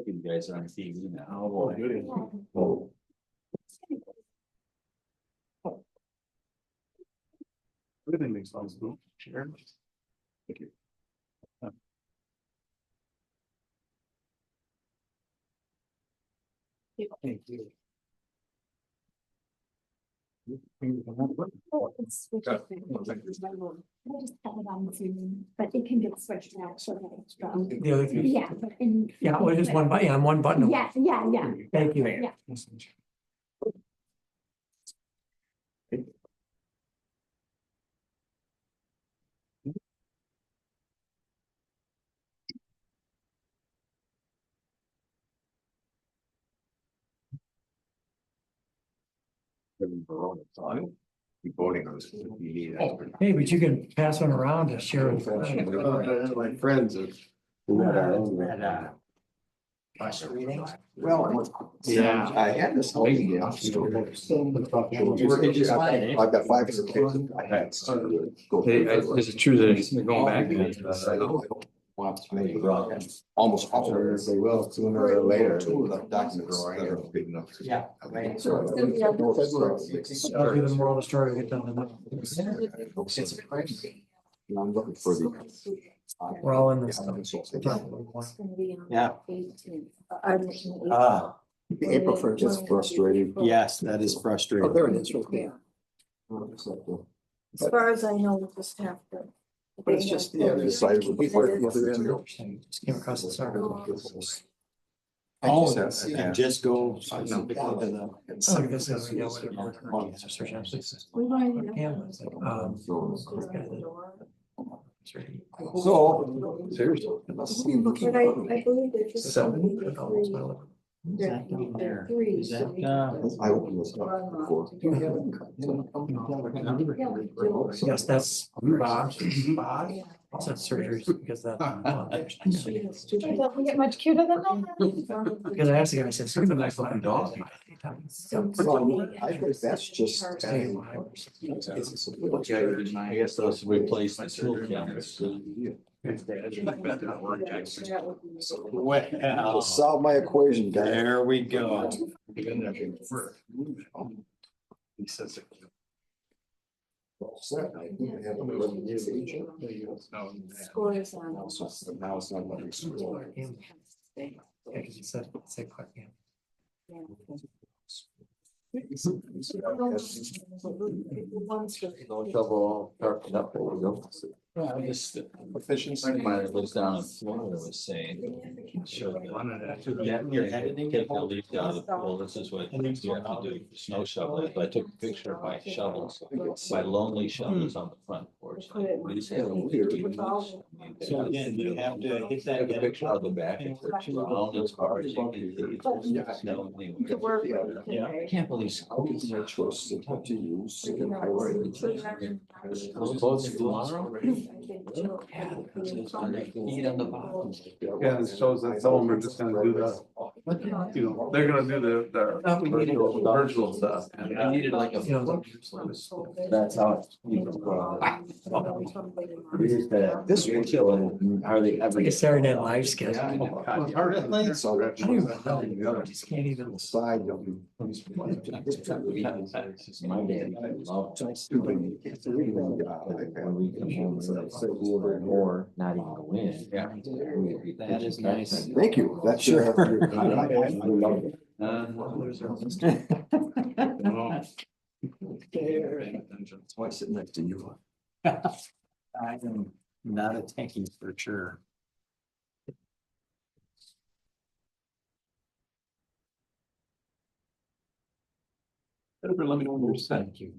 You guys are on TV now. Oh, boy. Oh. Everything makes sense. Sure. Thank you. Thank you. Oh, it's switched. I just have it on Zoom, but it can get switched actually. The other thing, Yeah. but in- yeah, well, just one button, yeah, one button. Yeah, yeah, yeah. Thank you. Yeah. Keep voting on this. You need that. Hey, but you can pass one around to share with. My friends have. First reading? Well, Yeah. I had this. Working just fine, eh? I've got 5 kids. I had to go through. Is it true that they're going back? Want to make it almost all of it, they will sooner or later, the documents that are big enough. Yeah. So, I'll do the moral of the story, get done. I'm looking for the. We're all in this. Yeah. April 1st is frustrating. Yes, that is Oh, frustrating. there it is, right there. As far as I know, we just have to. But it's just, yeah, the site will be part of the other end. Just came across this article. Oh, Yes, and just go. Oh, I guess that's, you know, whatever. Search engines. We might have- Canva, it's like, So, it's really- seriously. But I believe they're just. Seven? They're Oh, it's my level. they're three. Is so that, we- I opened this up before. Yes, that's Bob. Bob. Said surgeries because that. It doesn't get much cuter than that. Because I asked the guy, I said, "Sort of a nice looking dog." Well, I think that's just. I guess those replace the tool cameras. To Well, solve my equation, guy. there we go. He says. Now Scores on. it's not letting me. Yeah, because he said, say, quick, yeah. No trouble parking up, there we go. Well, I just, Efficiency. mine lives down in Florida was saying. Sure. Yeah, you're heading, take the leaf down to the pool, this is what you have to do, snow shoveling, but I took a picture of my shovels. My lonely shovels on the front porch. Like, what do you say? So again, you have to hit that. Take a picture of the back and it's round as far as you can. It's snow anywhere. To work with Yeah, I today. can't believe. It's my choice of what to use. You can highlight it. Those boats tomorrow? Yeah, it's on the feet on the bottom. Yeah, it shows that some of them are just gonna do the, you know, they're gonna do the virtual stuff. And I needed like a. You know, That's how it's. This will kill it, hardly it's ever. like a Saturday Night Live sketch. Yeah, I I know. So that. don't even know, I just can't even. Side of you. My dad loved. Stupid. It's a really good When we come home, So it's a little bit more, not even go in. Yeah. That is nice. Thank you. That's sure. I love it. That's why I sit next to you. I am not a techie for sure. Let me know when you're set. Thank you.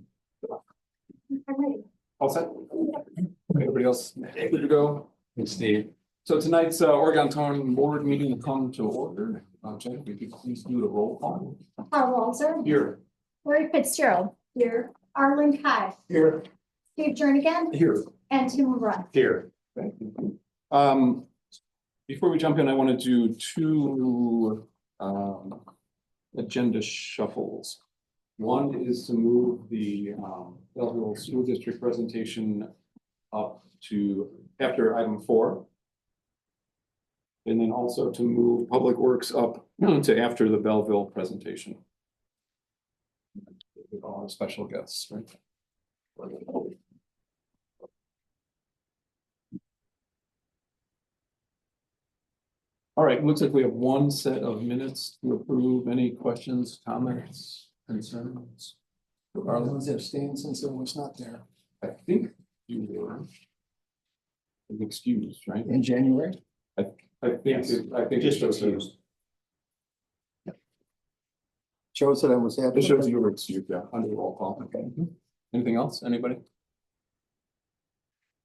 All set? Everybody else good to go? It's Steve. So tonight's Oregon Town Board meeting will come to order. Jen, if you could please do the roll call. Carl Walzer, Here. Lori Fitzgerald, here, Arlen Kai, Here. Steve Jernigan, Here. and Tim McGrath. Here. Before we jump in, I want to do two agenda shuffles. One is to move the Belleville School District presentation up to after item 4. And then also to move Public Works up to after the Belleville presentation. With all our special guests, right? All right, looks like we have one set of minutes to approve. Any questions, comments, concerns? Are the ones that abstained since it was not there I think you were excused, right? in January? I think Just it shows. excused. Shows that I was It absent. shows you were excused, yeah, under roll call. Okay. Anything else, anybody?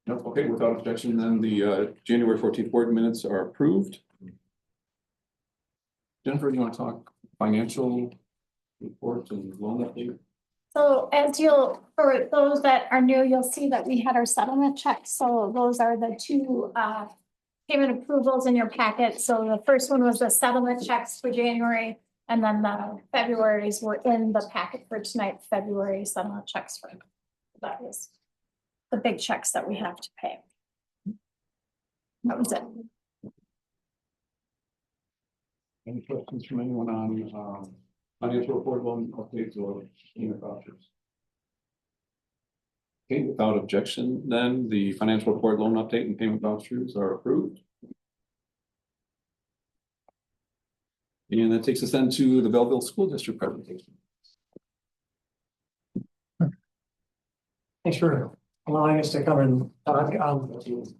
No, okay, without objection, then the January 14th board minutes are approved. Jennifer, do you want to talk financial reports and loan update? So for those that are new, you'll see that we had our settlement checks. So those are the two payment approvals in your packet. So the first one was the settlement checks for January, and then the February's were in the packet for tonight, February settlement checks for. That is the big checks that we have to pay. That was it. Any questions from anyone on financial report, loan updates, or payment vouchers? Okay, without objection, then the financial report, loan update, and payment vouchers are approved. And that takes us then to the Belleville School District presentation. Thanks for allowing us to come and talk.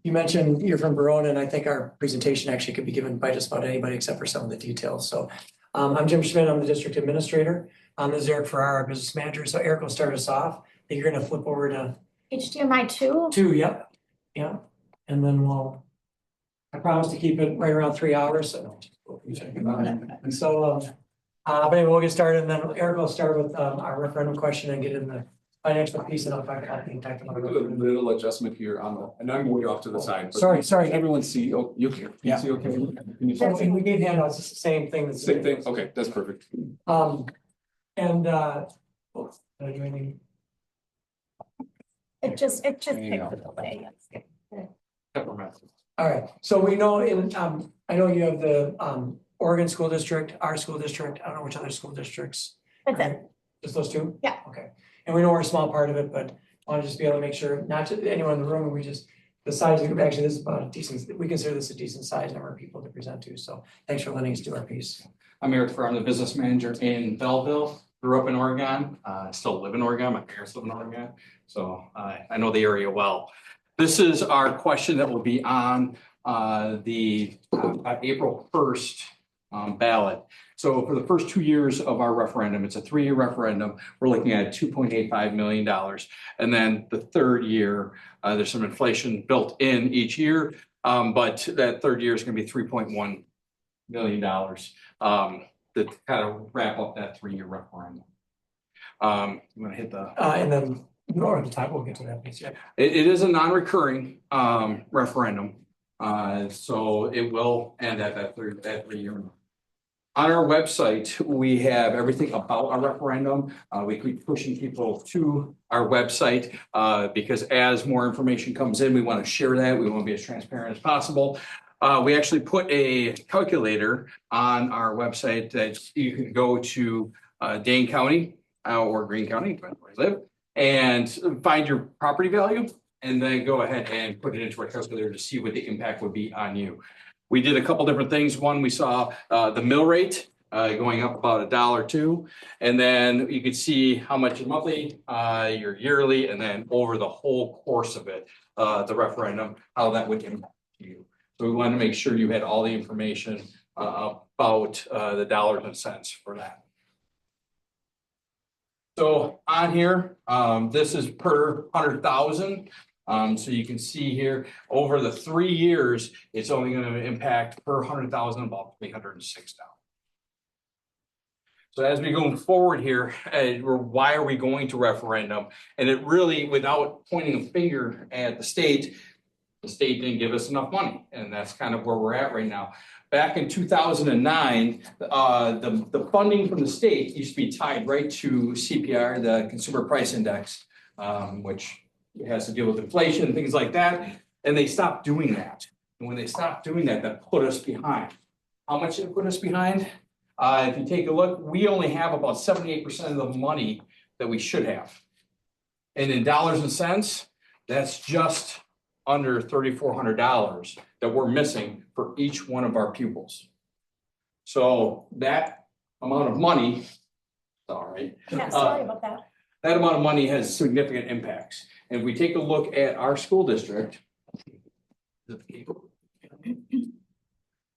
You mentioned you're from Verona, and I think our presentation actually could be given by just about anybody except for some of the details. So I'm Jim Schmidt, I'm the district administrator. This is Eric Farrar, our business manager. So Eric will start us off. I think you're gonna flip over to HDMI 2. 2, yep. Yeah. And then I promise to keep it right around 3 hours. So, and so but anyway, we'll get started, and then Eric will start with our referendum question and get in the financial piece, and I'll talk about the impact on I'll do a little adjustment here on the, and I'm way off to the side. but Sorry. Everyone see, oh, you can see, okay? Can you see? And we gave handouts, it's the same thing. that's- Same thing, okay, that's perfect. And did I do anything? It just picked it away. All right, so we know I know you have the Oregon School District, our school district, I don't know which other school districts. That's it. Just those two? Yeah. Okay, and we know we're a small part of it, but I want to just be able to make sure, not to anyone in the room, the size of, actually, this is about a decent, we consider this a decent size number of people to present to, so thanks for letting us do our piece. I'm Eric Farrar, I'm the business manager in Belleville, grew up in Oregon, still live in Oregon, my parents live in Oregon, so I know the area well. This is our question that will be on the April 1st ballot. So for the first 2 years of our referendum, it's a 3-year referendum, we're looking at $2.85 million. And then the third year, there's some inflation built in each year, but that third year is going to be $3.1 million to kind of wrap up that 3-year referendum. You want to hit the And then more at the time, we'll get to that piece, yeah. It is a non-recurring referendum, so it will end at that 3-year. On our website, we have everything about our referendum. We keep pushing people to our website because as more information comes in, we want to share that. We want to be as transparent as possible. We actually put a calculator on our website that you can go to Dane County or Greene County, depending where you live, and find your property value, and then go ahead and put it into our calculator to see what the impact would be on you. We did a couple different things. One, we saw the mill rate going up about $1 or $2, and then you could see how much monthly, your yearly, and then over the whole course of it, the referendum, how that would impact you. So we wanted to make sure you had all the information about the dollars and cents for that. So on here, this is per 100,000. So you can see here over the 3 years, it's only going to impact per 100,000 about $306. So as we go forward here, why are we going to referendum? And it really, without pointing a finger at the state didn't give us enough money, and that's kind of where we're at right now. Back in 2009, the funding from the state used to be tied right to CPI, the Consumer Price Index, which has to deal with inflation and things like that. And they stopped doing that. And when they stopped doing that, that put us behind. How much did it put us behind? If you take a look, we only have about 78% of the money that we should have. And in dollars and cents, that's just under $3,400 that we're missing for each one of our pupils. So that amount of money, sorry. Yeah, sorry about that. That amount of money has significant impacts. And if we take a look at our school district.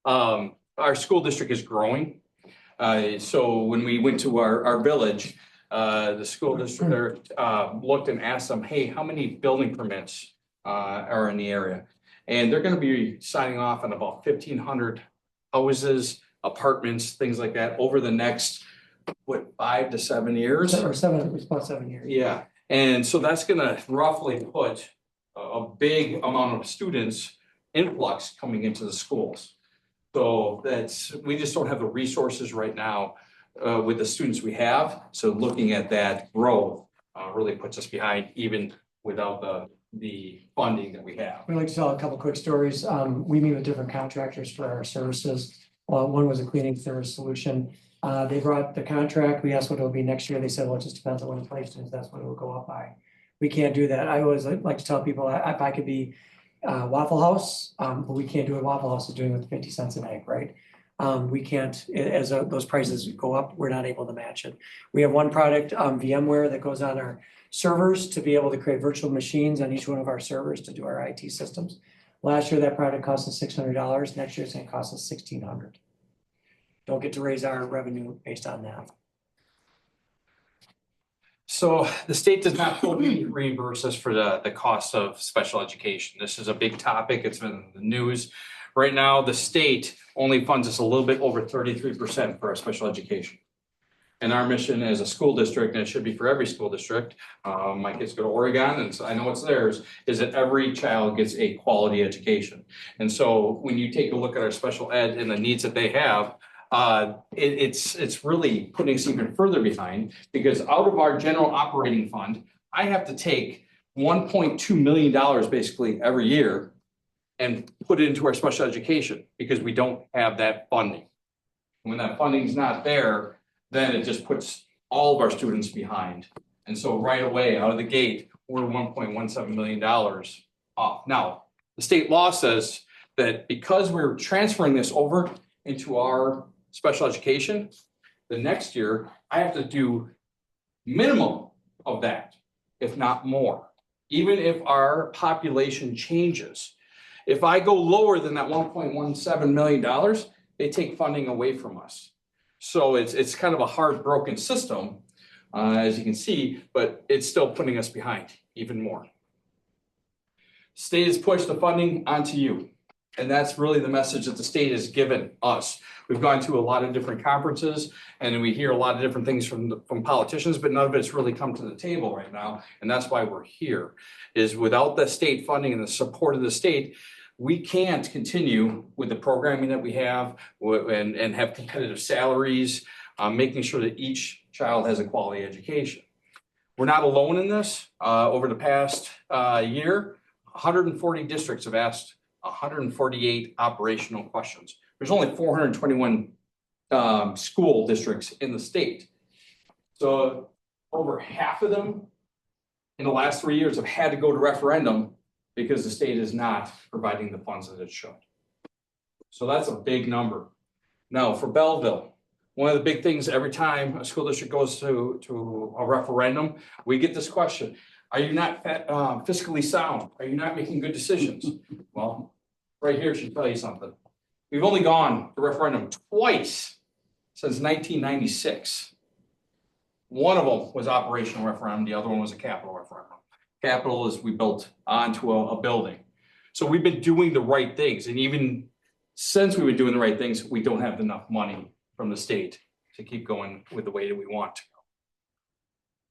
Our school district is growing. So when we went to our village, the school district looked and asked them, hey, how many building permits are in the area? And they're gonna be signing off on about 1,500 houses, apartments, things like that over the next, 5 to 7 years? Or 7, it's about 7 years. Yeah, and so that's gonna roughly put a big amount of students influx coming into the schools. So we just don't have the resources right now with the students we have. So looking at that growth really puts us behind even without the funding that we have. We'd like to tell a couple quick stories. We meet with different contractors for our services. One was a cleaning service solution. They brought the contract. We asked what it'll be next year. They said, well, it just depends on when inflation is. That's what it will go up by. We can't do that. I always like to tell people if I could be Waffle House, but we can't do what Waffle House is doing with 50 cents an egg, right? We can't, as those prices go up, we're not able to match it. We have one product, VMware, that goes on our servers to be able to create virtual machines on each one of our servers to do our IT systems. Last year, that product cost us $600. Next year, it's going to cost us $1,600. Don't get to raise our revenue based on that. So the state does not fully reimburse us for the cost of special education. This is a big topic. It's been in the news. Right now, the state only funds us a little bit over 33% for our special education. And our mission as a school district, and it should be for every school district, my kids go to Oregon and so I know it's theirs, is that every child gets a quality education. And so when you take a look at our special ed and the needs that they have, it's really putting us even further behind, because out of our general operating fund, I have to take $1.2 million basically every year and put it into our special education because we don't have that funding. When that funding is not there, then it just puts all of our students behind. And so right away, out of the gate, we're $1.17 million off. Now, the state law says that because we're transferring this over into our special education, the next year, I have to do minimum of that, if not more, even if our population changes. If I go lower than that $1.17 million, they take funding away from us. So it's kind of a hard broken system, as you can see, but it's still putting us behind even more. State has pushed the funding onto you. And that's really the message that the state has given us. We've gone to a lot of different conferences and we hear a lot of different things from politicians, but none of it's really come to the table right now. And that's why we're here, is without the state funding and the support of the state, we can't continue with the programming that we have and have competitive salaries, making sure that each child has a quality education. We're not alone in this. Over the past year, 140 districts have asked 148 operational questions. There's only 421 school districts in the state. So over half of them in the last 3 years have had to go to referendum because the state is not providing the funds that it should. So that's a big number. Now for Belleville, one of the big things every time a school district goes to a referendum, we get this question: are you not fiscally sound? Are you not making good decisions? Well, right here should tell you something. We've only gone to referendum twice since 1996. One of them was operational referendum. The other one was a capital referendum. Capital is we built onto a building. So we've been doing the right things. And even since we've been doing the right things, we don't have enough money from the state to keep going with the way that we want to.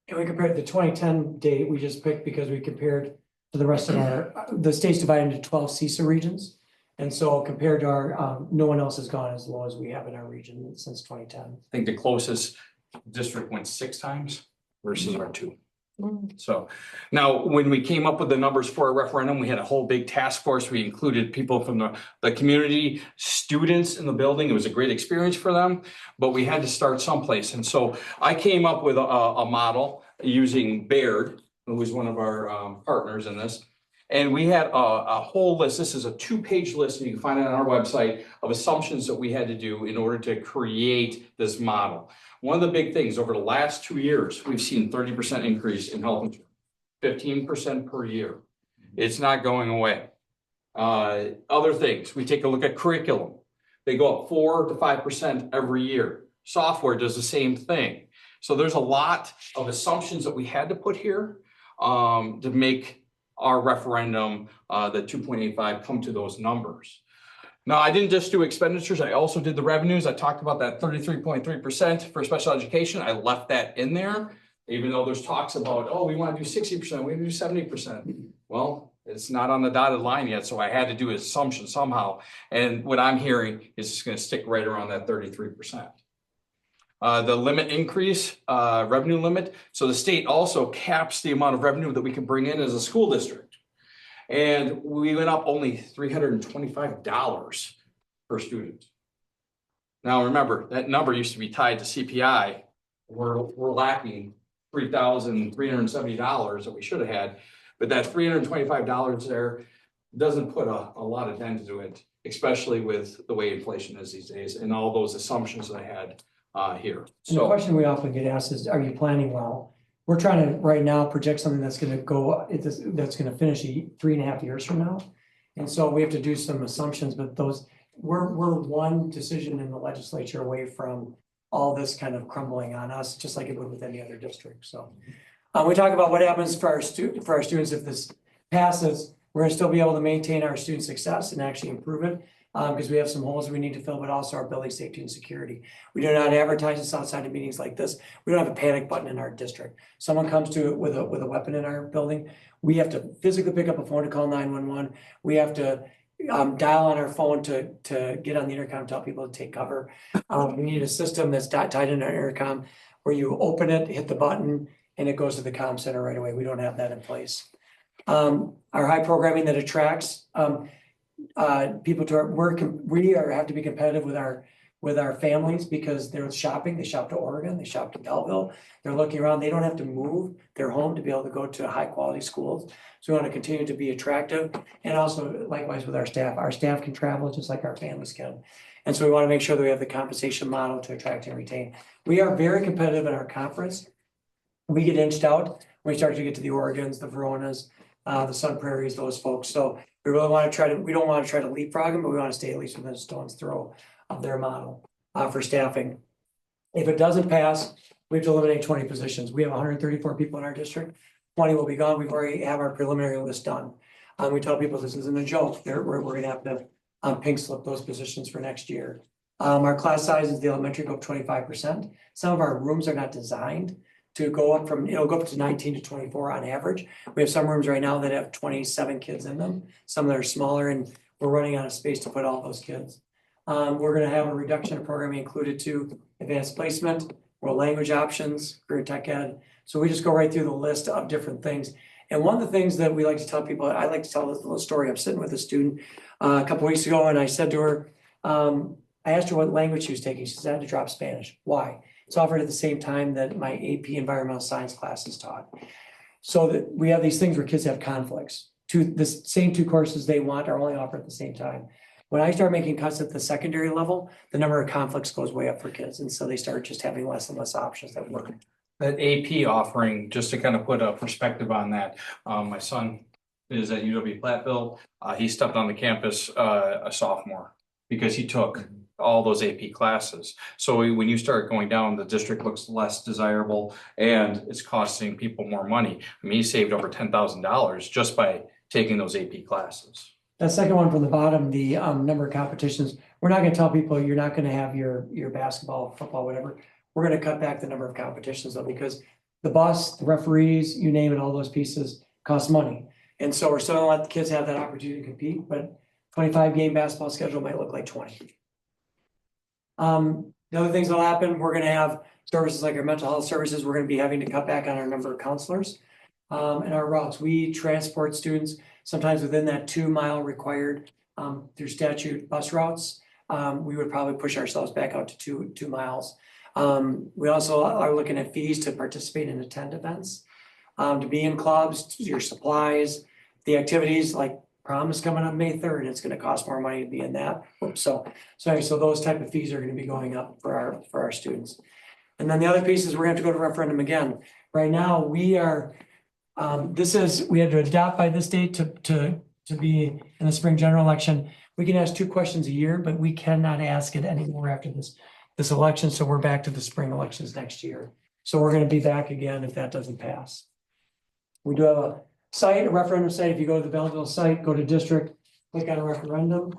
And we compared the 2010 date we just picked because we compared to the rest of the state's divided into 12 CISA regions. And so compared to our, no one else has gone as low as we have in our region since 2010. I think the closest district went 6 times versus our 2. So now, when we came up with the numbers for a referendum, we had a whole big task force. We included people from the community, students in the building. It was a great experience for them, but we had to start someplace. And so I came up with a model using Baird, who was one of our partners in this. And we had a whole list. This is a 2-page list, and you can find it on our website, of assumptions that we had to do in order to create this model. One of the big things over the last 2 years, we've seen 30% increase in health insurance, 15% per year. It's not going away. Other things, we take a look at curriculum. They go up 4 to 5% every year. Software does the same thing. So there's a lot of assumptions that we had to put here to make our referendum, the 2.85, come to those numbers. Now, I didn't just do expenditures, I also did the revenues. I talked about that 33.3% for special education. I left that in there, even though there's talks about, oh, we want to do 60%, we want to do 70%. Well, it's not on the dotted line yet, so I had to do an assumption somehow. And what I'm hearing is it's going to stick right around that 33%. The limit increase, revenue limit. So the state also caps the amount of revenue that we can bring in as a school district. And we went up only $325 per student. Now, remember, that number used to be tied to CPI. We're lacking $3,370 that we should have had, but that $325 there doesn't put a lot of dent into it, especially with the way inflation is these days and all those assumptions that I had here. And the question we often get asked is, are you planning well? We're trying to right now project something that's gonna go, that's gonna finish 3.5 years from now. And so we have to do some assumptions, but we're one decision in the legislature away from all this kind of crumbling on us, just like it would with any other district. So we talk about what happens for our students if this passes. We're gonna still be able to maintain our student success and actually improve it. Because we have some holes we need to fill, but also our building safety and security. We do not advertise this outside of meetings like this. We don't have a panic button in our district. Someone comes to it with a weapon in our building. We have to physically pick up a phone to call 911. We have to dial on our phone to get on the intercom, tell people to take cover. We need a system that's tied into our intercom where you open it, hit the button, and it goes to the comm center right away. We don't have that in place. Our high programming that attracts people to our work. We have to be competitive with our families because they're shopping. They shop to Oregon, they shop to Belleville. They're looking around. They don't have to move their home to be able to go to high quality schools. So we want to continue to be attractive, and also likewise with our staff. Our staff can travel just like our families can. And so we want to make sure that we have the compensation model to attract and retain. We are very competitive in our conference. We get inched out when we start to get to the Oregons, the Veronas, the Sun Prairies, those folks. So we really want to we don't want to try to leapfrog them, but we want to stay at least within a stone's throw of their model for staffing. If it doesn't pass, we have to eliminate 20 positions. We have 134 people in our district. 20 will be gone. We've already have our preliminary list done. We tell people this isn't a joke. We're going to have to pink slip those positions for next year. Our class sizes, the elementary go up 25%. Some of our rooms are not designed to go up from, it'll go up to 19 to 24 on average. We have some rooms right now that have 27 kids in them, some that are smaller, and we're running out of space to put all those kids. We're gonna have a reduction of programming included to advanced placement, world language options, career tech ed. So we just go right through the list of different things. And one of the things that we like to tell people, I like to tell this little story. I'm sitting with a student a couple weeks ago, and I said to her, I asked her what language she was taking. She said, I had to drop Spanish. Why? It's offered at the same time that my AP environmental science class is taught. So that we have these things where kids have conflicts. The same two courses they want are only offered at the same time. When I start making cuts at the secondary level, the number of conflicts goes way up for kids. And so they start just having less and less options that work. That AP offering, just to kind of put a perspective on that, my son is at UW-Platteville. He stepped on the campus a sophomore because he took all those AP classes. So when you start going down, the district looks less desirable and it's costing people more money. I mean, he saved over $10,000 just by taking those AP classes. That second one from the bottom, the number of competitions, we're not going to tell people you're not going to have your basketball, football, whatever. We're going to cut back the number of competitions though, because the bus, the referees, you name it, all those pieces cost money. And so we're still going to let the kids have that opportunity to compete, but 25 game basketball schedule might look like 20. The other things that'll happen, we're going to have services like our mental health services, we're gonna be having to cut back on our number of counselors. And our routes, we transport students sometimes within that 2 mile required, through statute bus routes. We would probably push ourselves back out to 2 miles. We also are looking at fees to participate and attend events, to be in clubs, your supplies, the activities like prom is coming up May 3rd. It's gonna cost more money to be in that. So those type of fees are gonna be going up for our students. And then the other piece is we're gonna have to go to referendum again. Right now, we are, we had to adopt by this date to be in the spring general election. We can ask 2 questions a year, but we cannot ask it anymore after this election. So we're back to the spring elections next year. So we're gonna be back again if that doesn't pass. We do have a site, a referendum site. If you go to the Belleville site, go to district, click on referendum.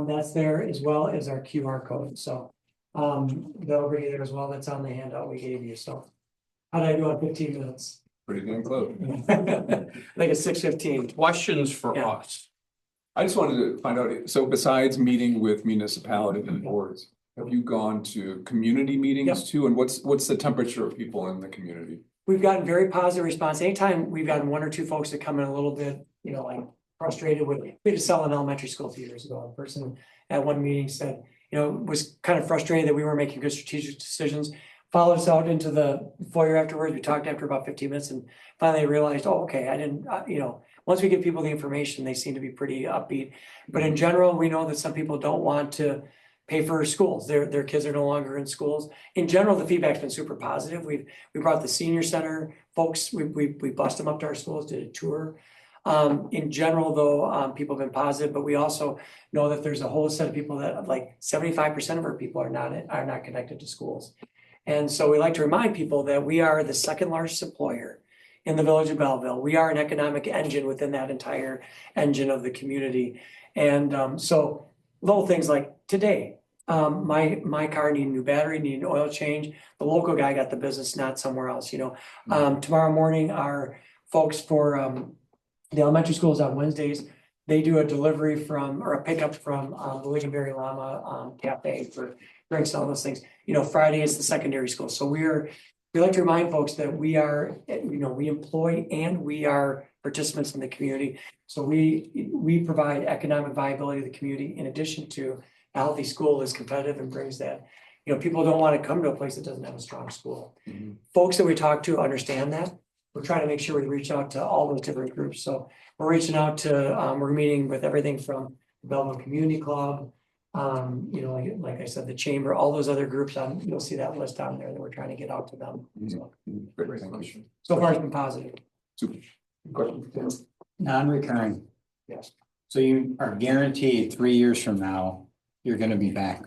That's there as well as our QR code. So that'll bring you there as well. That's on the handout we gave you. So how did I do on 15 minutes? Pretty damn close. I think it's 6:15. Questions for Yeah. us? I just wanted to find out, so besides meeting with municipalities and boards, have you gone to community meetings Yep. too? And what's the temperature of people in the community? We've gotten very positive response. Anytime we've gotten 1 or 2 folks that come in a little bit, like frustrated with, we had to sell an elementary school a few years ago. A person at one meeting said, was kind of frustrated that we were making good strategic decisions. Followed us out into the foyer afterwards. We talked after about 15 minutes and finally realized, oh, okay, I didn't, once we give people the information, they seem to be pretty upbeat. But in general, we know that some people don't want to pay for schools. Their kids are no longer in schools. In general, the feedback's been super positive. We brought the senior center folks, we bussed them up to our schools, did a tour. In general, though, people have been positive, but we also know that there's a whole set of people that like 75% of our people are not connected to schools. And so we like to remind people that we are the second largest employer in the village of Belleville. We are an economic engine within that entire engine of the community. And so little things like today, my car needed a new battery, needed an oil change. The local guy got the business, not somewhere else, Tomorrow morning, our folks for the elementary schools on Wednesdays, they do a delivery or a pickup from the Lincolnberry Llama Cafe for drinks and all those things. Friday is the secondary school. So we like to remind folks that we are, we employ and we are participants in the community. So we provide economic viability to the community in addition to a healthy school is competitive and brings that. People don't want to come to a place that doesn't have a strong school. Mhm. Folks that we talk to understand that. We're trying to make sure we reach out to all those different groups. So we're reaching out to, we're meeting with everything from the Belleville Community Club, like I said, the chamber, all those other groups you'll see that list on there that we're trying to get out to them. Great, thank you. So far it's been positive. Super. Question. Non-recurring. Yes. So you are guaranteed 3 years from now, you're gonna be back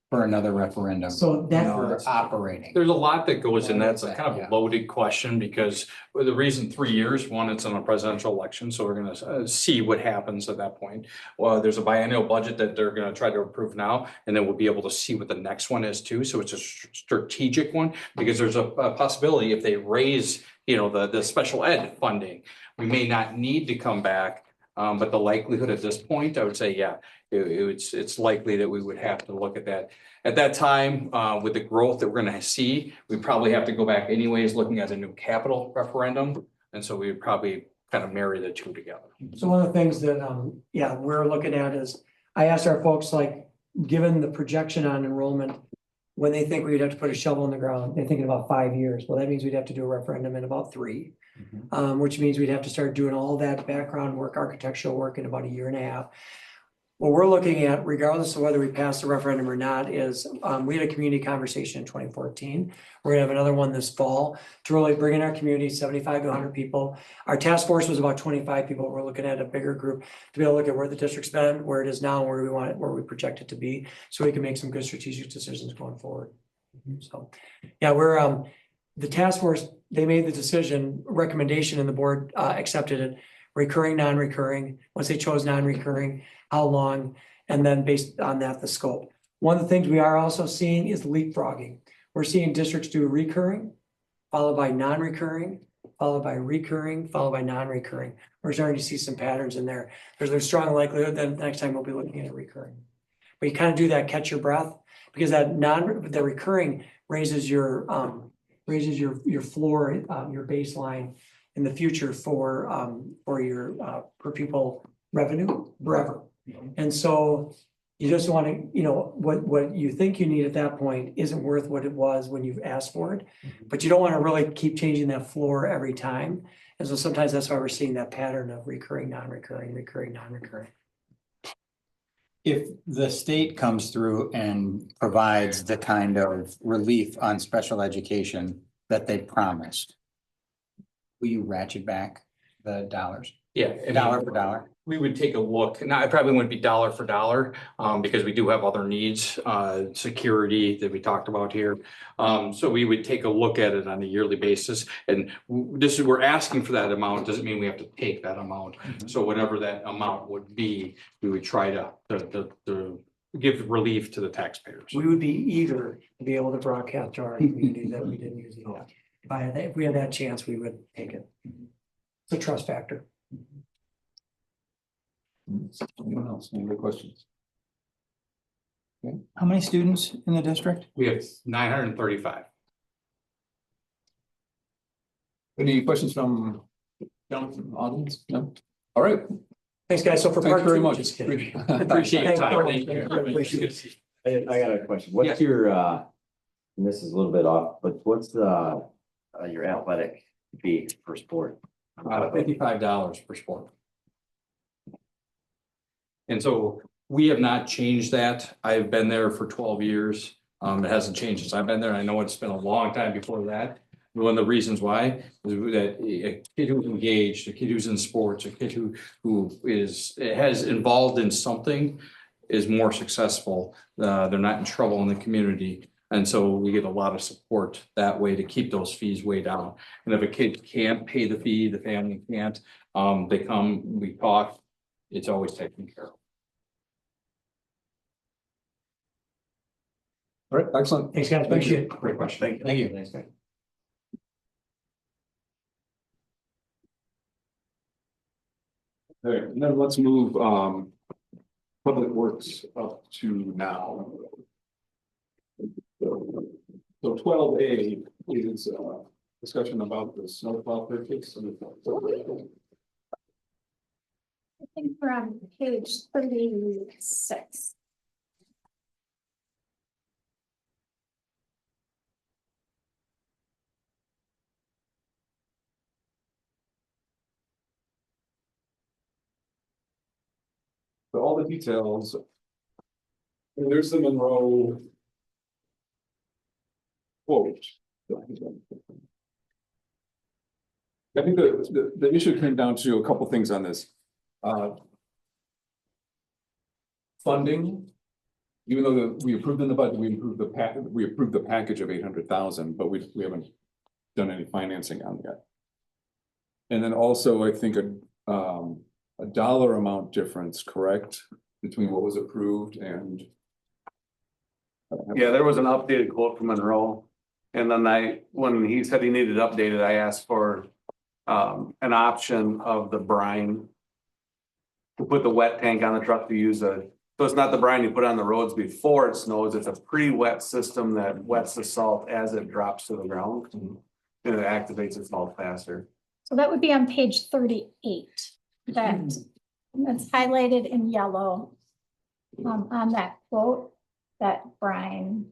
for another referendum. So Or operating. There's a lot that goes in. That's a kind of Yeah. a loaded question because the reason 3 years, one, it's on a presidential election, so we're gonna see what happens at that point. Well, there's a biennial budget that they're gonna try to approve now, and then we'll be able to see what the next one is too. So it's a strategic one because there's a possibility if they raise, the special ed funding, we may not need to come back. But the likelihood at this point, I would say, yeah, it's likely that we would have to look at that. At that time, with the growth that we're gonna see, we probably have to go back anyways, looking at a new capital referendum. And so we would probably kind of marry the two together. So one of the things that, we're looking at is, I asked our folks, given the projection on enrollment, when they think we'd have to put a shovel in the ground, they're thinking about 5 years. Well, that means we'd have to do a referendum in about 3. Which means we'd have to start doing all that background work, architectural work in about 1.5 years. What we're looking at, regardless of whether we pass the referendum or not, is we had a community conversation in 2014. We're gonna have another one this fall to really bring in our community, 75 to 100 people. Our task force was about 25 people. We're looking at a bigger group to be able to look at where the district's been, where it is now, and where we want it, where we project it to be, so we can make some good strategic decisions going forward. So, we're the task force, they made the recommendation, and the board accepted it. Recurring, non-recurring. Once they chose non-recurring, how long, and then based on that, the scope. One of the things we are also seeing is leapfrogging. We're seeing districts do recurring, followed by non-recurring, followed by recurring, followed by non-recurring. We're starting to see some patterns in there. There's a strong likelihood that the next time we'll be looking at a recurring. But you kind of do that, catch your breath, because the recurring raises your floor, your baseline in the future for your per pupil revenue forever. And so you just want to, what you think you need at that point isn't worth what it was when you've asked for it. But you don't want to really keep changing that floor every time. And so sometimes that's why we're seeing that pattern of recurring, non-recurring, recurring, non-recurring. If the state comes through and provides the kind of relief on special education that they promised, will you ratchet back the dollars? Yeah. I mean, Dollar for dollar? we would take a look. Now, it probably wouldn't be dollar for dollar, because we do have other needs, security that we talked about here. So we would take a look at it on a yearly basis. And this is, we're asking for that amount, doesn't mean we have to take that amount. So whatever that amount would be, we would try to give relief to the taxpayers. We would be eager to be able to broadcast to our community that we didn't use it. If we had that chance, we would take it. It's a trust factor. Anyone else? Any other questions? How many students in the district? We have 935. Any questions from the audience? No? All right. Thanks, guys. So for Thanks part very two, much. just kidding. Appreciate your time. Thank Thank you. you. Appreciate it. I got a question. What's your, and this is a little bit off, but what's your athletic fee per sport? $55 per sport. And so we have not changed that. I've been there for 12 years. It hasn't changed since I've been there. I know it's been a long time before that. One of the reasons why is that a kid who's engaged, a kid who's in sports, a kid who has involved in something is more successful. They're not in trouble in the community. And so we get a lot of support that way to keep those fees way down. And if a kid can't pay the fee, the family can't, they come, we talk, it's always taken care of. All right, excellent. Thanks, guys. Appreciate it. Great question. Thank you. Thanks, guys. All right, and then let's move Public Works up to now. So 12A is discussion about the snowplow purchase. I think we're on page 36. So all the details. And there's the Monroe quote. I think the issue came down to a couple things on this. Funding, even though we approved in the budget, we approved the package of 800,000, but we haven't done any financing on it yet. And then also, I think a dollar amount difference, correct, between what was approved and. Yeah, there was an updated quote from Monroe. And then when he said he needed updated, I asked for an option of the brine. To put the wet tank on the truck to use so it's not the brine you put on the roads before it snows, it's a pre-wet system that wets the salt as it drops to the ground. And it activates the salt faster. So that would be on page 38. That's highlighted in yellow on that quote, that brine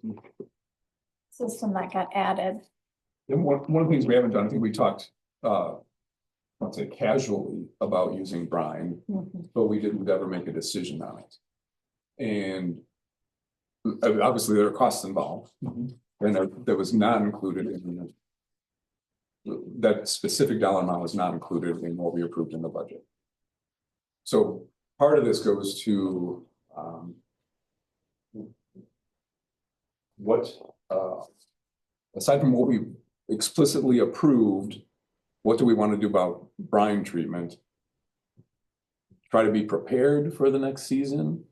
system that got added. And one of the things we haven't done, I think we talked, let's say casually about using brine, but we didn't ever make a decision on it. And obviously there are costs involved, and that was not included in that specific dollar amount was not included in what we approved in the budget. So part of this goes to what aside from what we explicitly approved, what do we want to do about brine treatment? Try to be prepared for the next season,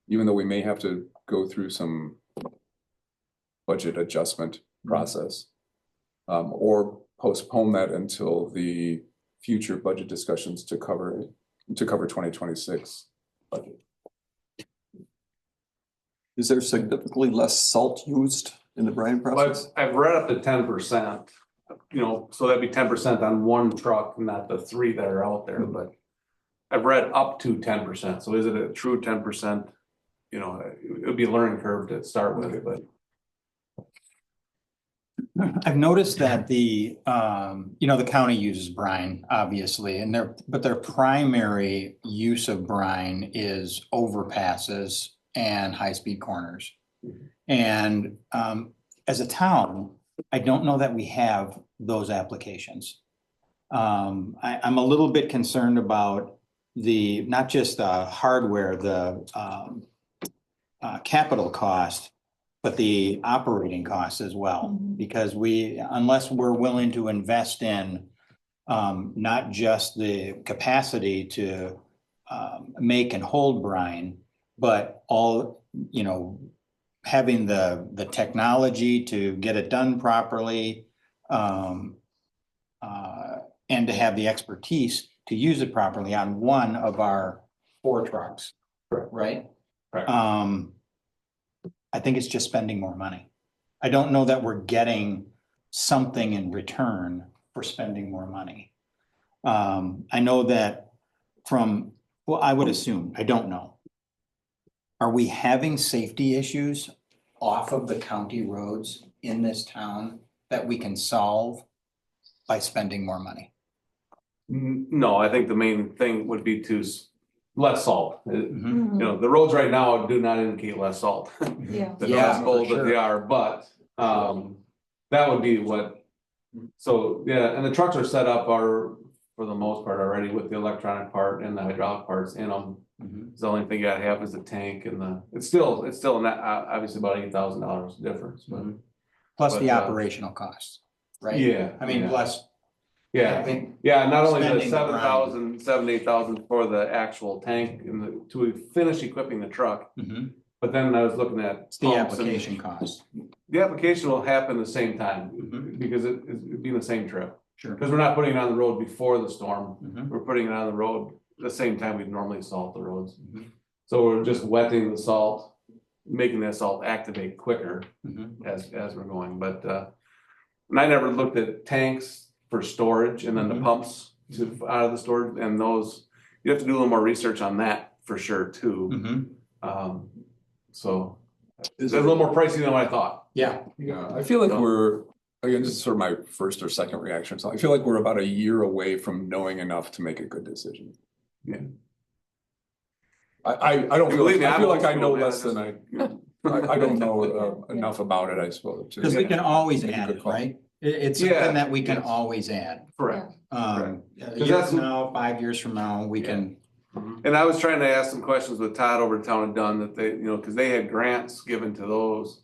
even though we may have to go through some budget adjustment process, or postpone that until the future budget discussions to cover 2026 budget. Is there significantly less salt used in the brine Well, process? I've read up to 10%, you know, so that'd be 10% on one truck, not the three that are out there, but. I've read up to 10%, so is it a true 10%? You know, it would be a learning curve to start with, but. I've noticed that the county uses brine, obviously, and their primary use of brine is overpasses and high-speed corners. And as a town, I don't know that we have those applications. I'm a little bit concerned about not just the hardware, the capital cost, but the operating costs as well, because unless we're willing to invest in not just the capacity to make and hold brine, but having the technology to get it done properly, and to have the expertise to use it properly on one of our 4 trucks, right? Right. I think it's just spending more money. I don't know that we're getting something in return for spending more money. I know that I would assume, I don't know. Are we having safety issues off of the county roads in this town that we can solve by spending more money? No, I think the main thing would be less salt. Mhm. You know, the roads right now do not indicate less salt. Yeah. The Yeah, gospel for that they are, but that would be what. So, yeah, and the trucks are set up for the most part already with the electronic part and the hydraulic parts in them. Mhm. The only thing you gotta have is the tank and it's still not, obviously about $8,000 difference, but. Plus But, the operational costs, right? Yeah. I mean, yeah. plus. Yeah, having- not only the spending the brine. 8,000 for the actual tank and to finish equipping the truck, Mhm. but then I was looking at. It's the pumps and- application cost. The application will happen the same time, Mhm. because it'd be the same trip, Sure. because we're not putting it on the road before the storm, Mhm. we're putting it on the road the same time we'd normally salt the roads. Mhm. So we're just wetting the salt, making that salt activate quicker Mhm. as we're going, but and I never looked at tanks for storage and then the Mhm. pumps out of the storage, and those, you have to do a little more research on that for sure too. Mhm. So it's a little more pricey than what I thought. Yeah. Yeah, I feel like again, this is sort of my first or second reaction. So I feel like we're about a year away from knowing enough to make a good decision. Yeah. I don't feel, Believe me, I feel I'm like I old know school, man, less than I don't know enough about it, I suppose. Because we can always Make a add good it, call. right? It's Yeah, something that we can yes. always add. Correct. A Because year that's- from now, 5 years from now, we Yeah. can. And I was trying to ask some questions with Todd over at Town and Dunn that they, you know, because they had grants given to those,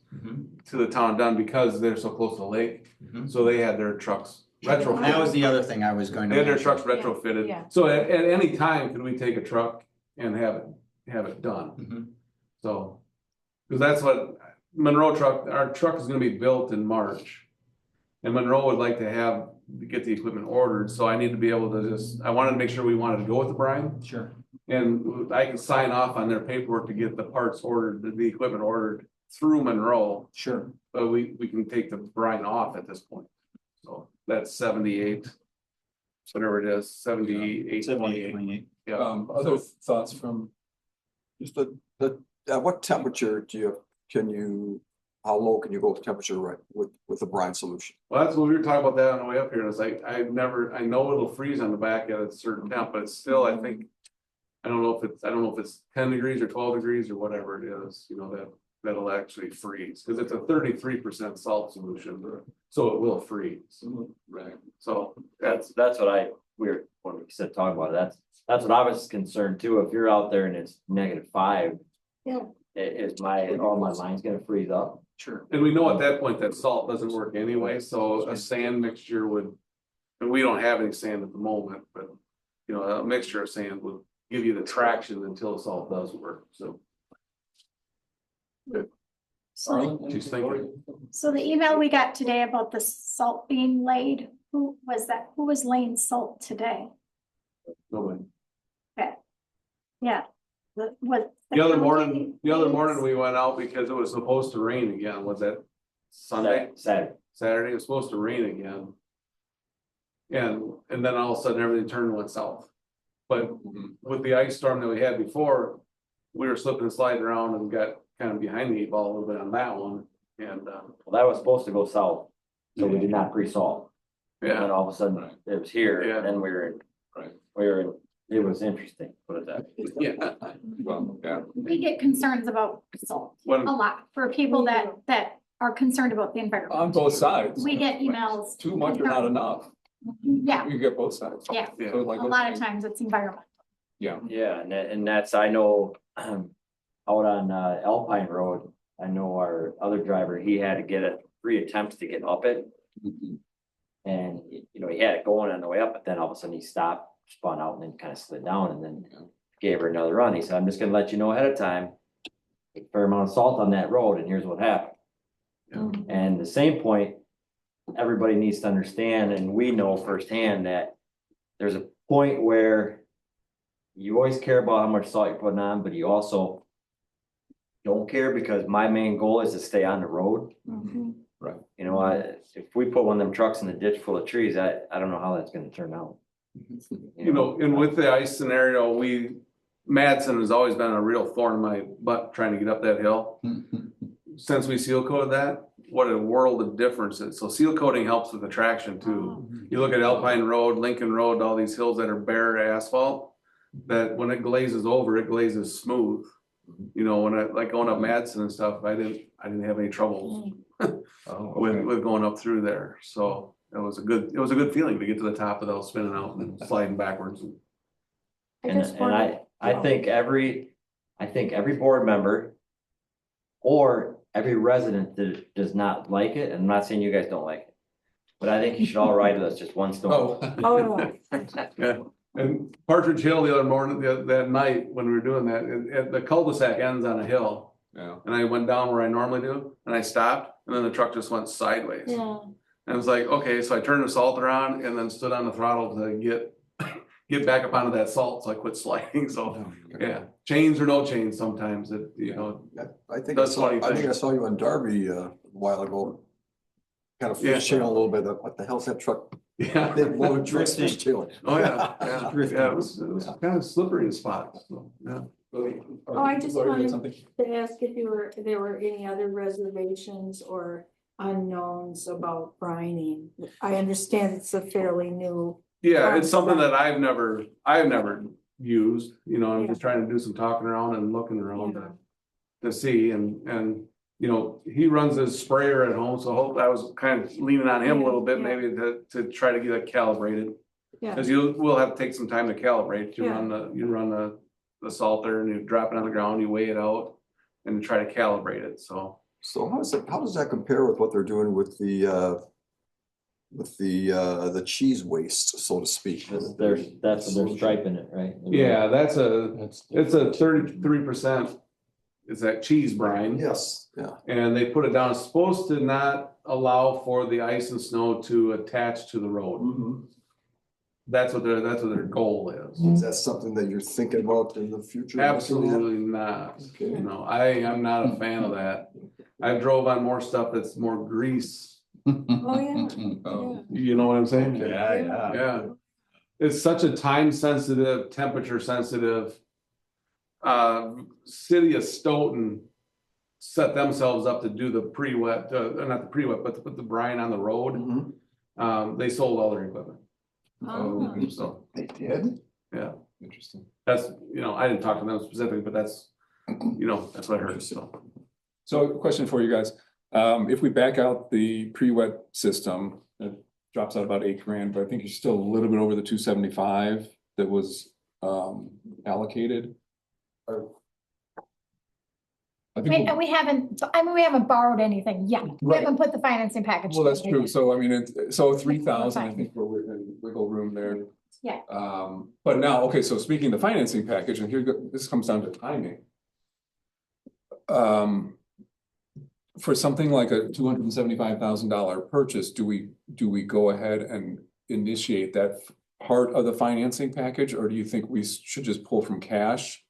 to the Town and Dunn because they're so close to the lake. Mhm. So they had their trucks And that was retrofitted. the other thing I was going to. They had their mention. trucks retrofitted. Yeah. So at any time, could we take a truck and have it done? Mhm. So, because that's what our truck is gonna be built in March. And Monroe would like to get the equipment ordered, so I need to be able to I wanted to make sure we wanted to go with the brine. Sure. And I can sign off on their paperwork to get the parts ordered, the equipment ordered through Monroe, Sure. but we can take the brine off at this point. So that's 78, whatever it is, 78, 28. Yeah. Other thoughts from, just at what temperature how low can you go with temperature with the brine solution? Well, that's what we were talking about that on the way up here, and it's like, I know it'll freeze on the back at a certain temp, but it's still, I think. I don't know if it's 10 degrees or 12 degrees or whatever it is, you know, that'll actually freeze, because it's a 33% salt solution, so it will freeze. Right. So That's what when we said talk about it, that's what I was concerned too. If you're out there and it's -5. Yeah. Is all my lines gonna freeze up? Sure. and we know at that point that salt doesn't work anyway, so a sand mixture would, and we don't have any sand at the moment, but you know, a mixture of sand would give you the traction until the salt does work, so. Just thinking. So the email we got today about the salt being laid, who was that? Who was laying salt today? Nobody. Yeah. The other morning we went out because it was supposed to rain again, was that Sunday, Saturday. Saturday, it was supposed to rain again. And then all of a sudden everything turned and went south. But with the ice storm that we had before, we were slipping and sliding around and got kind of behind the eight ball a little bit on that one. And, Well, that was supposed to go south, so we did not pre-salt. And yeah, then all of a sudden it was here, Yeah. and then we were in. Right. We were in, it was interesting, put it that way. yeah. Well, yeah. We get concerns about salt When- a lot for people that are concerned about the On environment. both sides. We get emails. Too much or not enough. Yeah, You get both sides. yeah. Yeah. So like, A lot of times it's environment. yeah, Yeah, and that's, I know, out on Alpine Road, I know our other driver, he had to get 3 attempts to get up it. And, you know, he had it going on the way up, but then all of a sudden he stopped, spun out and then kind of slid down and then gave her another run. He said, I'm just gonna let you know ahead of time. A fair amount of salt on that road and here's what happened. And the same point, everybody needs to understand, and we know firsthand that there's a point where you always care about how much salt you're putting on, but you also don't care because my main goal is to stay on the road. You know, if we put one of them trucks in the ditch full of trees, I don't know how that's gonna turn out. You know, and with the ice scenario, Madsen has always been a real thorn in my butt trying to get up that hill. Since we seal coated that, what a world of difference it is. So seal coating helps with the traction too. You look at Alpine Road, Lincoln Road, all these hills that are bare asphalt, that when it glazes over, it glazes smooth. You know, when I like going up Madsen and stuff, I didn't have any trouble with going up through there. So it was a good feeling to get to the top without spinning out and sliding backwards. I think every board member or every resident that does not like it, and I'm not saying you guys don't like it, but I think you should all ride with us just one storm. Oh, Yeah, and Partridge Hill the other morning, that night when we were doing that, the cul-de-sac ends on a hill. yeah. And I went down where I normally do, and I stopped, and then the truck just went sideways. yeah. And it's like, okay, so I turned the salt around and then stood on the throttle to get back up onto that salt, so I quit sliding, so, yeah. Chains or no chains, sometimes it, you know, I think That's funny I think thing. I saw you on Darby a while ago. Kind of Yeah. fishing a little bit, what the hell's that truck? yeah. Big loaded truck's fishtailing. Oh, yeah, yeah, it was kind of slippery in spots, so, yeah. Oh, I just Lori, you had wanted something? to ask if there were any other reservations or unknowns about brining. I understand it's a fairly new. Yeah, it's something that I've never used, you know, I'm just trying to do some talking around and looking around to see, and, you know, he runs his sprayer at home, so I was kind of leaning on him a little bit, Yeah. maybe to try to get it calibrated. Yeah, Cause will have to take some time to calibrate, you Yeah. run the salter and you drop it on the ground, you weigh it out and try to calibrate it, so. So how does that compare with what they're doing with the cheese waste, so to speak? That's what they're striping it, right? Yeah, it's a 33%, is that cheese brine. Yes, yeah. And they put it down, it's supposed to not allow for the ice and snow to attach to the road. That's what their goal is. Is that something that you're thinking about in the future? Absolutely not. Okay. You know, I am not a fan of that. I drove on more stuff that's more grease. oh, yeah, Oh, yeah. You know what I'm saying? Yeah. Yeah. It's such a time sensitive, temperature sensitive. City of Stoughton set themselves up to do the pre-wet, not the pre-wet, but to put the brine on the road. Mhm. They sold all their equipment. Oh. So They did? Yeah. interesting. that's, you know, I didn't talk to them specifically, but that's, you know, that's what I heard, so. So a question for you guys, if we back out the pre-wet system, it drops out about $8,000, but I think you're still a little bit over the 275 that was allocated. I think, We haven't borrowed anything yet. We Right. haven't put the financing package. well, that's together true. yet. So I mean, so 3,000, I fine. think we're within wiggle room there. Yeah. But now, okay, so speaking of the financing package, and this comes down to timing. For something like a $275,000 purchase, do we go ahead and initiate that part of the financing package, or do you think we should just pull from cash?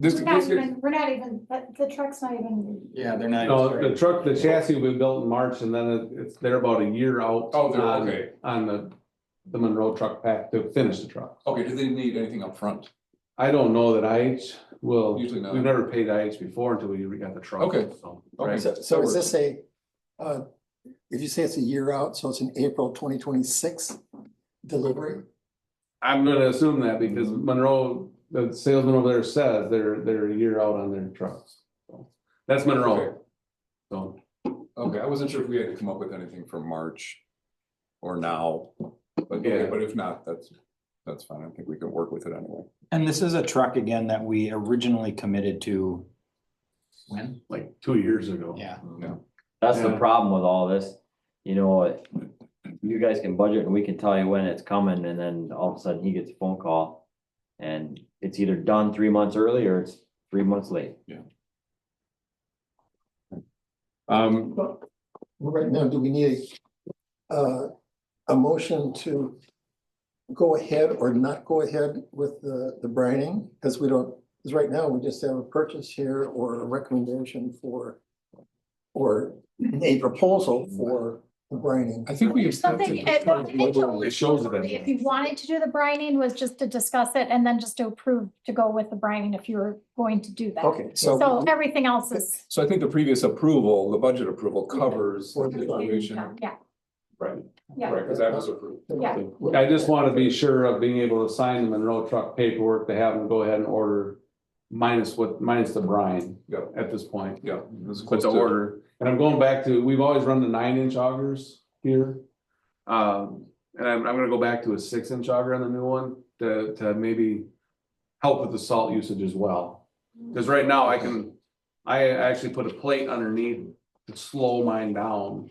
This, We're not even, the truck's not even. Yeah, they're not. No, the truck, the chassis will be built in March and then it's, they're about a year out. Oh, they're on- okay. On the Monroe truck pack to finish the truck. okay, do they need anything up front? I don't know that IH will, Usually not. we've never paid IH before until we got the truck. Okay. So, Okay. right. So is this a, if you say it's a year out, so it's an April 2026 delivery? I'm gonna assume that because Monroe, the salesman over there says they're a year out on their trucks. So, that's Monroe. So, Okay, I wasn't sure if we had to come up with anything for March or now, but, Yeah. okay, but if not, that's fine. I think we can work with it anyway. And this is a truck again that we originally committed to. When? like 2 years ago. Yeah. Yeah. That's the Yeah. problem with all this, you know, you guys can budget and we can tell you when it's coming, and then all of a sudden he gets a phone call. And it's either done 3 months early or it's 3 months late. Right now, do we need a motion to go ahead or not go ahead with the brining? Because we don't, because right now we just have a purchase here or a recommendation for, or a proposal for the brining. I think we. Something, It shows it. if you wanted to do the brining was just to discuss it and then just to approve to go with the brining if you were going to do that. Okay, So so, everything else is, So I think the previous approval, the budget approval covers the situation. yeah, Right. yeah, Right, because that was approved. yeah. I just want to be sure of being able to sign the Monroe truck paperwork to have them go ahead and order minus the brine Yeah, at this point. yeah. It was With close the to- order, and I'm going back to, we've always run the 9-inch augers here. And I'm gonna go back to a 6-inch auger on the new one to maybe help with the salt usage as well. Cause right now I actually put a plate underneath to slow mine down.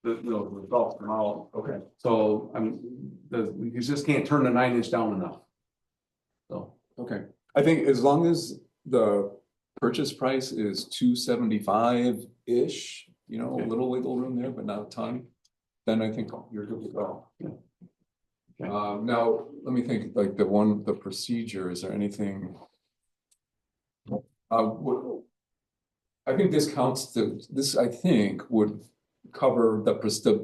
The salt from out. Okay. So you just can't turn the 9-inch down enough. So. Okay, I think as long as the purchase price is $275-ish, you know, a little wiggle room there, but not a ton. Then I think you're good to go. Okay. Now, let me think, like the procedure, is there anything? I think this counts this, I think, would cover the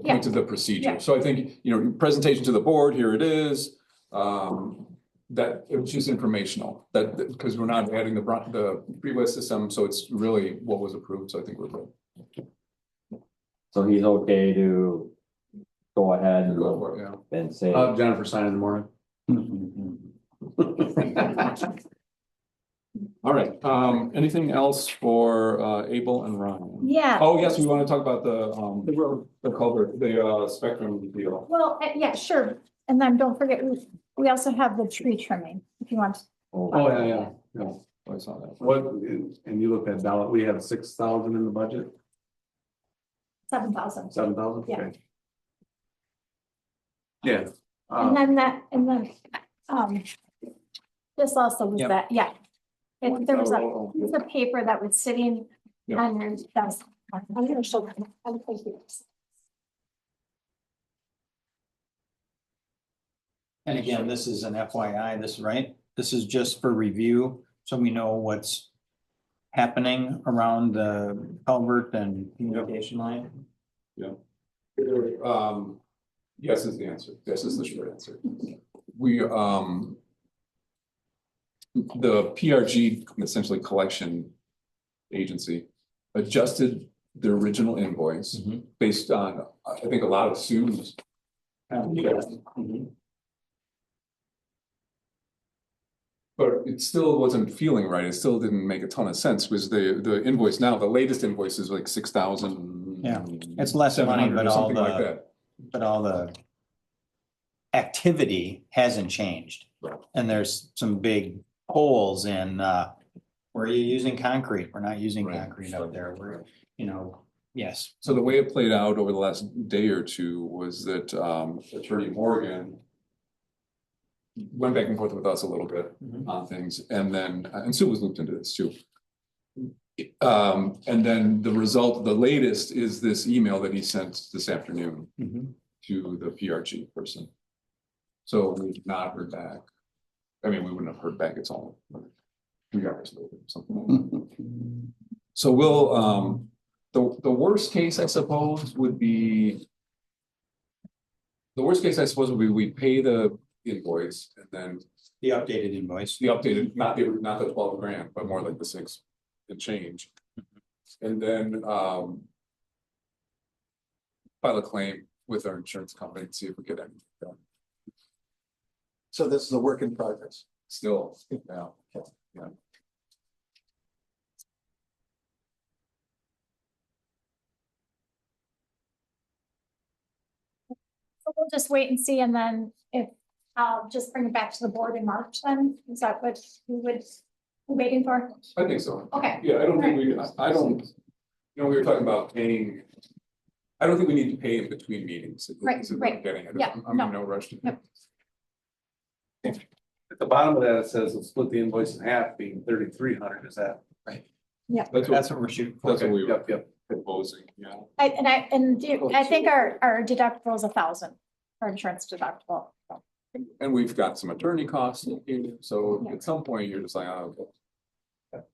point of the procedure. Yeah. So I think, you know, presentation to the board, here it is. That it was just informational, that, because we're not adding the pre-west system, so it's really what was approved, so I think we're good. So he's okay to go ahead Go for it, yeah. and say, Jennifer sign in the morning. All right, anything else for Abel and Ryan? Yeah. Oh, yes, we want to talk about the culvert, the Spectrum deal. Well, yeah, sure. And then don't forget, we also have the tree trimming, if you want. Oh, yeah. I saw that. What, and you looked at dollar, we have 6,000 in the budget, 7,000. 7,000? Yeah. Okay. Yeah. And then this also was Yep. that, yeah. There was a piece of paper that was sitting Yep. on your desk. I'm gonna show them. I'm gonna take this. And again, this is an FYI, this is just for review, so we know what's happening around the culvert and communication line. Yes is the answer. Yes is the short answer. We, the PRG, essentially collection agency, adjusted the original invoice Mhm. based on, I think, a lot of Sue's. But it still wasn't feeling right. It still didn't make a ton of sense, because the invoice now, the latest invoice is like 6,000. Yeah, it's less money, but all something like the, that. but all the activity hasn't changed. Right. And there's some big holes in, where you're using concrete, we're not using Right. concrete out there, we're, yes. So the way it played out over the last day or two was that Attorney Morgan went back and forth with us a little bit Mhm. on things, and then, and Sue was looped into this too. And then the result, the latest is this email that he sent this afternoon Mhm. to the PRG person. So we've not heard back. I mean, we wouldn't have heard back, it's all. So we'll, the worst case, I suppose, would be. The worst case, I suppose, would be we pay the invoice and then The updated invoice. the updated, not the 12 grand, but more like the 6 and change. And then, file a claim with our insurance company and see if we get anything done. So this is a work in progress. Still, yeah. So we'll just wait and see, and then if, I'll just bring it back to the board in March then, is that what we would be waiting for? I think so. Okay. Yeah, I don't think I don't, we were talking about paying. I don't think we need to pay in between meetings. Right, Is what I'm right. Getting it. Yeah, I'm no. in no rush to. Yep. At the bottom of that, it says we'll split the invoice in half, being 3,300, is that? That's what we're shooting for. That's what we were Yep. proposing, yeah. I think our deductible is 1,000, our insurance deductible. And we've got some attorney costs in here, so at some point you're just like, oh, okay.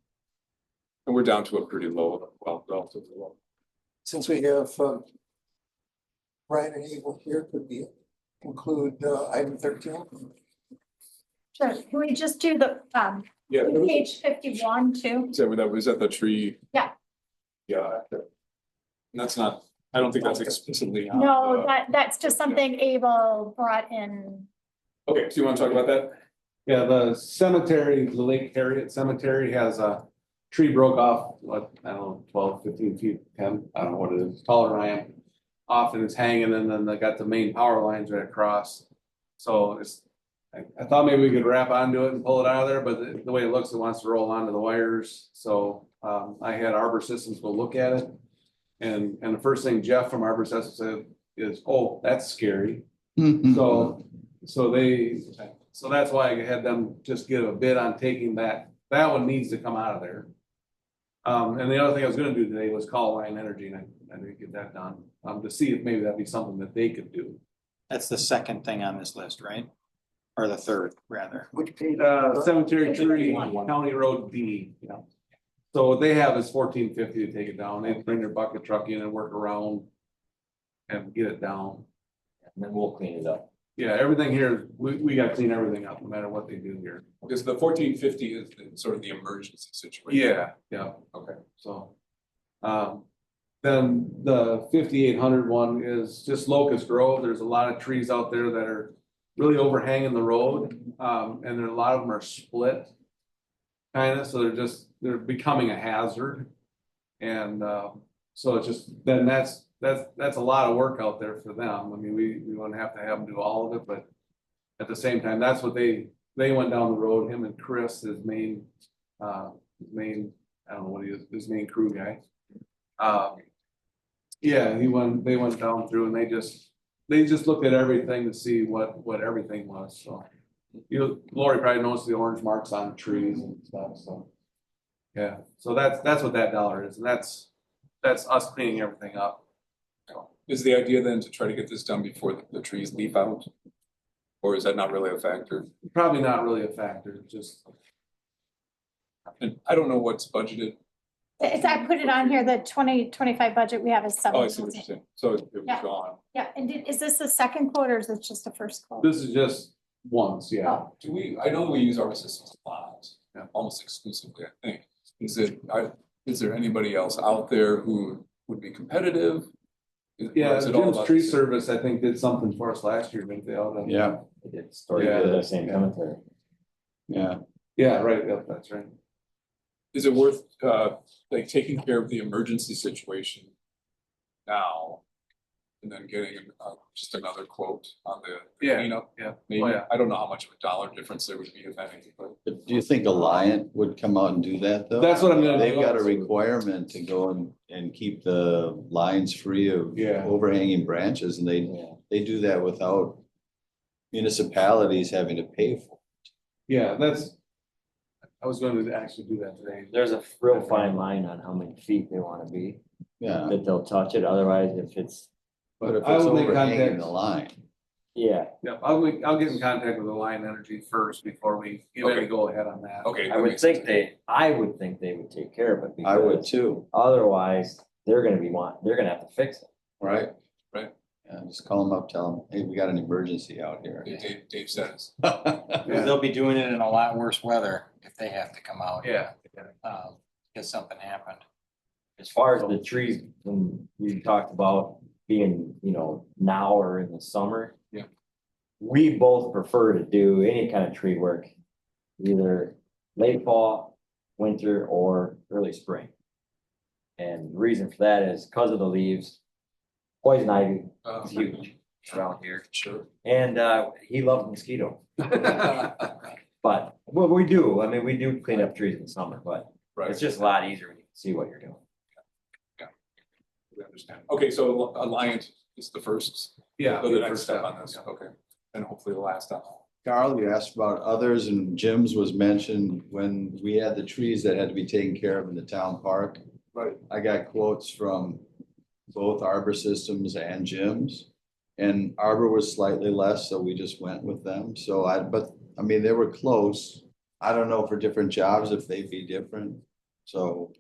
And we're down to a pretty low, well, relatively low. Since we have Brian and Abel here, could we include item 13? Sure, can we just do the, Yeah. page 51 too? Was that the tree? Yeah. Yeah. And that's not, I don't think that's explicitly. on No, the- that's just something Abel brought in. Okay, so you want to talk about that? Yeah, the cemetery, the Lake Harriet Cemetery has a tree broke off, what, I don't know, 12, 15 feet, 10, I don't know what it is, taller than I am. Off and it's hanging, and then they got the main power lines right across. So it's, I thought maybe we could wrap onto it and pull it out of there, but the way it looks, it wants to roll onto the wires. So I had Arbor Systems go look at it. And the first thing Jeff from Arbor Systems said is, oh, that's scary. So that's why I had them just give a bid on taking that one needs to come out of there. And the other thing I was gonna do today was call Ryan Energy, and I didn't get that done, to see if maybe that'd be something that they could do. That's the second thing on this list, right? Or the third, rather. Which page? Cemetery tree, County Road D, yeah. So what they have is $14.50 to take it down. They bring their bucket truck in and work around and get it down. And then we'll clean it up. Yeah, everything here, we gotta clean everything up, no matter what they do here. Because the 1450 is sort of the emergency situation. Yeah. Okay. So, then the 5800 one is just Locust Grove. There's a lot of trees out there that are really overhanging the road. And there a lot of them are split. Kind of, so they're becoming a hazard. And, so it's just, then that's a lot of work out there for them. I mean, we wouldn't have to have them do all of it, but at the same time, that's what they went down the road, him and Chris, his main, I don't know what he is, his main crew guy. Yeah, they went down through and they just looked at everything to see what everything was, so. Lori probably knows the orange marks on trees and stuff, so. Yeah, so that's what that dollar is, and that's us cleaning everything up. Is the idea then to try to get this done before the trees leaf out? Or is that not really a factor? Probably not really a factor, just. And I don't know what's budgeted. I put it on here, the 2025 budget we have is Oh, I see what you're 7,000. saying. So it was Yeah. gone. Yeah, and is this the second quote or is this just the first quote? This is just once, yeah. Oh. I know we use our systems a lot, Yeah. almost exclusively, I think. Is there anybody else out there who would be competitive? Yeah, Is it all Jim's about Tree the- Service, I think, did something for us last year, didn't they? Yeah, They did story Yeah. of the same cemetery. yeah. Yeah, right, yep, that's right. Is it worth, like, taking care of the emergency situation now? And then getting just another quote on the Yeah, cleanup? yeah. Maybe, Oh, yeah. I don't know how much of a dollar difference there would be, if any, but. But do you think Alliant would come out and do that though? That's what I'm gonna do. They've got a requirement to go and keep the lines free of Yeah. overhanging branches, and they do that without municipalities having to pay for Yeah, I was going to actually do that today. There's a real fine line on how many feet they wanna be, it. Yeah, that they'll touch it, otherwise if it's, but if I it's will make overhanging contact. the line, Yeah, Yeah, I'll get in contact with Alliant Energy first before we give any Okay. go ahead on that. Okay. I that would makes sense. think they would take care of it. I would because too, Otherwise, they're gonna have to fix it. right? Right. Yeah, just call them up, tell them, hey, we got an emergency out here. Dave says. They'll be doing it in a lot worse weather if they have to come out. Yeah. Because something happened. As far as the trees, when we talked about being, now or in the summer. Yeah. We both prefer to do any kind of tree work, either late fall, winter, or early spring. And the reason for that is because of the leaves. Poison ivy is huge around here, Sure. and he loves mosquito. But, well, we do, I mean, we do clean up trees in the summer, but Right. it's just a lot easier when you can see what you're doing. We understand. Okay, so Alliant is the first, Yeah. the next step on this. Okay. And hopefully the last step. Carl, you asked about others and Jim's was mentioned when we had the trees that had to be taken care of in the town park. Right. I got quotes from both Arbor Systems and Jim's. And Arbor was slightly less, so we just went with them. So I mean, they were close. I don't know for different jobs if they'd be different. So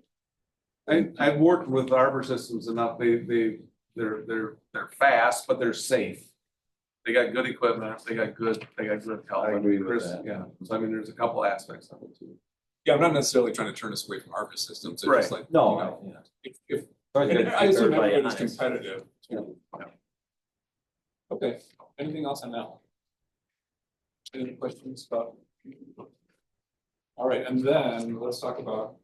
I've worked with Arbor Systems enough, they're fast, but they're safe. They got good equipment, they got good help. I agree with Chris, that. Yeah, so I mean, there's a couple aspects of it too. Yeah, I'm not necessarily trying to turn us away from Arbor Systems. It's just like, No, if, Always good and to I keep assume everybody everybody's honest. competitive. too. Okay, anything else on that one? Any questions about? All right, and then let's talk about,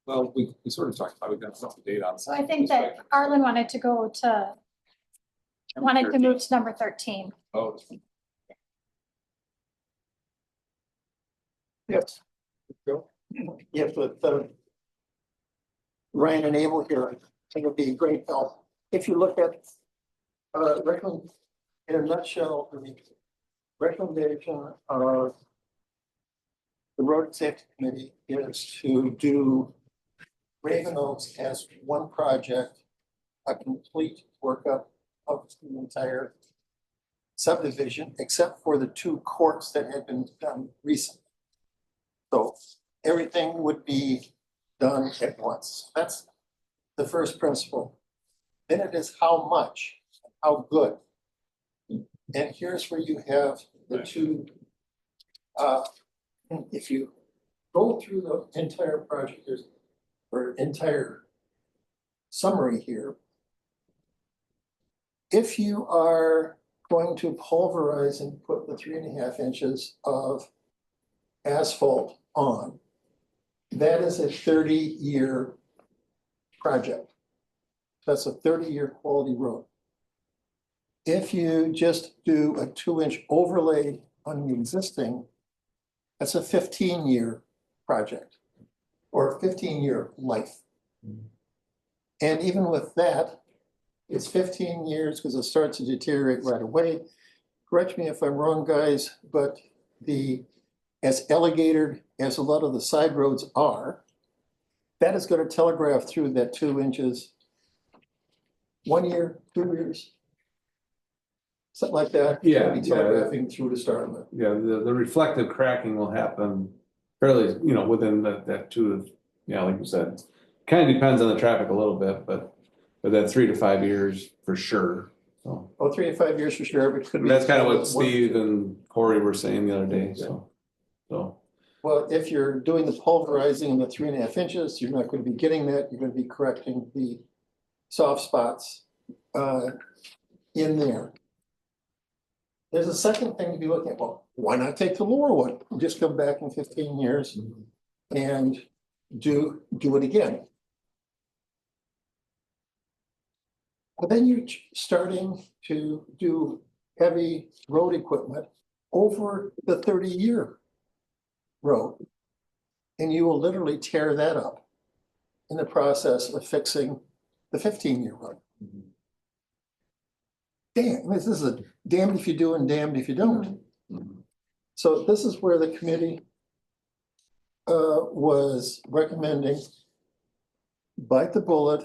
well, we sort of talked about, we've got some data on. So I think that Arlen wanted to move to number 13. Oh, Yes. Yes, with Ryan and Abel here, I think it'd be a great help. If you look at, in a nutshell, the recommendation of the Road Safety Committee is to do Raven Oaks as one project, a complete workup of the entire subdivision, except for the 2 courts that had been done recently. So everything would be done at once. That's the first principle. Then it is how much, how good. And here's where you have the 2. If you go through the entire project, or entire summary here. If you are going to pulverize and put the 3.5 inches of asphalt on, that is a 30-year project. That's a 30-year quality road. If you just do a 2-inch overlay on the existing, that's a 15-year project or 15-year life. And even with that, it's 15 years because it starts to deteriorate right away. Correct me if I'm wrong, guys, but as alligator as a lot of the side roads are, that is going to telegraph through that 2 inches, 1 year, 2 years, something like that. Yeah, Be telegraphing through to start with. Yeah, the reflective cracking will happen fairly, within that 2, like you said. Kind of depends on the traffic a little bit, but that 3 to 5 years for sure. So Oh, 3 to 5 years for sure, but it could be. that's kind of what Steve and Corey were saying the other day, so. Well, if you're doing the pulverizing in the 3.5 inches, you're not going to be getting that. You're going to be correcting the soft spots in there. There's a second thing to be looking at. Well, why not take the lower one? Just come back in 15 years and do it again. But then you're starting to do heavy road equipment over the 30-year road. And you will literally tear that up in the process of fixing the 15-year road. Damn, this is a damned if you do and damned if you don't. So this is where the committee was recommending bite the bullet,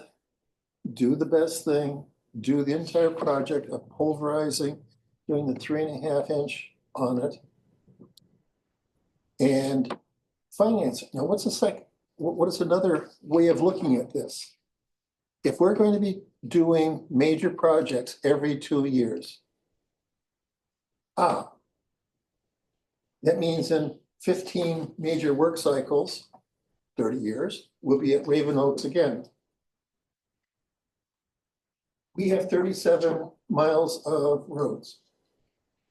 do the best thing, do the entire project of pulverizing, doing the 3.5 inch on it. And financing. Now, what's what is another way of looking at this? If we're going to be doing major projects every 2 years. That means in 15 major work cycles, 30 years, we'll be at Raven Oaks again. We have 37 miles of roads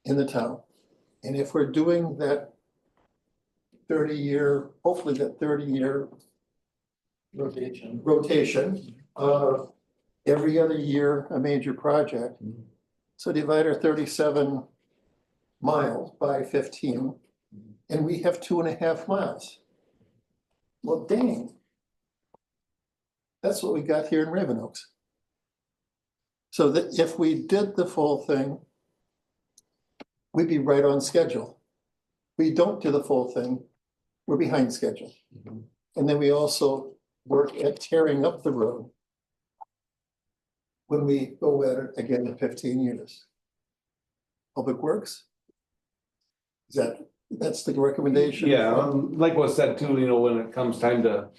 in the town. And if we're doing that 30-year, hopefully that 30-year rotation of every other year, a major project. So divide our 37 miles by 15, and we have 2.5 miles. Well, dang. That's what we got here in Raven Oaks. So that if we did the full thing, we'd be right on schedule. We don't do the full thing, we're behind schedule. And then we also work at tearing up the road when we go at it again in 15 years. Public Works? That's the recommendation? Yeah, like was said too, you know, when it comes time to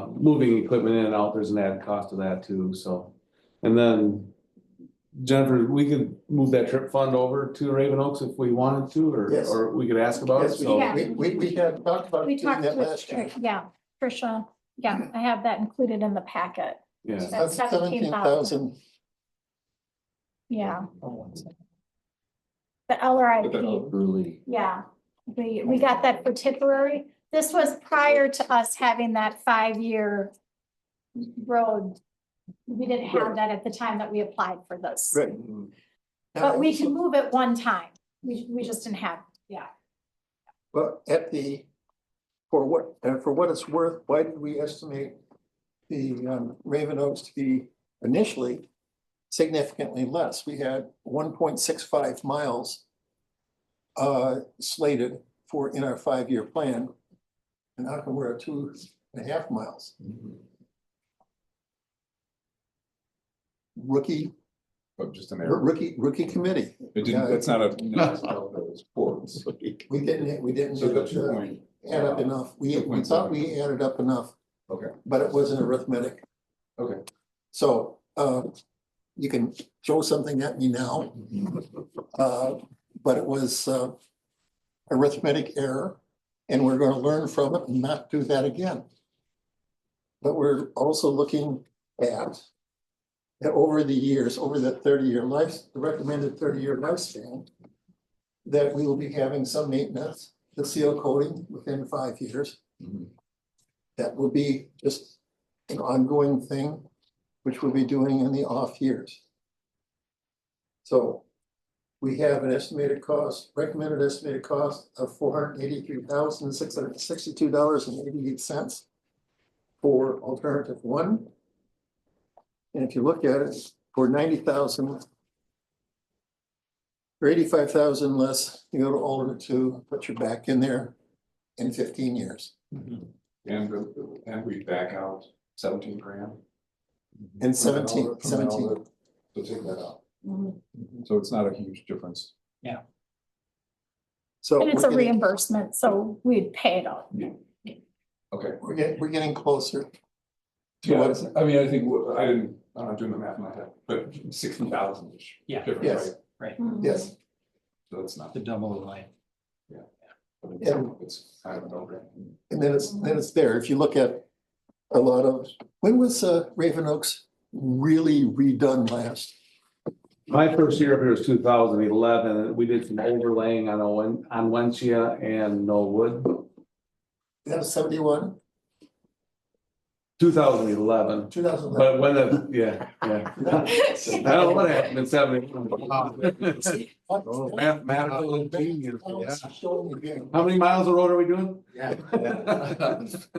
moving equipment in and out, there's an added cost to that too, so. And then Jennifer, we could move that trip fund over to Raven Oaks if we wanted to, Yes. or we could ask about it, Yes, so. Yeah. we had talked about We doing talked that with, last year. yeah, Tricia, yeah, I have that included in the packet. Yeah, That's 17,000. Yeah. The LRIP, Really. yeah, we got that for Tipperary. This was prior to us having that 5-year road. We didn't have that at the time that we applied for this. Right. But we can move it one time. We just didn't have, yeah. Well, for what it's worth, why did we estimate the Raven Oaks to be initially significantly less? We had 1.65 miles slated in our 5-year plan. And how come we're at 2.5 miles? Rookie Just an error. rookie committee. It didn't, that's not a. Sports. We didn't So that's your point. add up enough. We thought we added up enough, Okay, but it wasn't arithmetic. okay. So you can throw something at me now. But it was arithmetic error, and we're going to learn from it and not do that again. But we're also looking at over the years, over that 30-year life, the recommended 30-year lifespan, that we will be having some maintenance, the seal coating within 5 years. That will be just an ongoing thing, which we'll be doing in the off years. So we have an estimated cost, recommended estimated cost of $483,662.88 for alternative 1. And if you look at it, for 90,000 or 85,000 less, you go to alternate 2, put your back in there in 15 years. And we back out 17 grand. And 17. So take that out. So it's not a huge difference. So And it's a reimbursement, so we'd pay it all. Okay. we're getting closer. Yeah, I mean, I think, I'm not doing the math in my head, but 60,000 is different, Yes. right? Yes. So it's not. The double the life. But Yeah. it's kind of a no-brainer. And then it's there. If you look at a lot of, when was Raven Oaks really redone last? my first year up here was 2011, and we did some overlaying on Wenchia and Knollwood. That was 71, 2011, 2011. but when I don't know what happened in 70. Mathematical genius, yeah. How many miles of road are we doing?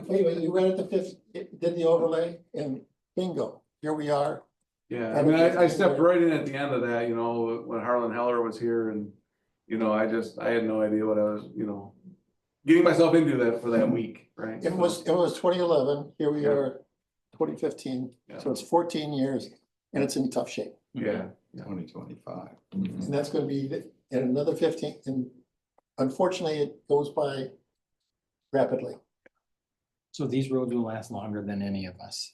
Anyway, you read it the fifth, did the overlay, and bingo, here we are. Yeah, I mean, I stepped right in at the end of that, you know, when Harlan Heller was here, and, you know, I had no idea what I was, you know, getting myself into that for that week, right? It was 2011, here we are, 2015, so it's 14 years. and it's in tough shape. Yeah. 2025. And that's gonna be in another 15, and unfortunately, it goes by rapidly. So these roads will last longer than any of us.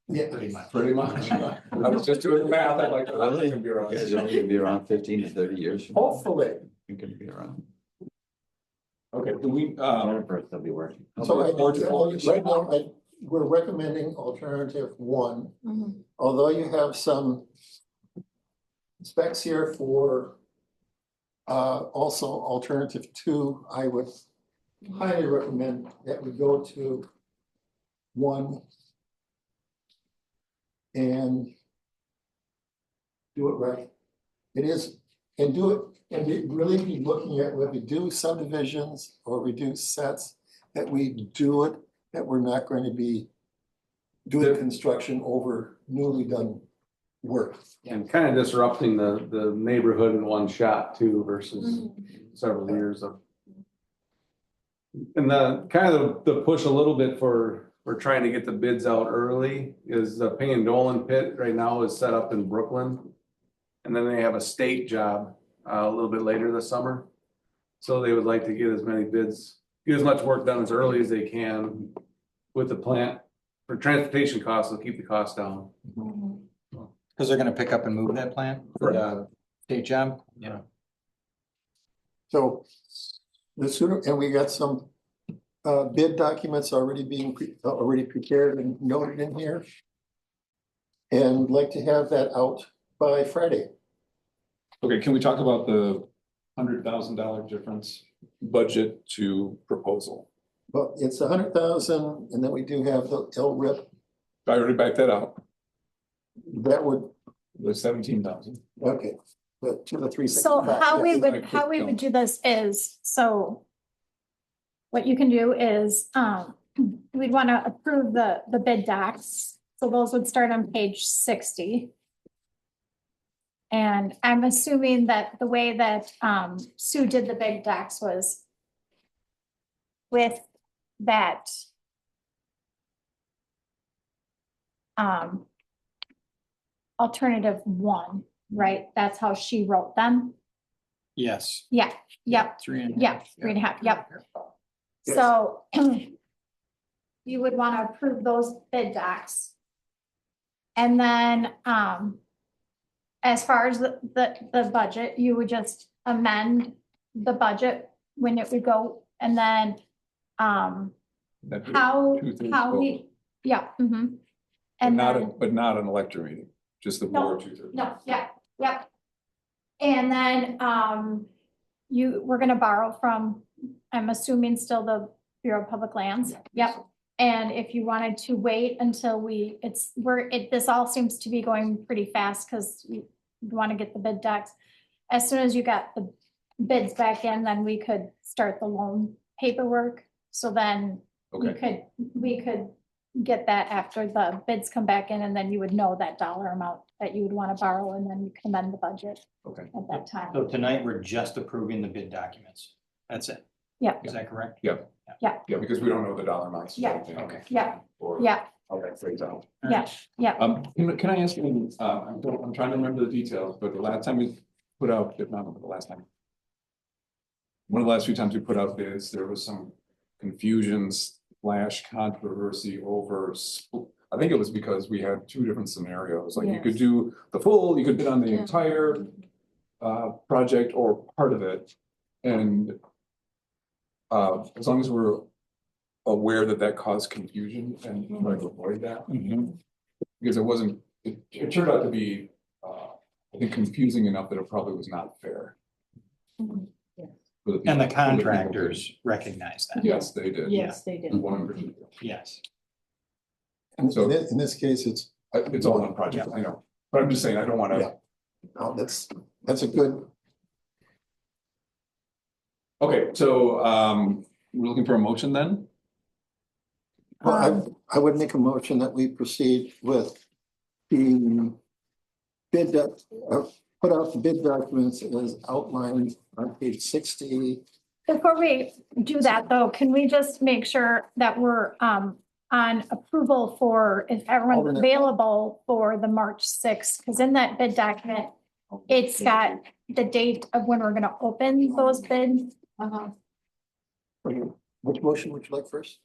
Yeah. Pretty much. Pretty much. I was just doing the math. I'd like to. Really? You guys are only gonna be around 15 to 30 years. from now? Hopefully. You're gonna be around. Okay, do we, Jennifer, they'll be working. So right now, we're recommending alternative 1. Although you have some specs here for also alternative 2, I would highly recommend that we go to 1 and do it right. It is, and do it, and really be looking at when we do subdivisions or reduce sets, that we do it, that we're not going to be doing construction over newly done work. And kind of disrupting the neighborhood in one shot too versus several years of. And the kind of the push a little bit for trying to get the bids out early is the Payne Dolan pit right now is set up in Brooklyn. And then they have a state job a little bit later this summer. So they would like to get as many bids, get as much work done as early as they can with the plant. For transportation costs, they'll keep the cost down. Because they're gonna pick up and move that plant for the state job? Yeah. So the sooner, and we got some bid documents already being already prepared and noted in here. And like to have that out by Friday. okay, can we talk about the $100,000 difference budget to proposal? But it's 100,000, and then we do have the LRIP. I already backed that out, That would, the 17,000. okay, but to the 365. So how we Yeah. would do this is, so. What you can do is, we'd want to approve the bid docs, so those would start on page 60. And I'm assuming that the way that, Sue did the bid docs was with that. Alternative 1, right? That's how she wrote them. Yes. Yeah, yep, 3.5. yeah, 3.5, yep. Yes. So you would want to approve those bid docs. And then, as far as the budget, you would just amend the budget when it would go, and then, That'd be how two-thirds we, vote. yeah, But And not, then, but not an elected meeting, just the No, board 2/3. no, yeah, yep. And then, we're gonna borrow from, I'm assuming still the Bureau of Public Lands, yep. And if you wanted to wait until this all seems to be going pretty fast, cause we want to get the bid docs. As soon as you got the bids back in, then we could start the loan paperwork, so then Okay, we could get that after the bids come back in, and then you would know that dollar amount that you would want to borrow, and then you can amend the budget okay. at that time. So tonight, we're just approving the bid documents. That's it. Yeah. Is that correct? Yeah, because we don't know the dollar amounts. Yeah. Okay. Yeah, Or yeah, how that plays out. yeah, yeah. Can I ask you, I'm trying to remember the details, but the last time we put out, if not the last time. One of the last few times we put out bids, there was some controversy over, I think it was because we had 2 different scenarios, like you could do the full, you could bid on the entire project or part of it. And as long as we're aware that caused confusion and try to avoid that. Because it turned out to be, I think, confusing enough that it probably was not fair. And the contractors recognize that. Yes, they did. Yes, they did. 100%. Yes. And So- in this case, it's, It's all one project, I know, but I'm just saying, I don't wanna. Yeah. oh, that's a good, Okay, so, we're looking for a motion then? well, I would make a motion that we proceed with the bid, put out the bid documents as outlined on page 60. Before we do that, though, can we just make sure that we're, on approval for if everyone's Alternate. available for the March sixth, because in that bid document, it's got the date of when we're gonna open those bids. Which motion would you like first?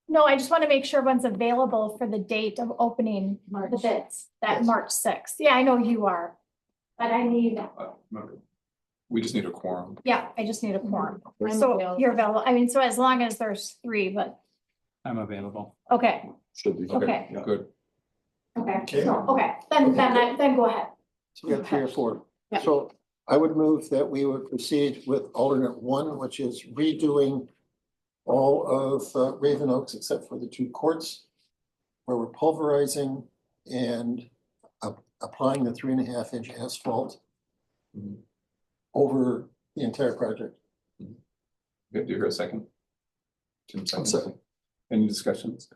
No, I just want to make sure everyone's available for the date of opening the bids, that Yes. March sixth. Yeah, I know you are. But I need, We just need a quorum. yeah, I just need a quorum. I'm So available. you're available. I mean, so as long as there's three, but, I'm available. okay, Should be. okay, Good. okay, so, okay, then go ahead. So we got three or four. Yeah. So I would move that we would proceed with alternate one, which is redoing all of Raven Oaks except for the two courts, where we're pulverizing and applying the 3.5-inch asphalt over the entire project. Good, do you hear a second? Tim, One second. Any discussions?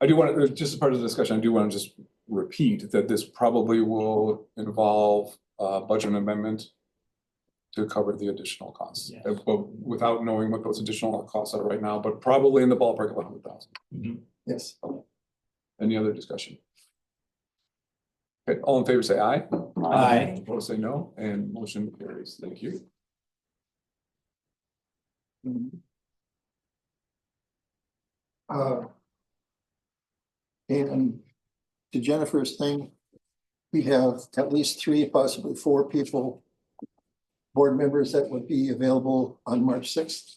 I do want to, just as part of the discussion, I do want to just repeat that this probably will involve budget amendment to cover the additional costs, Yes. but without knowing what those additional costs are right now, but probably in the ballpark of 100,000. Yes. Any other discussion? Okay, all in favor, say aye. Aye. Opposed, say no, and motion carries. Thank you. And to Jennifer's thing, we have at least 3, possibly 4 people, board members that would be available on March 6th.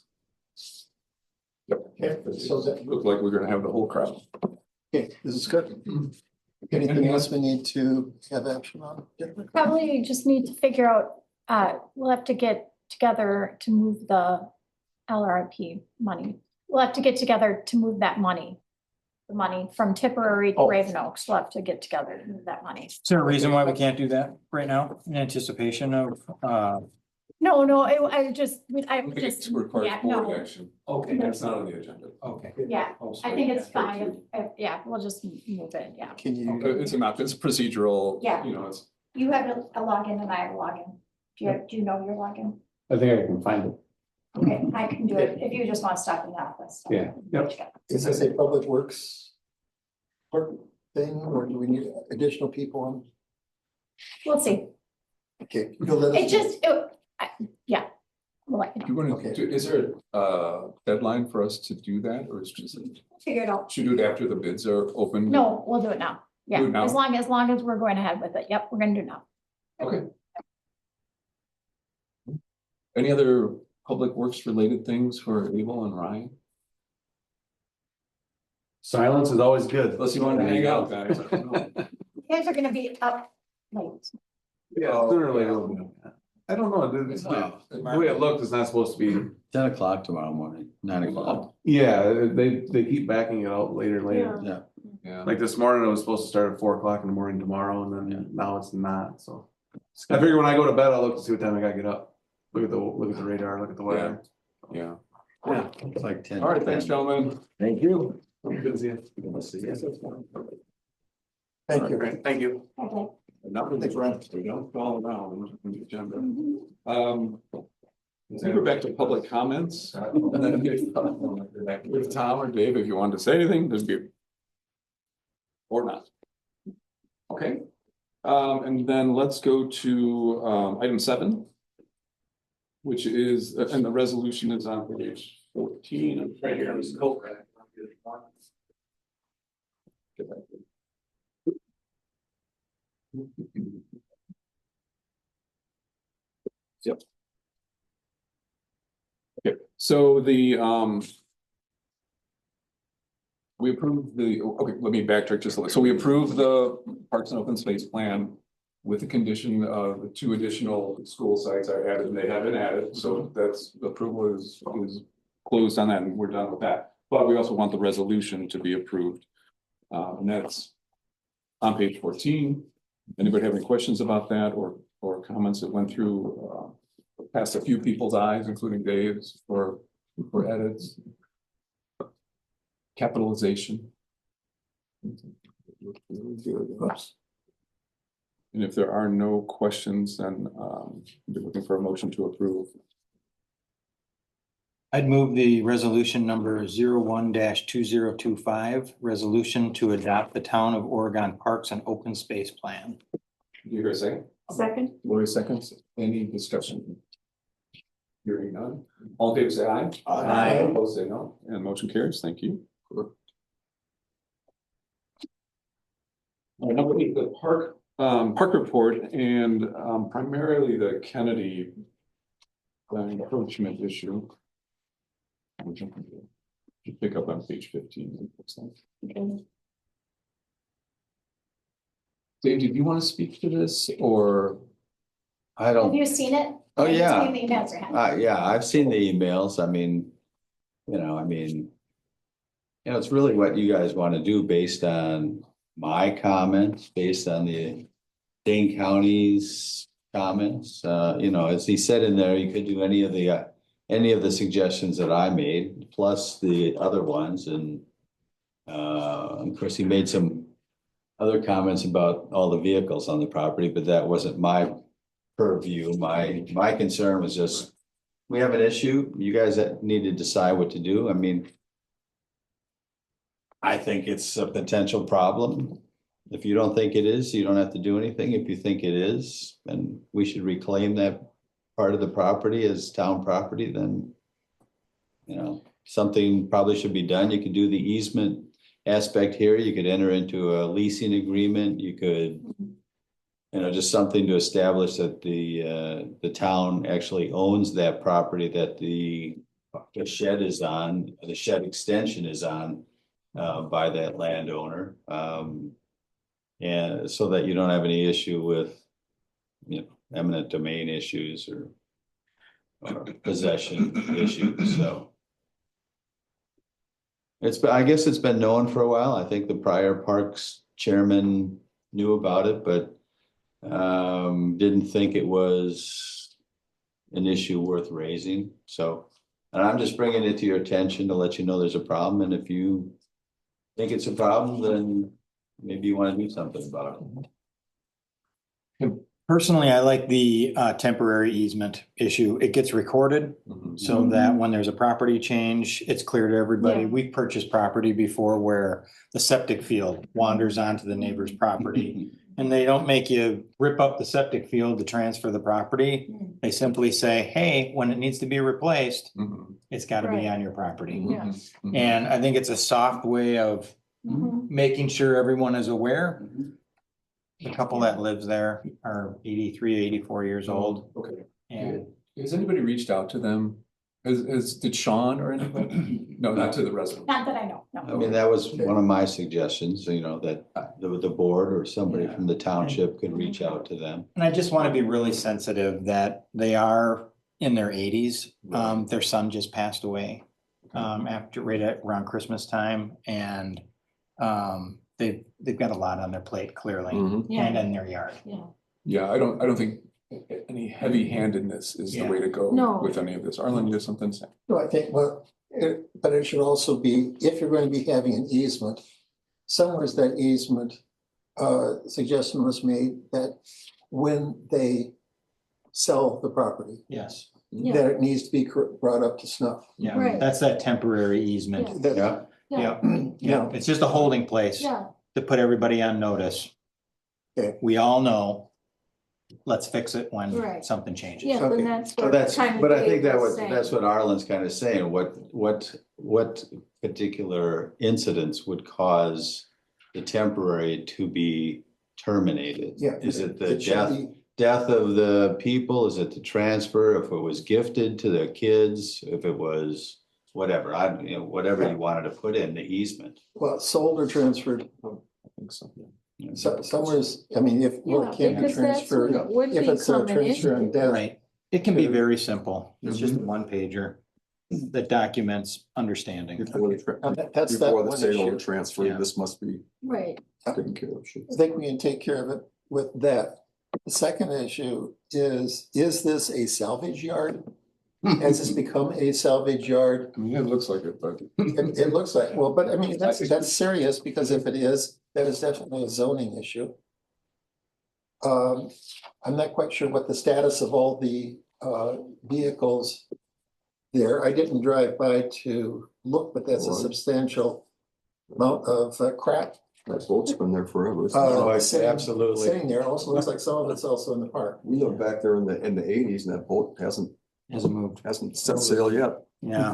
Yep. Okay, so that, Look like we're gonna have the whole crowd. okay, this is good. Anything else we need to have action on? Jennifer? Probably just need to figure out, we'll have to get together to move the LRIP money. We'll have to get together to move that money. The money from Tipperary to Oh. Raven Oaks, we'll have to get together to move that money. Is there a reason why we can't do that right now in anticipation of, No, I just, I I think just, it requires yeah, board no, action. Okay. That's not on the agenda. okay. yeah, I think it's fine, yeah, we'll just move it, yeah. Can you? It's not, it's procedural. Yeah. You know, it's. You have a login and I have a login. Do you know your login? I think I can find it. Okay, I can do it if you just want to stop in the office. Yeah, yep. Is this a public works part thing, or do we need additional people on? We'll see. Okay. you'll let us It know. just, yeah. We'll let you know. Do you want Okay. to, is there a deadline for us to do that, or is just, Figure it out. should we do it after the bids are open? No, we'll do it now. Do it Yeah, now? as long as we're going ahead with it. Yep, we're gonna do it now. Okay. Any other public works related things for Abel and Ryan? Silence is always good. Unless you want to hang out, guys. I don't know. You guys are gonna be up late. Yeah, sooner or later. I don't know, the way it looked, it's not supposed to be. 10 o'clock tomorrow morning, 9 o'clock. Yeah, they keep backing it out later and later. Yeah. Yeah. Like this morning, it was supposed to start at 4 o'clock in the morning tomorrow, and then now it's not, so. I figure when I go to bed, I'll look to see what time I gotta get up. Look at the radar, look at the weather. Yeah. Yeah, it's like 10. All right, thanks, gentlemen. Thank you. Good to see you. Thank you. Great, thank you. Okay. Nothing's right, we don't fall around on the agenda. We're back to public comments. With Tom or Dave, if you wanted to say anything, there'd be. Or not. Okay, and then let's go to item 7. Which is, and the resolution is on page 14. I'm trying to get this coat right. Get back there. Yep. Okay, so the we approved the, okay, let me backtrack just a little. So we approved the Parks and Open Space Plan with the condition of the 2 additional school sites are added, and they have been added, so that's, approval is closed on that, and we're done with that. But we also want the resolution to be approved. And that's on page 14. Anybody have any questions about that or comments that went through, past a few people's eyes, including Dave's, for edits? Capitalization. And if there are no questions, then we're looking for a motion to approve. I'd move the resolution number 01-2025, resolution to adopt the Town of Oregon Parks and Open Space Plan. You hear a second? Second, Lori seconds. Any discussion? Hearing none. All in favor, say aye. Aye. Opposed, say no. And motion carries. Thank you. Number 8, the park report, and primarily the Kennedy encroachment issue. Which I can pick up on page 15. It looks like. Dave, did you want to speak to this, or? I Have don't, you seen it? Oh, Have you yeah. seen the emails or have- yeah, I've seen the emails. I mean, it's really what you guys want to do based on my comments, based on the Dane County's comments. As he said in there, you could do any of the suggestions that I made, plus the other ones. And of course, he made some other comments about all the vehicles on the property, but that wasn't my purview. My concern was just, we have an issue. You guys need to decide what to do. I mean, I think it's a potential problem. If you don't think it is, you don't have to do anything. If you think it is, and we should reclaim that part of the property as town property, then something probably should be done. You could do the easement aspect here. You could enter into a leasing agreement. You could, just something to establish that the town actually owns that property that the shed is on, the shed extension is on, by that landowner. And so that you don't have any issue with, eminent domain issues or possession issues, so. I guess it's been known for a while. I think the prior parks chairman knew about it, but didn't think it was an issue worth raising. So, and I'm just bringing it to your attention to let you know there's a problem. And if you think it's a problem, then maybe you want to do something about it. Personally, I like the temporary easement issue. It gets recorded so that when there's a property change, it's clear to everybody. Yeah. We've purchased property before where the septic field wanders onto the neighbor's property. And they don't make you rip up the septic field to transfer the property. They simply say, hey, when it needs to be replaced, it's got to be Right. on your property. yeah. And I think it's a soft way of making sure everyone is aware. The couple that lives there are 83, 84 years old. Okay. And Has anybody reached out to them? Did Sean or anybody? No, not to the resident. Not that I know, no. I mean, that was one of my suggestions, that the board or somebody from the township could reach out to them. I just want to be really sensitive that they are in their 80s. Their son just passed away around Christmas time, and they've got a lot on their plate clearly, and in their yard. Yeah, I don't think any heavy-handedness is the way to go No. with any of this. Arlen, you have something to say? No, I think, but it should also be, if you're going to be having an easement, somewhere's that easement, suggestion was made that when they sell the property, Yes. that it needs to be brought up to snuff. Yeah, Right. that's that temporary easement. That- Yeah. Yeah, Yeah. it's just a holding place Yeah, to put everybody on notice. Okay. We all know, let's fix it when Right. something changes. yeah, Okay. then that's So what. but I think that's what Arlen's kind of saying. What particular incidents would cause the temporary to be terminated? Yeah. Is it the should death? be- Death of the people? Is it the transfer? If it was gifted to the kids, if it was whatever, whatever you wanted to put in the easement. Well, sold or transferred, I think so. somewhere's, I mean, if, well, Yeah, it can't be because that's what transferred, it would if it's a become an transfer and issue. death. Right, it can be very simple. It's just a one pager that documents understanding. That's that Before the one sale or issue. transfer, Yeah. this must be Right, taken care of. I think we can take care of it with that. The second issue is this a salvage yard? Has this become a salvage yard? I mean, it looks like it, but. It looks like, well, but I mean, that's serious, because if it is, that is definitely a zoning issue. I'm not quite sure what the status of all the vehicles there. I didn't drive by to look, but that's a Right. substantial amount of crap. That boat's been there forever. Oh, it's sitting- absolutely. Sitting there. Also looks like some of it's also in the park. We lived back there in the eighties and that boat hasn't moved. set sail yet. Yeah,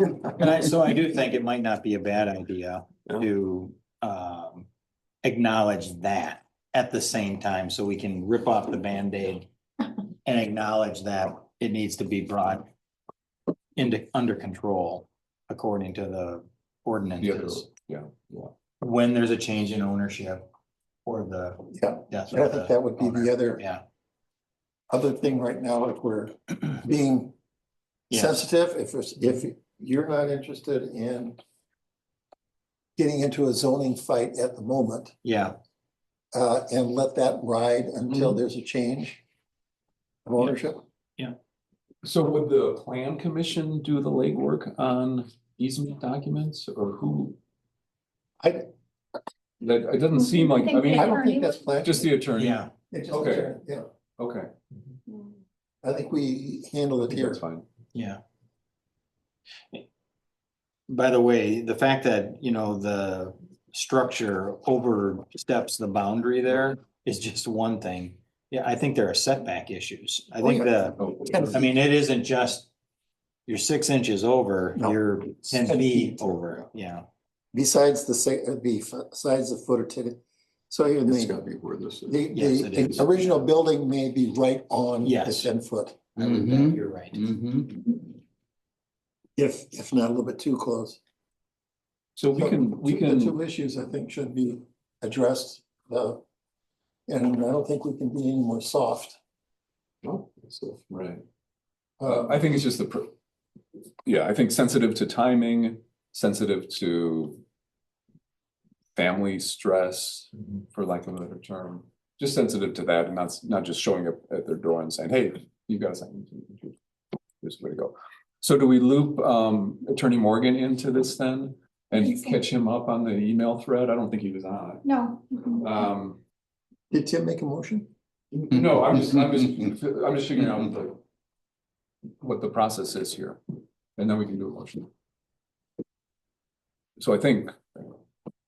so I do think it might not be a bad idea Yeah. to acknowledge that at the same time, so we can rip off the Band-Aid and acknowledge that it needs to be brought under control according to the ordinances. Yeah, When there's a change in ownership or the Yeah. death I of think the that would be owner. the other Yeah, thing right now, if we're being Yes. sensitive, if you're not interested in getting into a zoning fight at the moment, yeah, and let that ride until there's a change of ownership. so would the plan commission do the legwork on easement documents or who? I- That, it doesn't seem like, I mean, I don't think that's planned. just the attorney. yeah, It's just Okay. adjourned, yeah, Okay, I think we handle it here. that's fine. yeah. By the way, the fact that, you know, the structure oversteps the boundary there is just one thing. Yeah, I think there are setback issues. I think yeah. I mean, it isn't just you're 6 inches over, No. you're 10 10 feet feet. over, yeah. Besides besides the foot of today. So even It's the, gotta be where this is. Yes, it is. the original building may be right on the Yes. 10 foot, I would bet Mhm. you're right. if not a little bit too close. So we can, The two issues I think should be addressed, and I don't think we can be any more soft. No, so, right. I think it's just yeah, I think sensitive to timing, sensitive to family stress, for lack of a better term. Just sensitive to that and not just showing up at their door and saying, hey, you guys, here's the way to go. So do we loop Attorney Morgan into this then? And catch him up on the email thread? I don't think he was on it. No. Did Tim make a motion? No, I'm just figuring out what the process is here, and then we can do a motion. So I think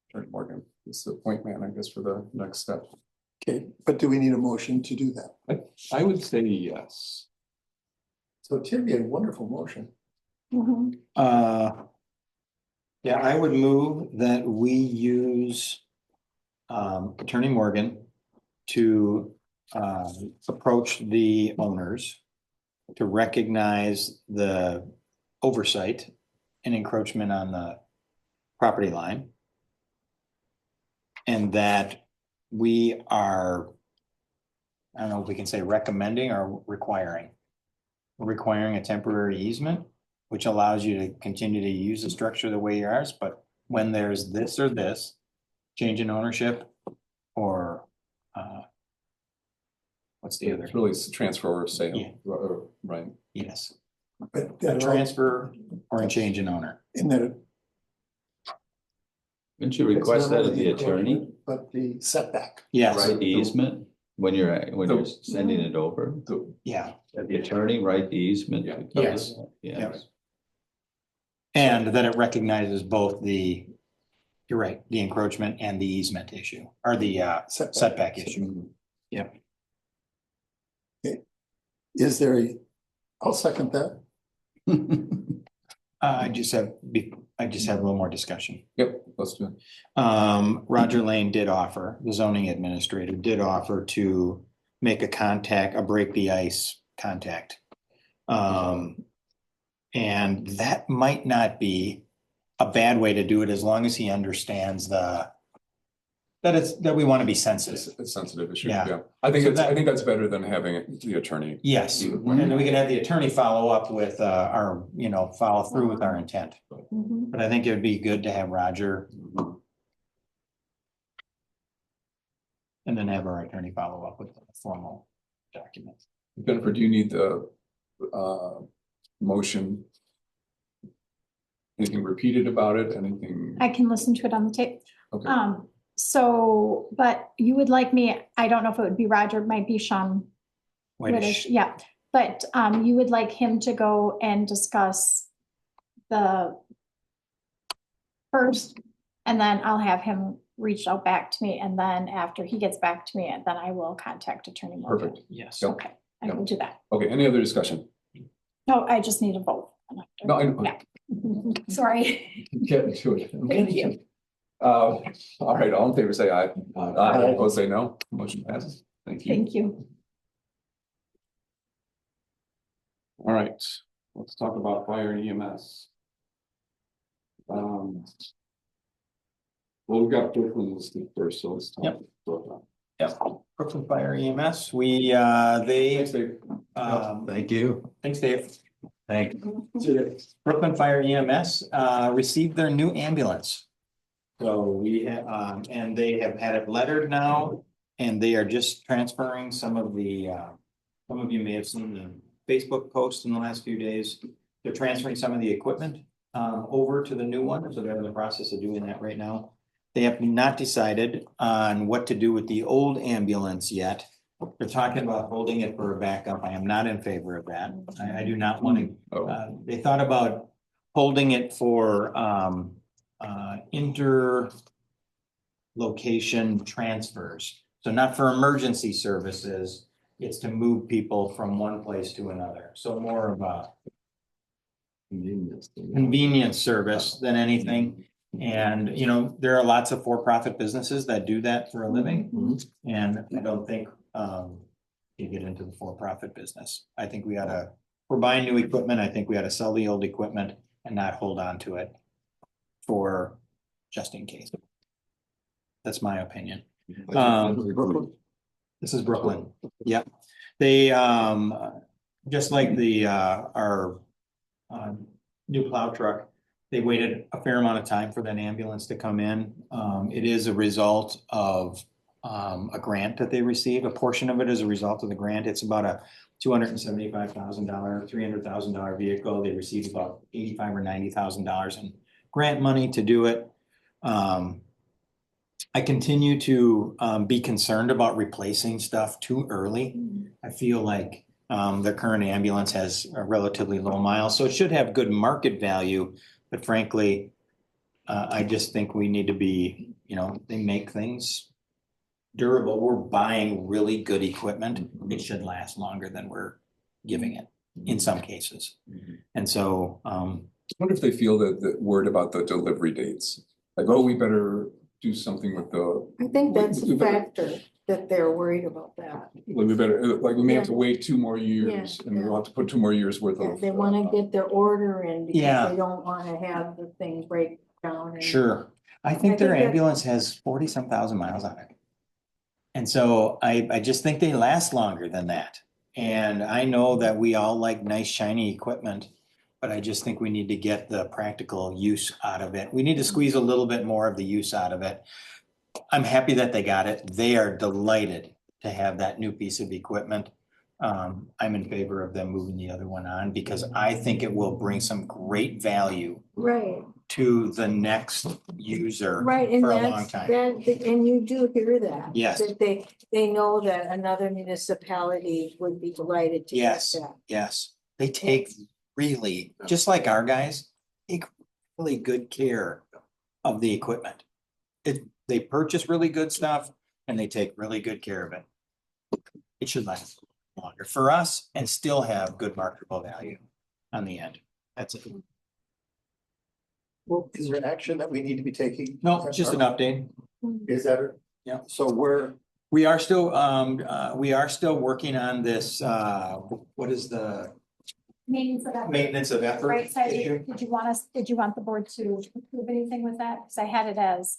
Attorney Morgan is the point man, I guess, for the next step. Okay, but do we need a motion to do that? I would say yes. So Tim made a wonderful motion. Mhm. Yeah, I would move that we use Attorney Morgan to approach the owners to recognize the oversight and encroachment on the property line. And that we are, I don't know if we can say recommending or requiring. Requiring a temporary easement, which allows you to continue to use the structure the way yours, but when there's this or this, change in ownership or what's the other? It's really transfer or sale, Yeah. right? Yes, But a transfer or a change in owner. in that. Didn't you request that of the attorney, But the setback. Yes, write the easement when you're sending it over? yeah, Have the attorney write the easement? Yeah. Yes. Yes. and that it recognizes both you're right, the encroachment and the easement issue, or the setback issue. Yep. Is there I'll second that. I just have a little more discussion. Yep, let's do it. Roger Lane did offer, the zoning administrator did offer to make a break the ice contact. And that might not be a bad way to do it as long as he understands that we want to be sensitive. It's a sensitive issue, Yeah. yeah. I think So I think that's better than having the attorney. Yes, and then we can have the attorney follow up with follow through with our intent. Mhm. But I think it would be good to have Roger. And then have our attorney follow up with a formal document. Jennifer, do you need the motion? Anything repeated about it? Anything? I can listen to it on the tape. Okay. So, but you would like me, I don't know if it would be Roger, it might be Sean Whittish, yeah. But you would like him to go and discuss the first, and then I'll have him reach out back to me, and then after he gets back to me, and then I will contact Attorney Morgan. Perfect. Yes. Yep. Okay, I will do that. Okay, any other discussion? No, I just need a vote. No, I. Yeah. Sorry. Get into it. Thank you. All right, all in favor, say aye. Aye. Opposed, say no. Motion passes. Thank you. Thank you. All right, let's talk about fire and EMS. Well, we've got Brooklyn listed first, so let's talk. Yep. about that. Yep, Brooklyn Fire EMS, they, Thanks, Dave. Thank you. thanks, Dave. Thank Brooklyn Fire EMS, received their new ambulance. So we have, and they have had it lettered now, and they are just transferring some of the, some of you may have seen the Facebook post in the last few days. They're transferring some of the equipment, over to the new one, so they're in the process of doing that right now. They have not decided on what to do with the old ambulance yet. They're talking about holding it for a backup. I am not in favor of that. I do not want to, Oh, they thought about holding it for, location transfers. So not for emergency services, it's to move people from one place to another. So more of a convenience service than anything. And, you know, there are lots of for-profit businesses that do that for a living. And I don't think, you get into the for-profit business. I think we ought to, we're buying new equipment. I think we ought to sell the old equipment and not hold on to it for just in case. That's my opinion. This is Brooklyn. Yep. They, just like the, our, new plow truck, they waited a fair amount of time for that ambulance to come in. It is a result of, a grant that they received. A portion of it is a result of the grant. It's about a $275,000, $300,000 vehicle. They received about $85,000 or $90,000 in grant money to do it. I continue to be concerned about replacing stuff too early. I feel like the current ambulance has a relatively low miles, so it should have good market value. But frankly, I just think we need to be, you know, they make things durable. We're buying really good equipment. It should last longer than we're giving it in some cases. And so, I wonder if they feel that word about the delivery dates, like, oh, we better do something with the. I think that's a factor that they're worried about that. Like we better, like we may have to wait 2 more years and we'll have to put 2 more years worth Yeah, of. they want to get their order in Yeah. because they don't want to have the thing break down. and- sure, I I think their think that- ambulance has 40-some thousand miles on it. And so I just think they last longer than that. And I know that we all like nice shiny equipment, but I just think we need to get the practical use out of it. We need to squeeze a little bit more of the use out of it. I'm happy that they got it. They are delighted to have that new piece of equipment. I'm in favor of them moving the other one on because I think it will bring some great value Right, to the next user right, and for a long that's, time. and you do hear that. Yes. That they know that another municipality would be delighted to get Yes. that. Yes, they take really, just like our guys, take really good care of the equipment. They purchase really good stuff and they take really good care of it. It should last longer for us and still have good marketable value on the end. That's it. Well, is there an action that we need to be taking? No, just an update. Is that? Yeah. So we're, We are still working on this, what is the maintenance of effort Right, so issue? did you want the board to approve anything with that? Because I had it as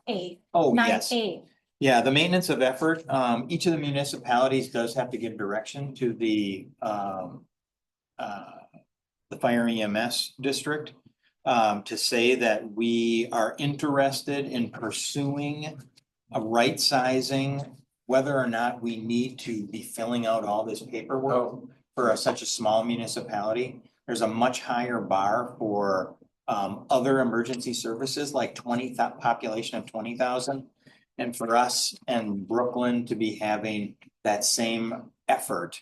A, Oh, nine yes. A. Yeah, the maintenance of effort, each of the municipalities does have to give direction to the fire EMS district to say that we are interested in pursuing a right sizing, whether or not we need to be filling out all this paperwork for such a small municipality. There's a much higher bar for other emergency services, like population of 20,000. And for us and Brooklyn to be having that same effort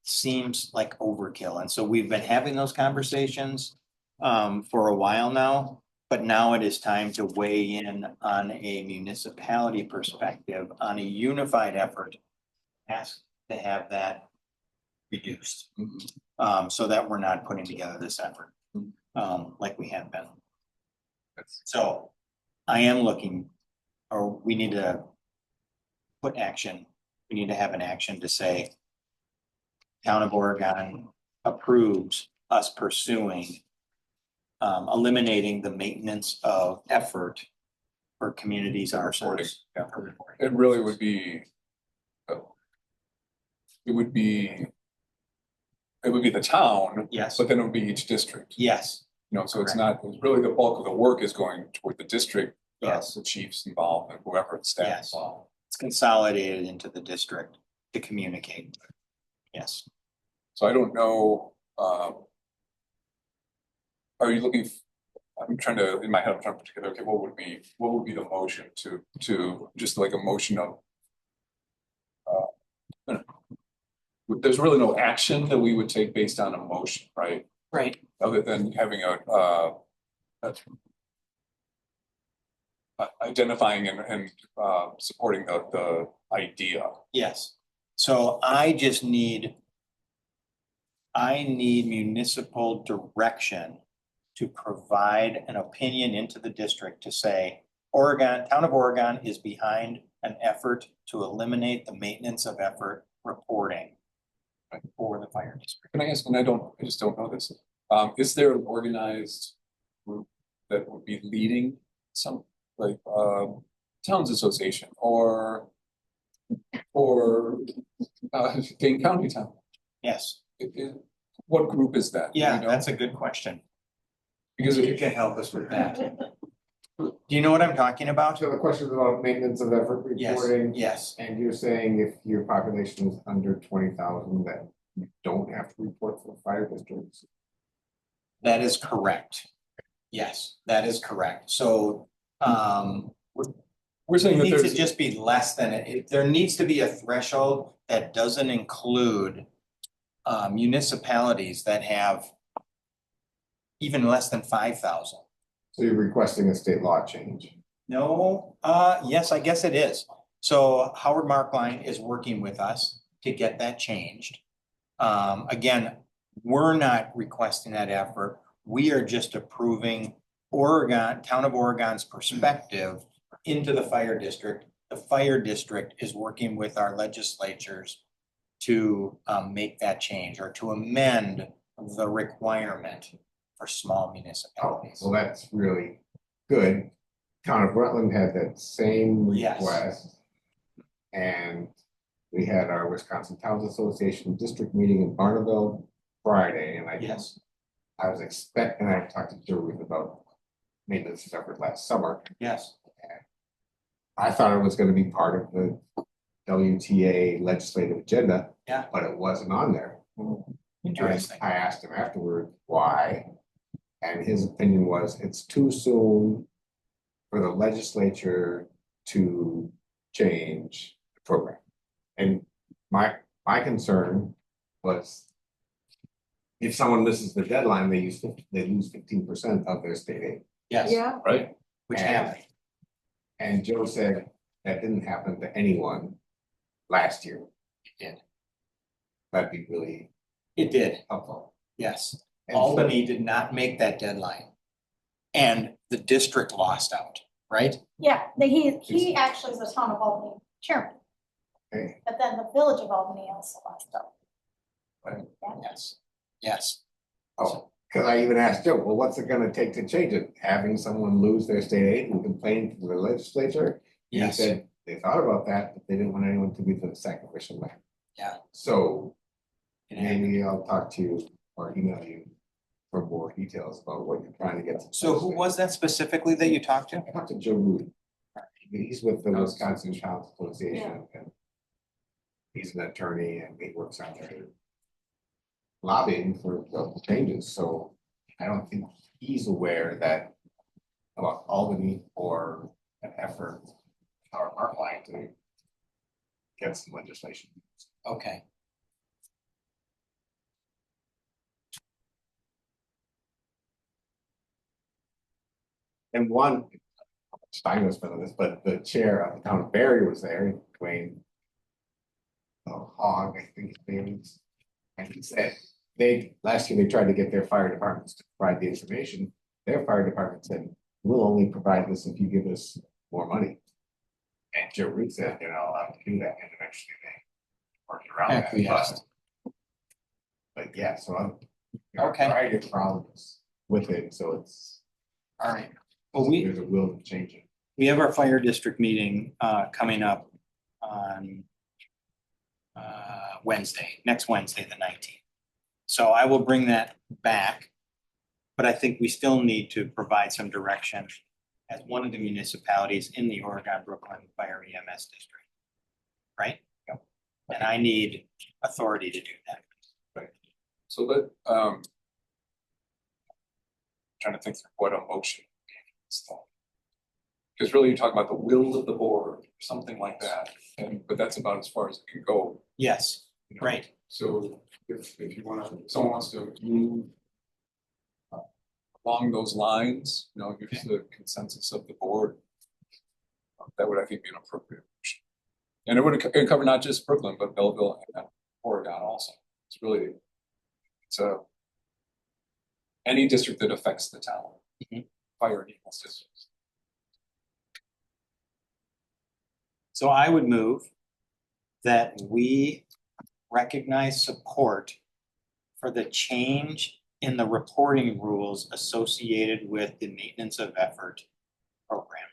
seems like overkill. And so we've been having those conversations. for a while now. But now it is time to weigh in on a municipality perspective, on a unified effort. Ask to have that reduced, so that we're not putting together this effort, like we have been. So I am looking, or we need to put action, we need to have an action to say Town of Oregon approves us pursuing eliminating the maintenance of effort for communities our size. It really would be. It would be the town, Yes, but then it would be each district, yes, you know, so it's not, it's really the bulk of the work is going toward the district. Yes. The chiefs involved and whoever the staff Yes. involved. it's consolidated into the district to communicate. Yes, So I don't know, are you looking, I'm trying to, in my head, I'm trying to put together, okay, what would be the motion to just like a motion of there's really no action that we would take based on a motion, right? right, Other than having identifying and supporting the idea. yes. So I need municipal direction to provide an opinion into the district to say, Town of Oregon is behind an effort to eliminate the maintenance of effort reporting for the fire district. Can I ask, and I just don't know this, is there an organized group that would be leading some, like, towns association or Dane County Town? Yes, What group is that? Do yeah, you know? that's a good question. Because You can help us with that. Do you know what I'm talking about? So the question is about maintenance of effort Yes, reporting. yes, And you're saying if your population is under 20,000, that you don't have to report for fire districts? that is correct. Yes, that is correct. So, we're saying it that needs to there's, just be less than there needs to be a threshold that doesn't include municipalities that have even less than 5,000. So you're requesting a state law change? No, yes, I guess it is. So Howard Markline is working with us to get that changed. Again, we're not requesting that effort. We are just approving Town of Oregon's perspective into the fire district. The fire district is working with our legislatures to make that change or to amend the requirement for small municipalities. Well, that's really good. Town of Rutland had that same Yes. request. And we had our Wisconsin Towns Association district meeting in Barneville Friday, and Yes, I was expecting, I talked to Joe Ruth about maintenance effort last summer. yes, I thought it was gonna be part of the WTA legislative agenda. Yeah. But it wasn't on there. interesting. I asked him afterward why, and his opinion was it's too soon for the legislature to change the program. And my concern was if someone misses the deadline, they lose 15% of their state aid. Yes, Yeah, right? which And- happened. And Joe said that didn't happen to anyone last year. It did. That'd be really It did, helpful. yes. And so- Albany did not make that deadline. And the district lost out, right? Yeah, he actually is the Town of Albany chairman, Okay. but then the Village of Albany also lost out. Yes, yes, Oh, because I even asked Joe, well, what's it gonna take to change it? Having someone lose their state aid and complain to the legislature? He yes, said they thought about that, but they didn't want anyone to be the sacrificial lamb. Yeah. So it happened. maybe I'll talk to you or email you for more details about what you're trying to get. to. So who was that specifically that you talked to? I talked to Joe Rudy. He's with the Wisconsin Towns Association and he's an attorney and he works on their lobbying for the changes, so I don't think he's aware that about Albany or an effort or Parkline to get some legislation. Okay. And one, Stein was for this, but the chair of the town of Barry was there, Dwayne. Hogg, I think his name is. And he said, last year they tried to get their fire departments to provide the information. Their fire department said, we'll only provide this if you give us more money. And Joe Reed said, they're not allowed to do that, and eventually they worked around that. Acquiesced. But yeah, so I'm. Okay. Variety of problems with it, so it's. All right. Well, There's a will to change it. we have our fire district meeting coming up on next Wednesday, the 19th. So I will bring that back. But I think we still need to provide some direction as one of the municipalities in the Oregon Brooklyn Fire EMS District. Right? Yep. And I need authority to do that. So let, trying to think through what a motion is. Because really you're talking about the will of the board, or something like that, but that's about as far as it can go. Yes, you know? right. So if you wanna, someone wants to move along those lines, you know, gives the consensus of the board, that would, I think, be an appropriate motion. And it would cover not just Brooklyn, but Belleville and Oregon also. It's really, it's any district that affects the town, fire and EMS districts. So I would move that we recognize support for the change in the reporting rules associated with the maintenance of effort program.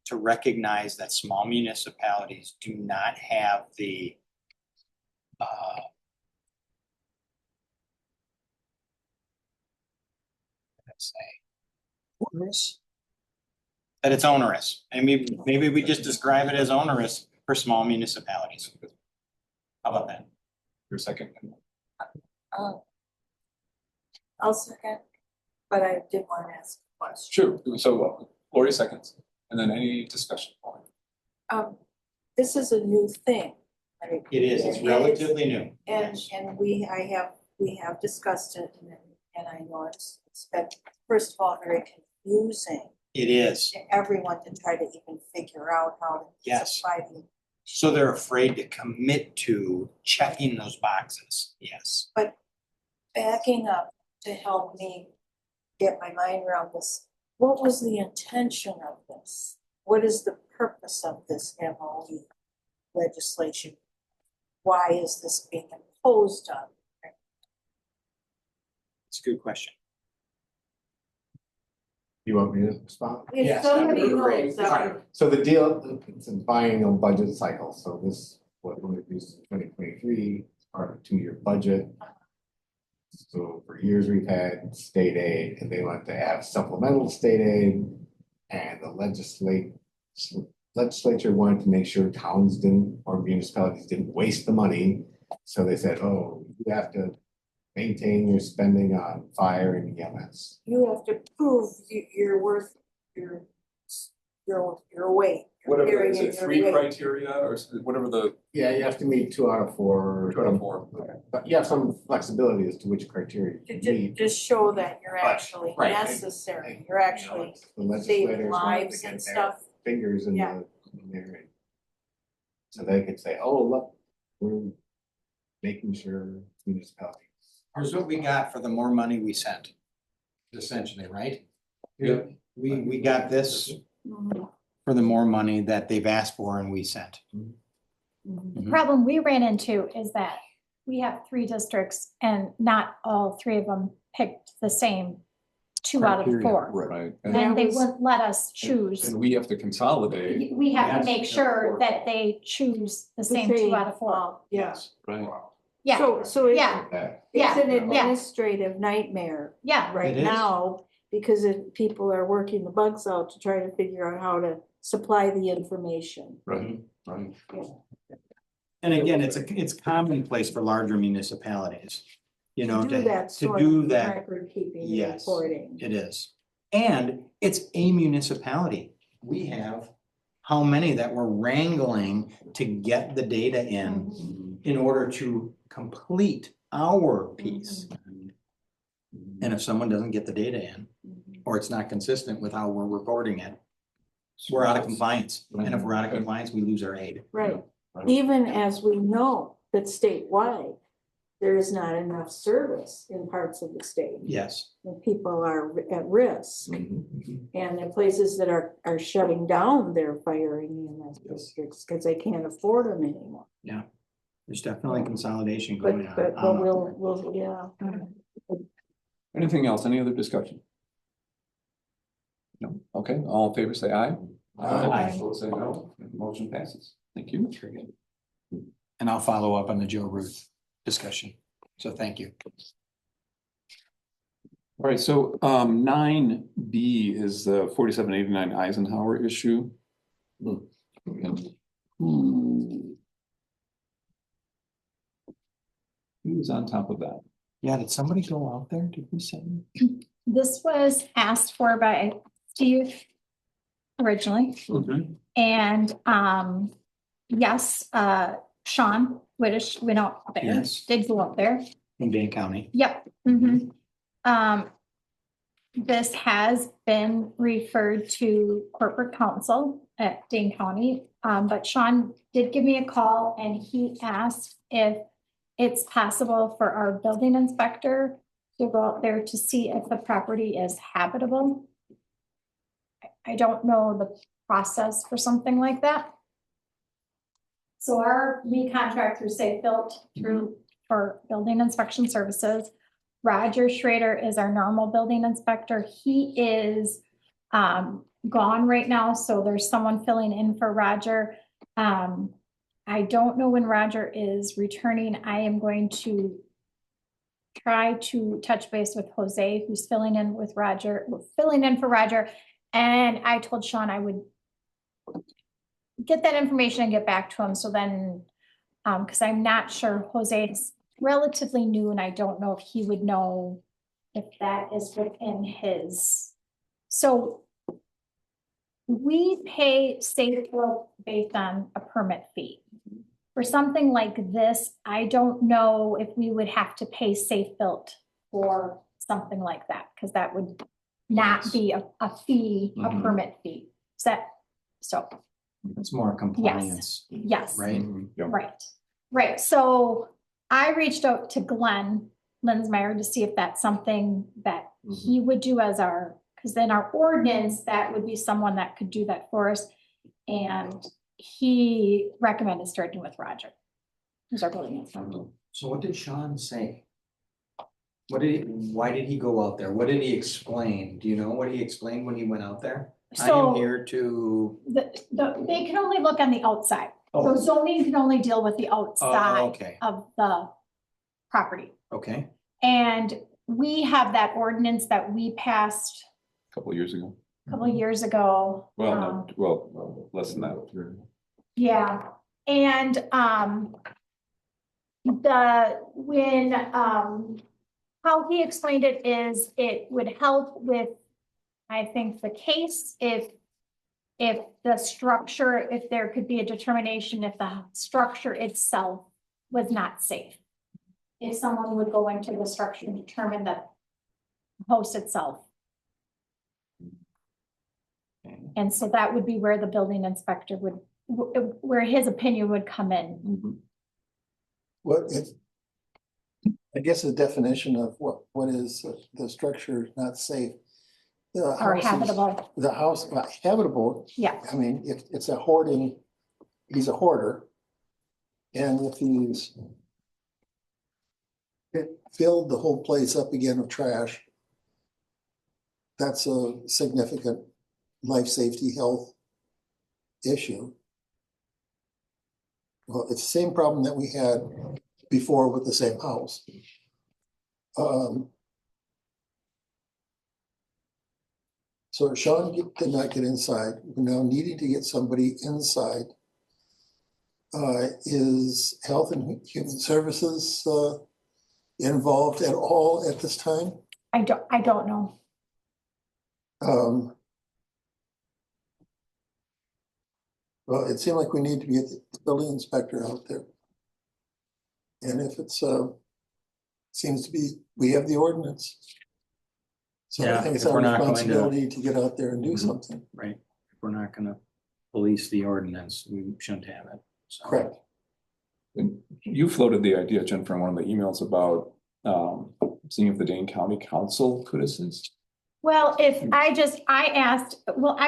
To recognize that small municipalities do not have the onerous? That it's onerous. And maybe we just describe it as onerous for small municipalities. How about that? Your second. I'll second, but I did want to ask a question. Sure, so Lori seconds, and then any discussion point. This is a new thing. Right? It is, it's relatively new. And, Yes. and we have discussed it and I know it's been, first of all, very confusing It is. to everyone to try to even figure out how to Yes. supply the. So they're afraid to commit to checking those boxes. Yes. But backing up to help me get my mind around this, what was the intention of this? What is the purpose of this MOE legislation? Why is this being imposed on? It's a good question. You want me to respond? If Yes, somebody that would be great. knows that, So the deal, it's a biennial budget cycle, so this, what we used in 2023, part of a 2-year budget. So for years we've had state aid, and they want to have supplemental state aid. And the legislature wanted to make sure towns didn't, or municipalities didn't waste the money. So they said, oh, you have to maintain your spending on fire and EMS. you have to prove you're worth your weight. You're Whatever, carrying is it your 3 weight. criteria or whatever the Yeah, you have to meet 2 out of 4. 2 out of 4? But you have some flexibility as to which criteria you meet. Just show that you're actually right. necessary, you're actually The legislators saving wanted to lives get and their stuff. Fingers in Yeah. in there. So they could say, oh, look, we're making sure municipalities. Here's what we got for the more money we sent. Essentially, right? Yeah. We got this Mhm. for the more money that they've asked for and we sent. Mhm. Mhm. Problem we ran into is that we have 3 districts and not all 3 of them picked the same 2 out of Criteria, 4. Right, And they That was- wouldn't let us choose. and we have to consolidate, We have Yes. to make sure that they choose the same 2 out of 4. Yeah. right? Yeah, So yeah, That. it's an yeah. administrative nightmare yeah. right It is. now because people are working the bugs out to try to figure out how to supply the information. Right, right. And again, it's commonplace for larger municipalities, you know, To do that to sort do of that. record keeping and Yes. reporting. It is. And it's a municipality. We have how many that we're wrangling to get the data in order to complete our piece. And if someone doesn't get the data in, or it's not consistent with how we're recording it, we're out of compliance. And if we're out of compliance, we lose our aid. Right, even as we know that statewide, there is not enough service in parts of the state. Yes. And people are at risk. Mm-hmm. And the places that are shutting down their fire and EMS districts because they can't afford them anymore. There's definitely consolidation But, going on. but we'll, yeah. Anything else? Any other discussion? No, okay, all in favor, say aye. Aye. Opposed, say no. Motion passes. Thank you. And I'll follow up on the Joe Ruth discussion. So thank you. All right, so 9B is the 4789 Eisenhower issue. Who's on top of that? Yeah, did somebody go out there? Did we send? This was asked for by Steve originally. And, yes, Sean Whittish went out there, Yes. did go up there. In Dane County. Yep. This has been referred to corporate counsel at Dane County. But Sean did give me a call and he asked if it's possible for our building inspector to go out there to see if the property is habitable. I don't know the process for something like that. So we contract through Safe Built for building inspection services. Roger Schrader is our normal building inspector. He is gone right now, so there's someone filling in for Roger. I don't know when Roger is returning. I am going to try to touch base with Jose, who's filling in for Roger. And I told Sean I would get that information and get back to him. So then, because I'm not sure, Jose is relatively new and I don't know if he would know if that is within his. So we pay Safe Built based on a permit fee. For something like this, I don't know if we would have to pay Safe Built for something like that, because that would not be a fee, a permit fee. So It's more compliance, yes. right? Right. So I reached out to Glenn Linsmeyer to see if that's something that he would do as because then our ordinance, that would be someone that could do that for us. And he recommended starting with Roger, who's our building inspector. So what did Sean say? Why did he go out there? What did he explain? Do you know what he explained when he went out there? I am So here to. they can only look on the outside. So zoning can only deal with the outside Okay. of the property. Okay. And we have that ordinance that we passed A couple of years ago. a couple of years ago. Less than that. Yeah, and how he explained it is it would help with, I think, the case if the structure, if there could be a determination if the structure itself was not safe. If someone would go into the structure and determine that the house itself. And so that would be where the building inspector where his opinion would come in. I guess the definition of what is the structure not safe. Or habitable. The house, habitable. Yeah. I mean, if it's he's a hoarder. And if he's filled the whole place up again with trash, that's a significant life safety health issue. Well, it's the same problem that we had before with the same house. So Sean did not get inside. We're now needing to get somebody inside. Is Health and Human Services involved at all at this time? I don't know. Well, it seemed like we need to get the building inspector out there. And if it's, seems to be, we have the ordinance. So Yeah, I think it's if our we're not going to- responsibility to get out there and do something. Right, if we're not gonna police the ordinance, we shouldn't have it. So- Correct. And you floated the idea, Jennifer, in one of the emails about seeing if the Dane County Council could assist. Well, I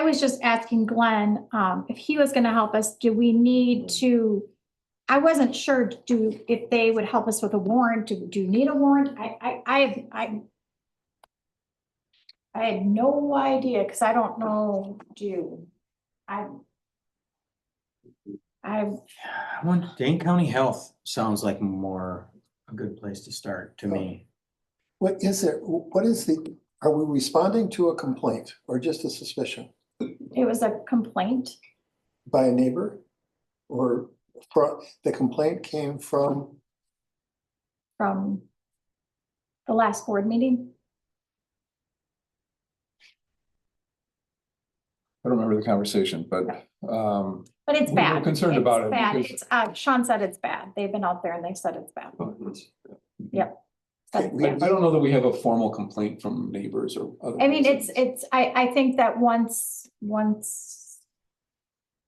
was just asking Glenn, if he was gonna help us, do we need to? I wasn't sure, if they would help us with a warrant, do you need a warrant? I had no idea, cause I don't know, Dane County Health sounds like more a good place to start to me. What is it? What is are we responding to a complaint or just a suspicion it was a complaint. by a neighbor? Or the complaint came from, From the last board meeting. I don't remember the conversation, but But it's We were bad. concerned It's about it bad. because- It's, Sean said it's bad. They've been out there and they said it's bad. Yep. I don't know that we have a formal complaint from neighbors or other. I mean, residents. I think that once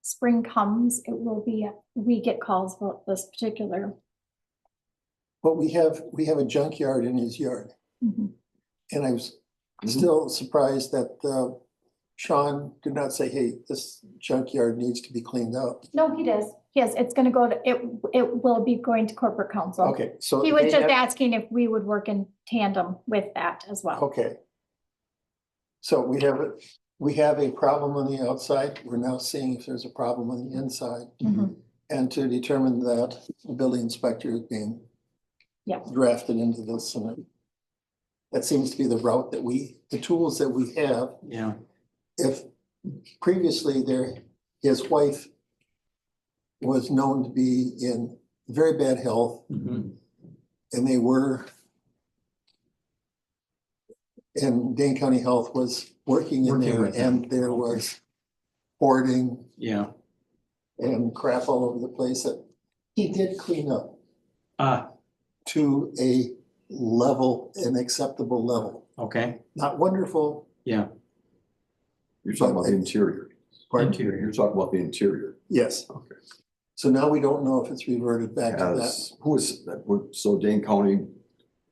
spring comes, we get calls about this particular. but we have a junkyard in his yard. Mhm. And I was still surprised that Sean did not say, hey, this junkyard needs to be cleaned up. No, he does. Yes, it's gonna go to, it will be going to corporate council. Okay, so. He was they just have- asking if we would work in tandem with that as well. Okay. So we have a problem on the outside. We're now seeing if there's a problem on the inside. Mhm. And to determine that, the building inspector is being Yep. drafted into this, and that seems to be the route that the tools that we have. Yeah, If previously his wife was known to be in very bad health, mhm, and and Dane County Health was working in Working there, with them. and there was hoarding yeah. and crap all over the place that he did clean up to an acceptable level. Okay, Not wonderful, yeah. You're talking about the interior. pardon? Interior. You're talking about the interior. Yes. Okay. So now we don't know if it's reverted back to that. Who was that? So Dane County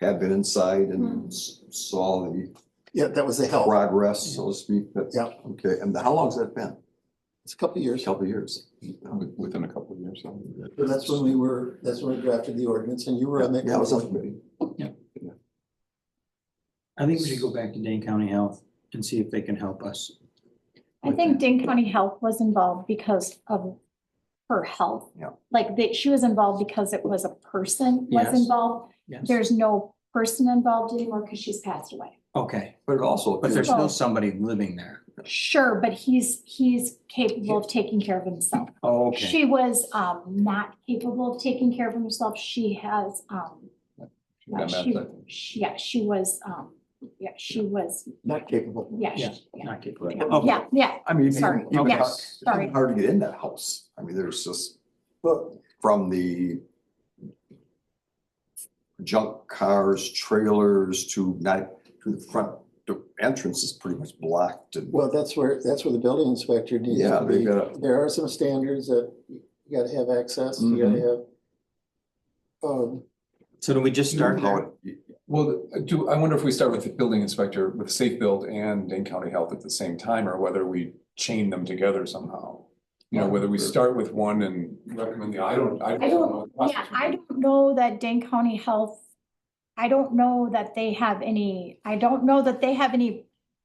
had been inside and saw the Yeah, that was the health. progress, so to speak. But- Yeah. Okay, and how long has that been? It's a couple of years. Couple of years. Within a couple of years. So that's when we drafted the ordinance, and you were on that. Yeah, I was on committee. committee. I think we should go back to Dane County Health and see if they can help us. I think Dane County Health was involved because of her health. Yeah. Like she was involved because it was a person was Yes. involved. Yes. There's no person involved anymore because she's passed away. Okay, But it also. but there's still somebody living there. Sure, but he's capable of taking care of himself. Oh, okay. She was not capable of taking care of herself. She has she was, Not capable. yeah, Yeah. yeah, Not capable. Right. Okay. yeah. I mean, Sorry. even Yeah. it's Sorry. hard to get in that house. I mean, there's just Well, from the junk cars, trailers to the front, the entrance is pretty much blocked and. well, that's where the building inspector needs Yeah, to they be. gotta- There are some standards that you gotta have access, you gotta have. So do we just start there? Well, I wonder if we start with the building inspector with Safe Build and Dane County Health at the same time, or whether we chain them together somehow. You know, whether we start with one and recommend I don't know. I don't know that Dane County Health, I don't know that they have any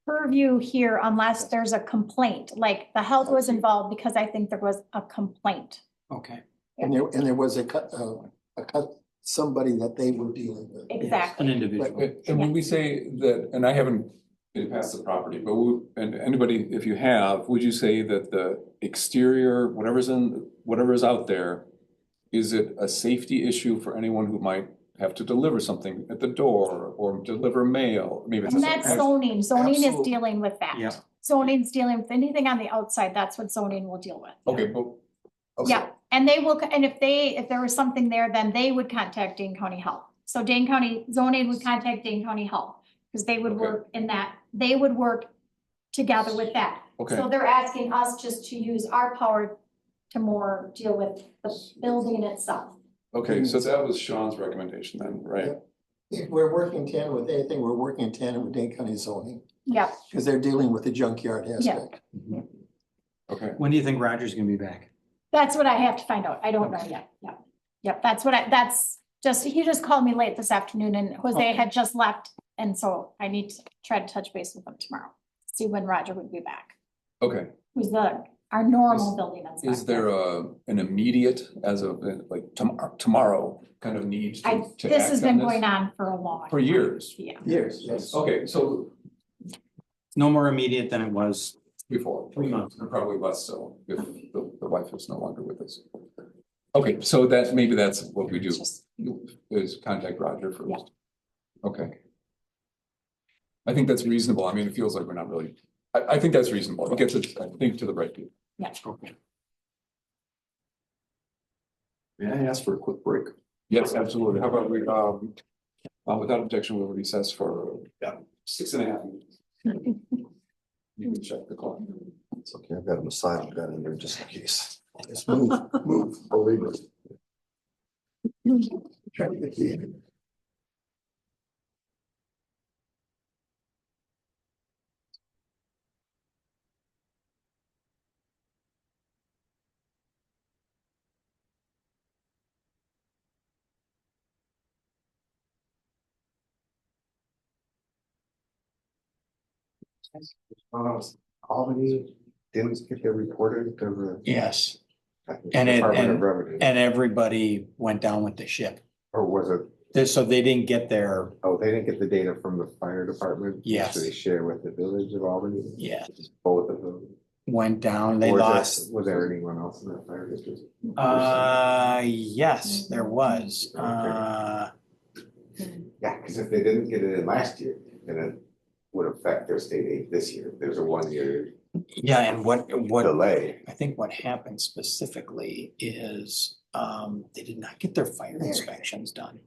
purview here unless there's a complaint, like the health was involved because I think there was a complaint. Okay. And there was somebody that they were dealing with. Exactly. An individual. And when we say that, and I haven't been past the property, but and anybody, if you have, would you say that the exterior, whatever's out there, is it a safety issue for anyone who might have to deliver something at the door or deliver mail? Maybe it's. And that's zoning. Zoning is Absolutely. dealing with that. Yeah. Zoning's dealing with anything on the outside. That's what zoning will deal with. Okay, but. okay. Yeah, and they will, and if there was something there, then they would contact Dane County Health. So Dane County zoning would contact Dane County Health. because they would Okay. work in that, they would work together with that. Okay, So they're asking us just to use our power to more deal with the building itself. okay, so that was Sean's recommendation then, right? If we're working in tandem with anything, we're working in tandem with Dane County zoning, Yep, because they're dealing with the junkyard aspect. Okay, When do you think Roger's gonna be back? that's what I have to find out. I don't know yet. Yep. Yep, that's just, he just called me late this afternoon and Jose had just left. And so I need to try to touch base with him tomorrow, see when Roger would be back. okay. Who's our normal building inspector. Is there an immediate, as of like tomorrow, kind of need to This act has on been this? going on for a long. For years? Yeah. Yes, yes. Okay, so No more immediate than it was. before, 3 months, or probably less so, if the wife is no longer with us. Okay, so that, maybe that's what we do, is contact Roger first. Yeah. Okay. I think that's reasonable. I mean, it feels like we're not really, I think that's reasonable. It gets it, I think, to the right people. Yeah. Okay. May I ask for a quick break? Yes, absolutely. How about we, without objection, we'll recess for 6.5 minutes. You can check the clock. It's okay, I've got an asylum gun in there just in case. Just move, believe it. Try to get the. Albany didn't get their reported to the. Yes, And it- Department of and- Revenue, and everybody went down with the ship. or was it, So they didn't get their, oh, they didn't get the data from the fire department? Yes. So they share with the village of Albany? yeah, Both of them? went down, they Or is there- lost. Was there anyone else in that fire district? Yes, there was, Yeah, because if they didn't get it in last year, then it would affect their state aid this year. There's a 1 year yeah, and what delay. I think what happened specifically is, they did not get their fire inspections done.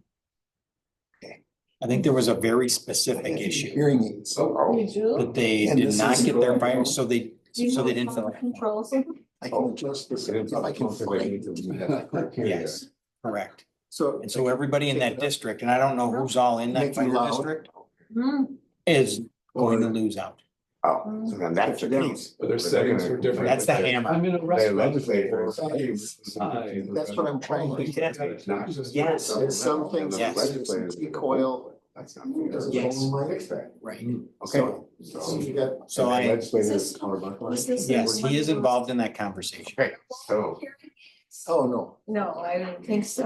I think there was a very specific issue Hearing aids. Oh, that they And did this not is- get their fire, so they didn't fill it. Controls. I can adjust this if I can find it. Yes, correct. So. And so everybody in that district, and I don't know who's all in that Make them fire loud. district, Hmm. is going to lose out. Oh, so then that's the case. But their settings are different. That's the hammer. I'm in a Their restaurant. legislators. That's what I'm trying to get. It's not just- Yes. There's some things. Yes. Legislators. Recoil. That's not fair. Yes. Fix that. Right. Okay. So you got. So I, Legislators are buckling. yes, he is involved in that conversation. Okay, so. Oh, no. No, I don't think so.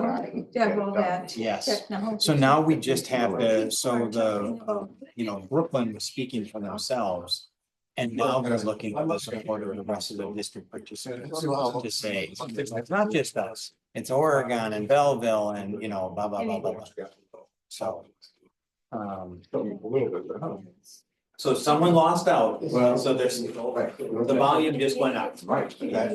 Demo that Yes. technology. So now we just have to, so Brooklyn was speaking for themselves. And now they're looking for the support of the rest of the district participants to say, it's not just us, it's Oregon and Belleville and, blah, blah, blah, blah, blah. So. So someone lost out, so there's, the volume just went up. Right. Yeah. I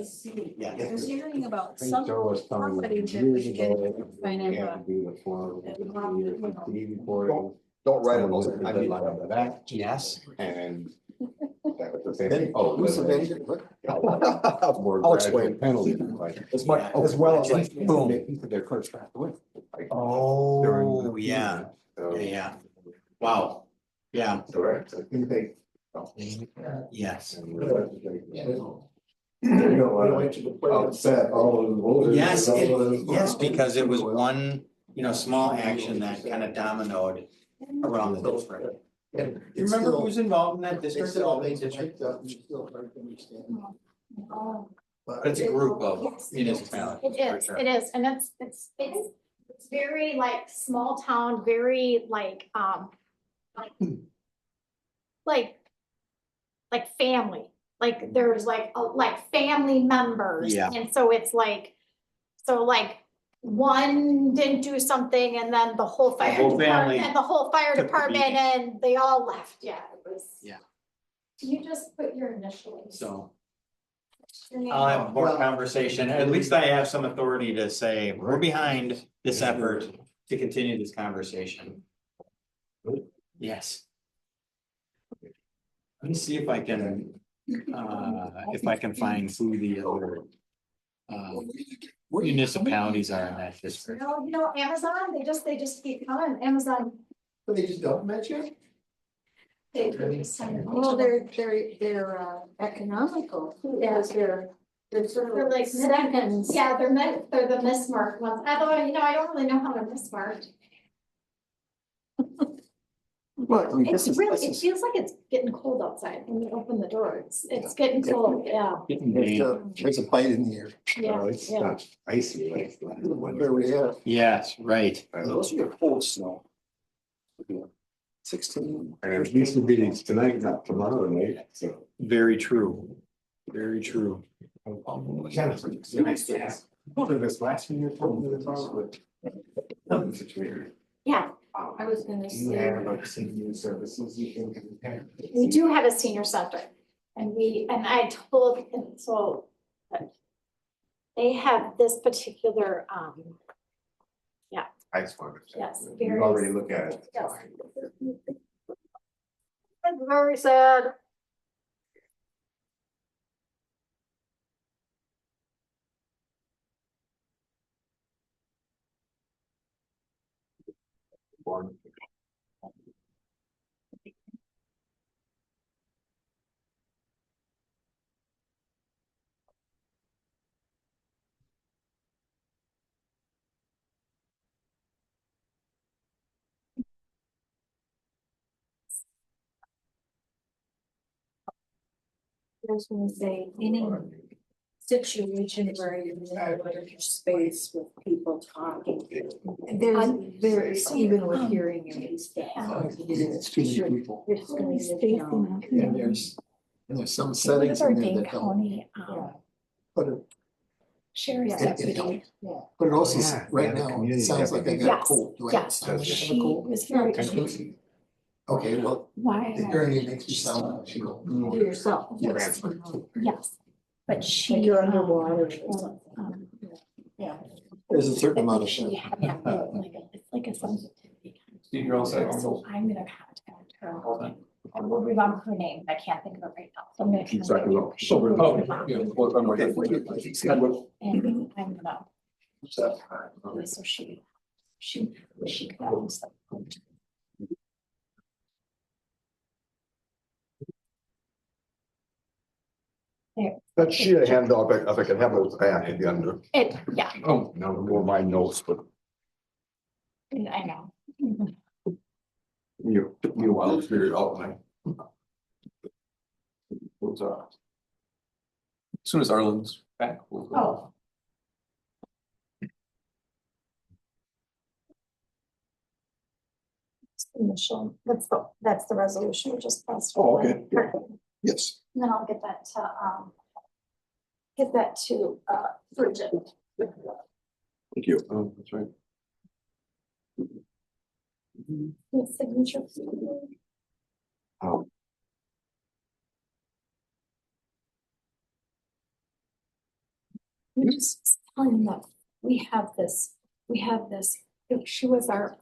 was hearing about I think some Joe was telling me property that years was getting ago, kind of, can't do the form, TV reporting. Don't write Someone it, was at the I need deadline of that, Yes, and that was the same Then, thing. Oh, who's the the- vendor? What? More I'll graduate explain. penalty, like, As much, Yeah. as well as like, Boom. Their clerks passed away. Like, during oh, the- yeah, So- yeah, wow, yeah, Correct, I think they. yes. Upset all of the voters. Yes, yes, because it was one, small action that kind of dominoed around the district. You remember who was involved in that It's district? still, Albany it's district? still hard to understand. But it's a group of Yes. municipalities. It is, and it's very like small town, very like family, like there's like family members. Yeah. And so it's like, one didn't do something and then the whole fire whole department, family and the whole fire took the department beating. and they all left, yeah, it was. Yeah. Can you just put your initials? So Your name? I'll have more conversation. At least I have some authority to say, we're behind this effort to continue this conversation. Yes, Let me see if I can find who the other municipalities are in that district. Amazon, they just keep coming, Amazon. But they just don't match you? Well, they're economical, because they're sort They're of like seconds. Yeah, they're the mismarked ones, although, I don't really know how they're mismarked. Well, I mean, It's really, it feels like it's getting cold outside when you open the door, it's getting cold, yeah, there's a bite in the air. yeah, It's yeah. not icy like. Where we at? Yes, right. Those are your cold snow. 16. And it used to be tonight, not tomorrow night, so. Very true. Very true. This last year, told me about. Yeah, I was gonna You say, have like senior services you can compare. we do have a senior center, and I told him, so. They have this particular, I just wanted to. Yes, You very- already look at it. Yes. it's very sad. I was gonna say, any situation where you're in a space with people talking. There's even with hearing aids. It's too many people. There's gonna be, And there's some What settings is our in there Dane that don't. County, But it, sheriff's It- it deputy? but it also, Yeah, right yeah, the now, it community sounds like I got a Yes, cold. Do I yes, sound like I have a she cold? was very, Okay, well, why? the hearing aid makes me sound like she go. to yourself. Yes. Yes, but she. Like you're underwater or something. um, Yeah. There's a certain amount of She shit. had, it's like a sensitivity. Steve, you're all set. So I'm gonna contact her. I will remember her name, but I can't think of it right now, so I'm gonna. Exactly. contact her. So, yeah, well, I'm okay. And I'm gonna, so she could have some. That sheet I handed out, if I could have those back at the end of. Yeah, Oh, no, more my notes, but I know. you took me a while to figure it out when I. What's up? As soon as Arlen's back. we'll- Oh. Initial, that's the resolution we just passed. Oh, okay. Perfect. Yes. And then I'll get that to Bridget. Thank you. Oh, that's right. With signature. Oh. I'm just telling you that we have this, she was a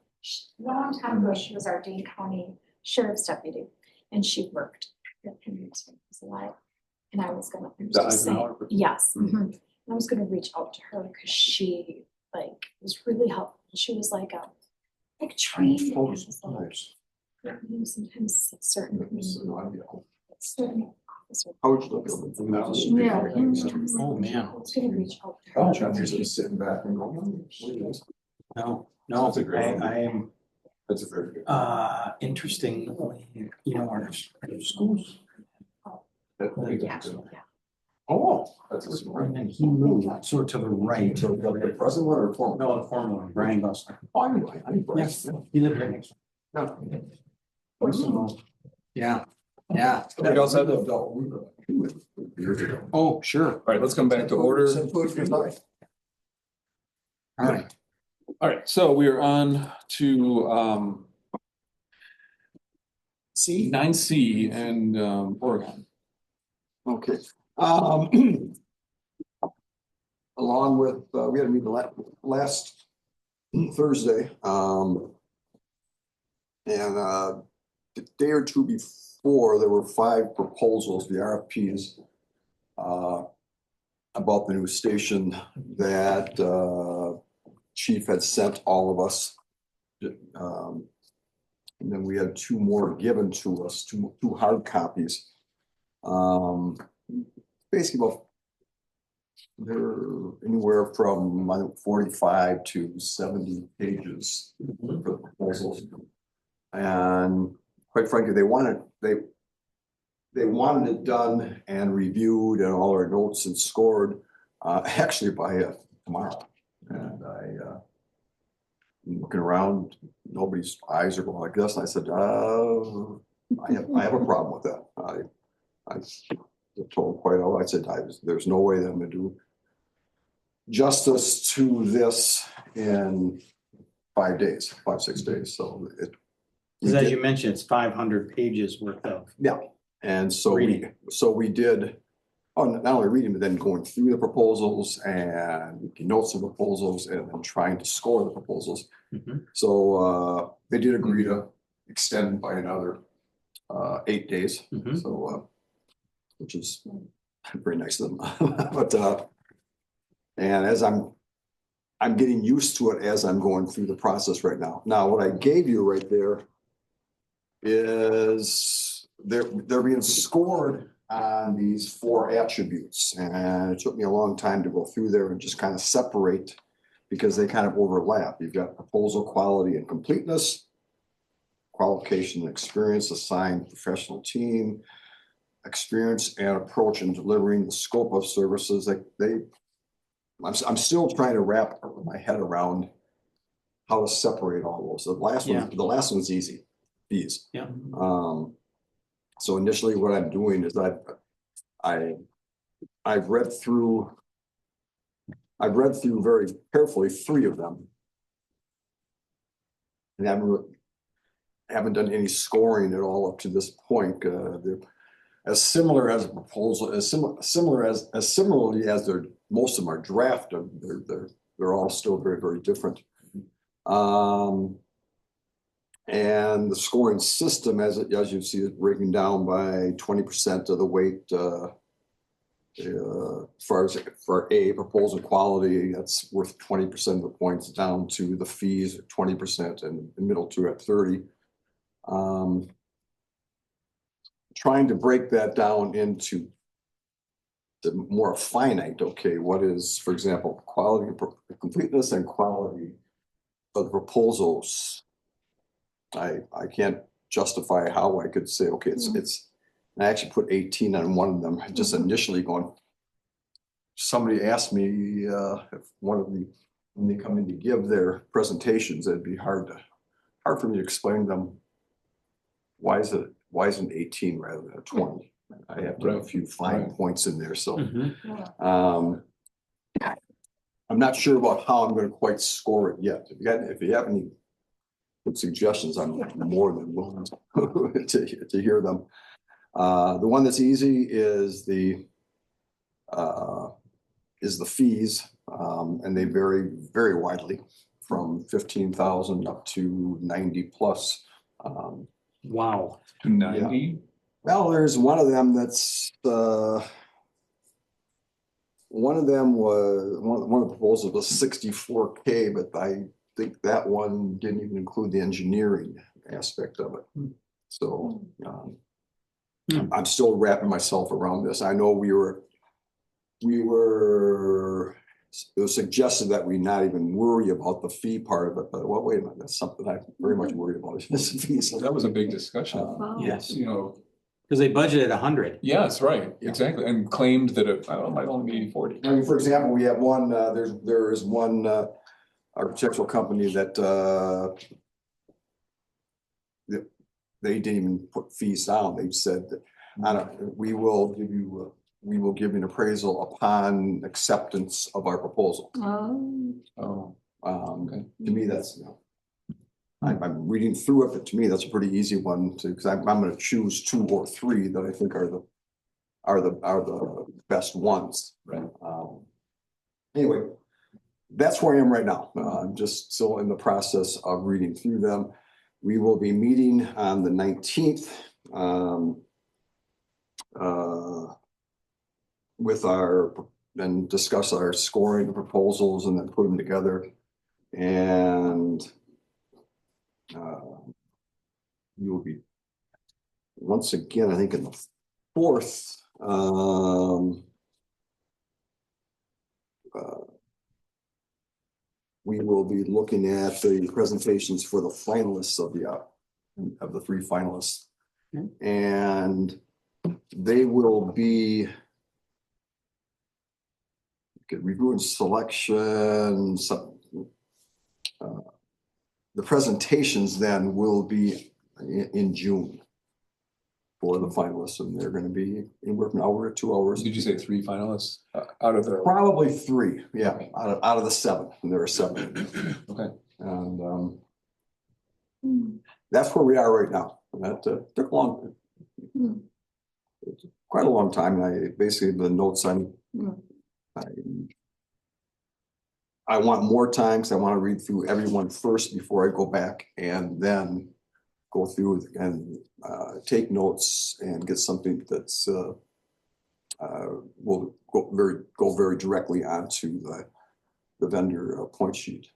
long time ago, she was our Dane County Sheriff's Deputy, and she worked with him when he was alive. And I was gonna, I'm just saying, Eisenhower? yes, mhm. I was gonna reach out to her because she was really helpful. She was like trained. Sometimes certain officers. How would you look at it? Yeah. Oh, man. I was gonna reach out to Oh, her. I'm just sitting back and going. No, That's a great one. I am, That's a very good. interestingly, our schools. Yeah, yeah. Oh, that's a smart. And then he moved sort of to the right. So the present one or former? No, the former one, Brian Bussler. Oh, I know Bryce. Yes, he lived right next. No. Yeah, yeah. Everybody else have the- Years ago. Oh, sure. All right, let's come back to order. Some food for thought. All right. All right, so we are on to See? 9C and Oregon. Okay. Along with, we had a meeting last Thursday, and the day or two before before, there were 5 proposals, the RFPs. About the new station that Chief had sent all of us. And then we had 2 more given to us, two hard copies. Basically about, they're anywhere from I think 45 to 70 pages for the proposals. And quite frankly, they wanted it done and reviewed and all our notes and scored actually by tomorrow. And looking around, nobody's eyes are going like this. And I said, I have a problem with that. I told quite out, I said, there's no way that I'm gonna do justice to this in 5 days, 5-6 days. So it. Because as you mentioned, it's 500 pages worth of. Yeah, and so reading. we did, not only reading, but then going through the proposals and making notes of proposals and then trying to score the proposals. So they did agree to extend by another 8 days. So which is very nice of them. But and as I'm getting used to it as I'm going through the process right now. Now, what I gave you right there is they're being scored on these 4 attributes. And it took me a long time to go through there and just kind of separate because they kind of overlap. You've got proposal quality and completeness, qualification and experience, assigned professional team, experience and approach in delivering the scope of services. I'm still trying to wrap my head around how to separate all those. The last one's easy, fees. Yeah. So initially what I'm doing is I've read through very carefully 3 of them. And haven't done any scoring at all up to this point. They're as similar as a proposal, similarly as most of them are drafted. They're all still very, very different. And the scoring system, as you see, is breaking down by 20% of the weight. For A, proposal quality, that's worth 20% of the points, down to the fees at 20% and the middle 2 at 30. Trying to break that down into the more finite, okay, what is, for example, quality, completeness and quality of the proposals. I can't justify how I could say, okay, it's I actually put 18 on one of them, just initially going. Somebody asked me if when they come in to give their presentations, it'd be hard for me to explain to them why is it 18 rather than a 20. I have to have a few fine points in there. So I'm not sure about how I'm going to quite score it yet. If you have any good suggestions, I'm more than willing to hear them. The one that's easy is the fees, and they vary very widely from 15,000 up to 90 plus. Wow. To 90? Yeah. Well, there's one of them that's one of them was one of the proposals was 64K, but I think that one didn't even include the engineering aspect of it. So I'm still wrapping myself around this. I know it was suggested that we not even worry about the fee part of it, but well, wait a minute, that's something I'm very much worried about. Is the fees. That was a big discussion. Yes. You know. Because they budgeted 100. Yes, right, exactly, and claimed that it might only be 40. I mean, for example, we have one. There is one architectural company that they didn't even put fees down. They said that we will give you an appraisal upon acceptance of our proposal. Okay. To me, that's I'm reading through it, but to me, that's a pretty easy one because I'm going to choose 2 or 3 that I think are the best ones. Right. Anyway, that's where I am right now. I'm just still in the process of reading through them. We will be meeting on the 19th um, with and discuss our scoring proposals and then put them together. And you will be, once again, I think in the fourth, we will be looking at the presentations for the finalists of the 3 finalists. And they will be reviewing selection. The presentations then will be in June for the finalists, and they're going to be anywhere from an hour to 2 hours. Did you say 3 finalists out of the? Probably 3, yeah, out of the 7, and there are 7. Okay. And that's where we are right now. And that took quite a long time. And basically the notes I want more time because I want to read through everyone first before I go back and then go through and take notes and get something that's will go very directly onto the vendor point sheet.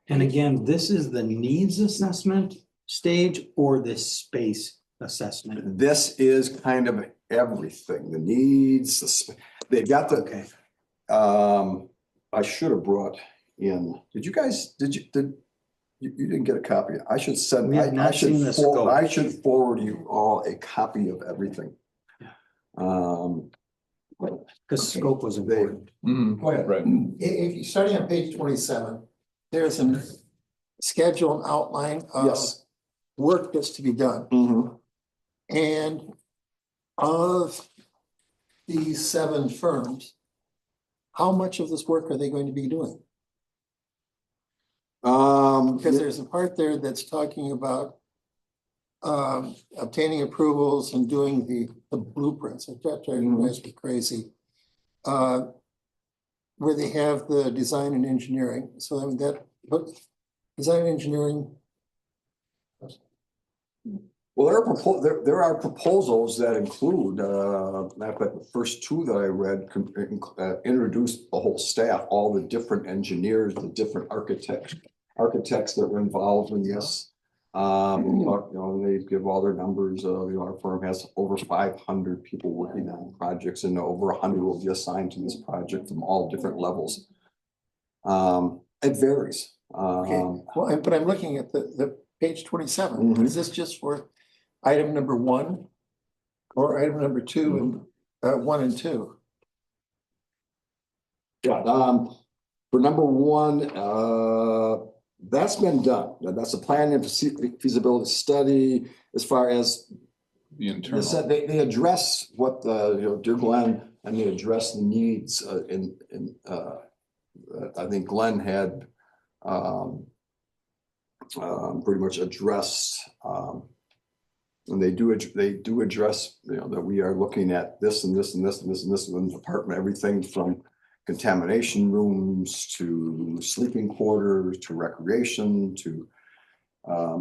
And again, this is the needs assessment stage or the space assessment? This is kind of everything, the needs, they've got the, Okay. I should have brought in, you didn't get a copy. I should send, We have not seen the scope. I should forward you all a copy of everything. Because scope was important. Go ahead. Right. If you're starting on page 27, there's a schedule and outline of Yes. work that's to be done. Mhm. And of these 7 firms, how much of this work are they going to be doing? Because there's a part there that's talking about obtaining approvals and doing the blueprints. That drives me crazy. Where they have the design and engineering. So I mean but design and engineering. Well, there are proposals that include, the first 2 that I read introduced the whole staff, all the different engineers, the different architects that were involved in this. They give all their numbers. Our firm has over 500 people working on projects, and over 100 will be assigned to this project from all different levels. It varies. Okay, well, but I'm looking at the page 27. Is this just for item number 1 or item number 2 and 1 and 2? Yeah, for number 1, that's been done. That's a plan and feasibility study as far as The internal. they address what Dear Glenn, and they address the needs I think Glenn had pretty much addressed and they do address that we are looking at this and this and this and this and this in the department, everything from contamination rooms to sleeping quarters to recreation to all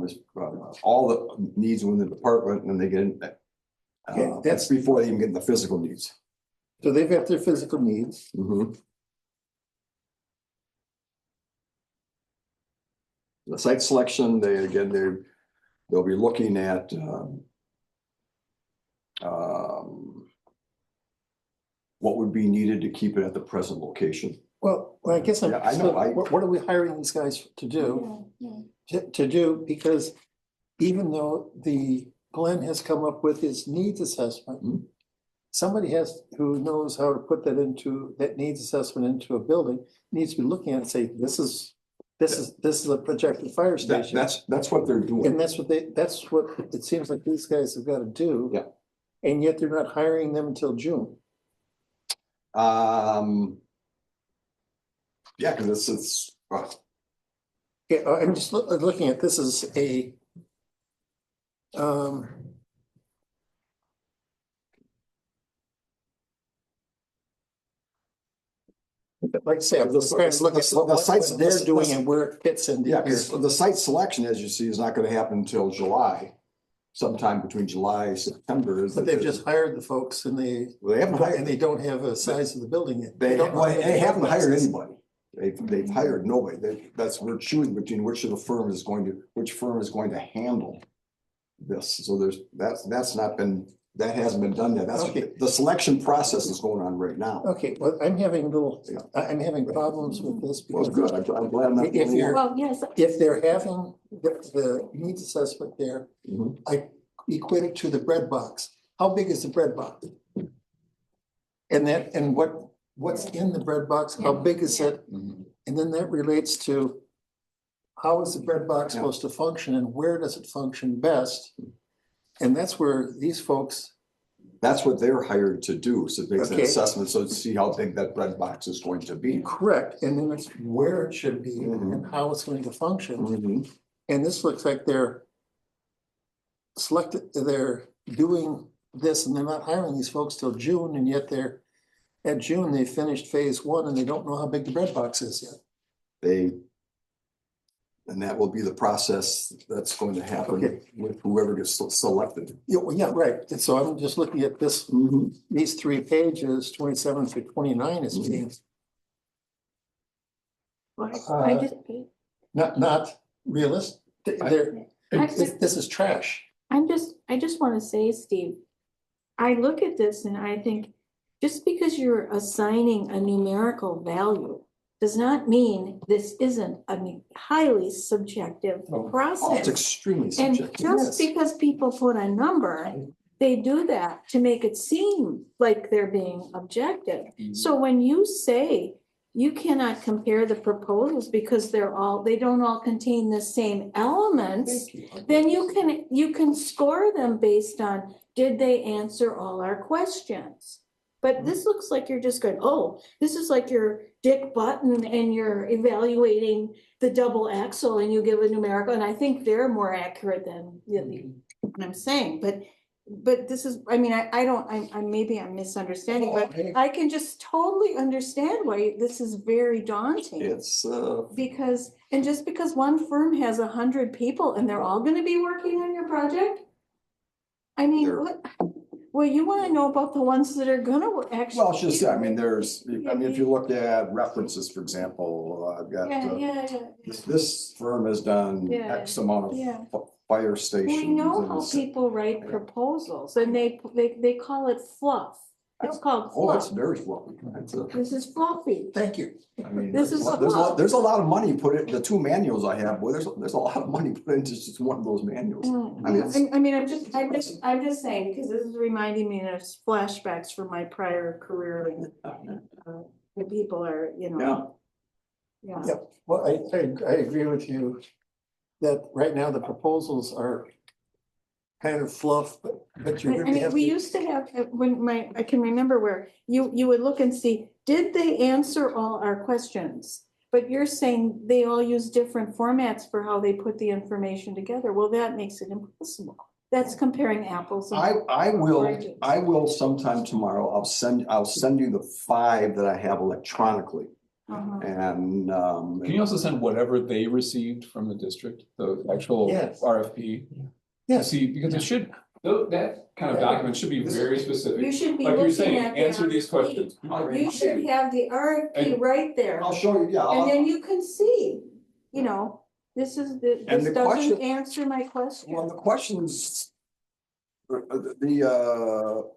the needs within the department, and they get in that's before they even get in the physical needs. So they've got their physical needs. The site selection, they'll be looking at what would be needed to keep it at the present location. Well, I guess Yeah, I know, what are we hiring these guys to do? To do, because even though Glenn has come up with his needs assessment, somebody who knows how to put that needs assessment into a building, needs to be looking at it and say, this is a projected fire station. That's what they're doing. And that's what it seems like these guys have got to do. Yeah. And yet they're not hiring them until June. Yeah, because it's Yeah, I'm just looking at this as a like I say, I'm just trying to look at the sites what they're doing and where it fits into yeah, here. because the site selection, as you see, is not going to happen until July. sometime between July, September. But they've just hired the folks and They haven't and hired, they don't have a size of the building yet. they don't know how many haven't hired boxes. anybody. They've hired nobody. We're choosing between which firm is going to handle this. So that's not been, that hasn't been done yet. That's, Okay. the selection process is going on right now. Okay, well, I'm having problems with this Well, because good. I'm glad I'm not. the If only you're- one. Well, yes, if they're having the needs assessment there, Mhm. I equate it to the bread box. How big is the bread box? And what's in the bread box? How big is it? Mhm. And then that relates to how is the bread box Yeah. supposed to function and where does it function best? And that's where these folks, That's what they're hired to do, so make an Okay. assessment, so to see how big that bread box is going to be. correct, and then it's where it should be Mhm. and how it's going to function. Mhm. And this looks like they're doing this and they're not hiring these folks till June, and yet at June, they finished phase one and they don't know how big the bread box is yet. And that will be the process that's going to happen Okay. with whoever gets selected. Yeah, well, yeah, right. And so I'm just looking at this, these 3 pages, 27 through 29 is being I just, not realistic. This is trash. I just want to say, Steve, I look at this and I think, just because you're assigning a numerical value does not mean this isn't a highly subjective Oh, it's process. extremely And subjective. just because people put a number, they do that to make it seem like they're being objective. So when you say you cannot compare the proposals because they don't all contain the same elements, then you can score them based on, did they answer all our questions? But this looks like you're just going, oh, this is like your Dick Button and you're evaluating the double axle and you give a numerical, and I think they're more accurate than what I'm saying, but this is, I mean, maybe I'm misunderstanding, but I can just totally understand why this is very daunting. It's, Because, and just because one firm has 100 people and they're all gonna be working on your project? I mean, They're- what, well, you wanna know about the ones that are gonna actually. well, it's just, I mean, if you look at references, for example, I've got, Yeah. this firm has done Yeah, X amount yeah. of fire stations. We know and how it's- people write proposals and they call it fluff. It's called Oh, it's fluff. very fluffy. This is fluffy. Thank you. I mean, This there's is a lot of money put in, the 2 manuals I have, boy, there's a lot of money put into just one of those manuals. I mean, it's- I mean, I'm just saying, because this is reminding me of flashbacks from my prior career and the people are, you know. Yeah. Yep. Well, I agree with you that right now the proposals are kind of fluff, but you I really mean, have we to. used to have, I can remember where you would look and see, did they answer all our questions? But you're saying they all use different formats for how they put the information together. Well, that makes it impossible. That's comparing apples and. I oranges. will sometime tomorrow, I'll send you the 5 that I have electronically. Uh-huh. And, Can you also send whatever they received from the district, the actual Yes. RFP? Yes. See, because it should, that kind of document should be very specific. You should be Like you're looking saying, at the answer these RFP. questions. You should have the RFP And- right there, I'll show you, yeah. and then you can see, you know, this And this the doesn't question- answer my question. Well, the questions, the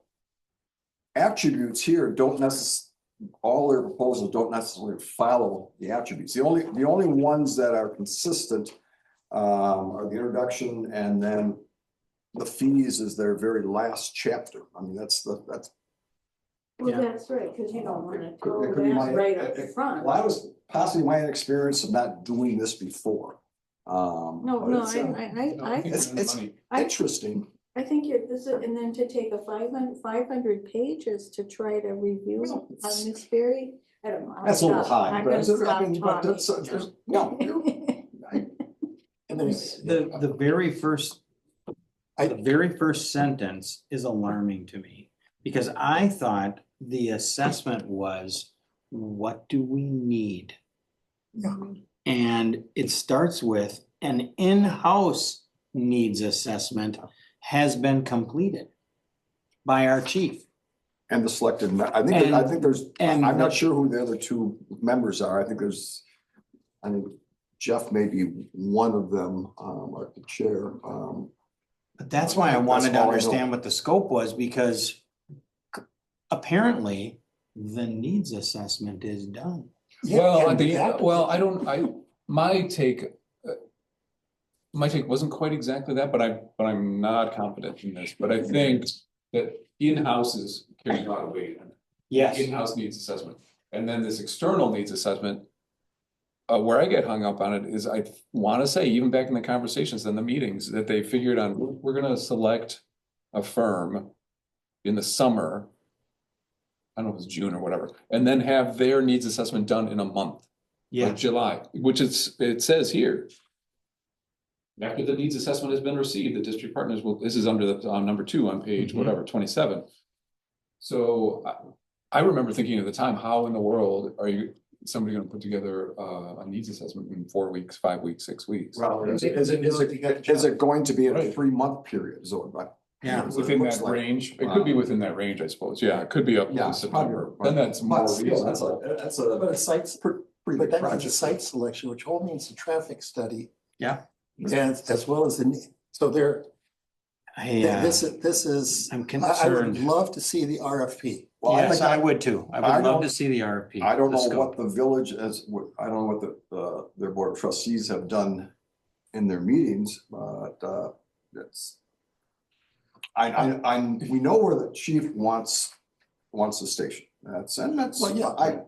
attributes here don't all their proposals don't necessarily follow the attributes. The only ones that are consistent are the introduction, and then the fees is their very last chapter. I mean, that's. Well, that's right, because you don't want to It go could be that right up front. Well, that was possibly my inexperience of not doing this before. No, but no, it's, it's interesting. I think this is, and then to take a 500 pages to try to review on this very, I don't know. That's a little high, I'm but gonna it's- I stop mean, but that's, talking. there's, no, And there's, The very first sentence is alarming to me, because I thought the assessment was, what do we need? And it starts with an in-house needs assessment has been completed by our chief. And the selected, I think there's, I'm not sure who the other two members are. I think there's, I think Jeff may be one of them, like the chair. But that's why I wanted to That's all I know. understand what the scope was, because apparently the needs assessment is done. Well, my take wasn't quite exactly that, but I'm not confident in this, but I think that in-house is carrying a lot of weight. Yes. In-house needs assessment, and then this external needs assessment. Where I get hung up on it is I want to say, even back in the conversations and the meetings, that they figured on, we're gonna select a firm in the summer. I don't know if it's June or whatever, and then have their needs assessment done in a month. Yeah. Like July, which it says here. After the needs assessment has been received, the district partners will, this is under the, number 2 on page, whatever, 27. So I remember thinking at the time, how in the world are somebody gonna put together a needs assessment in 4 weeks, 5 weeks, 6 weeks? Is it going to be in a 3-month period? Yeah. Within that range, it could be within that range, I suppose, yeah, it could be up Yeah, to September, probably. then that's more But still, reasonable. that's a sites, pretty but big that's a project. site selection, which all means the traffic study. Yeah. And as well as so there, this is, I'm I would concerned. love to see the RFP. Yes, I would too. I I would love don't- to see the RFP. I don't the know scope. what the village I don't know what their board of trustees have done in their meetings, but it's. We know where the chief wants the station. That's Well, yeah.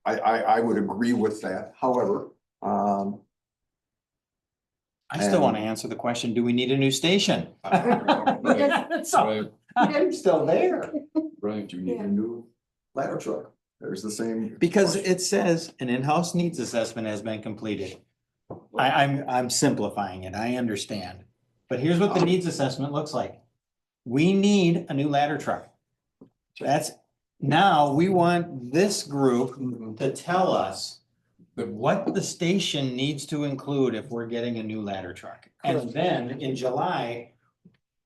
I would agree with that. However, I still want to answer the question, do we need a new station? Right, I'm still there. right. do you need a new ladder truck? There's the same. Because it says an in-house needs assessment has been completed. I'm simplifying it, I understand. But here's what the needs assessment looks like. We need a new ladder truck. Now we want this group to tell us what the station needs to include if we're getting a new ladder truck. And then in July,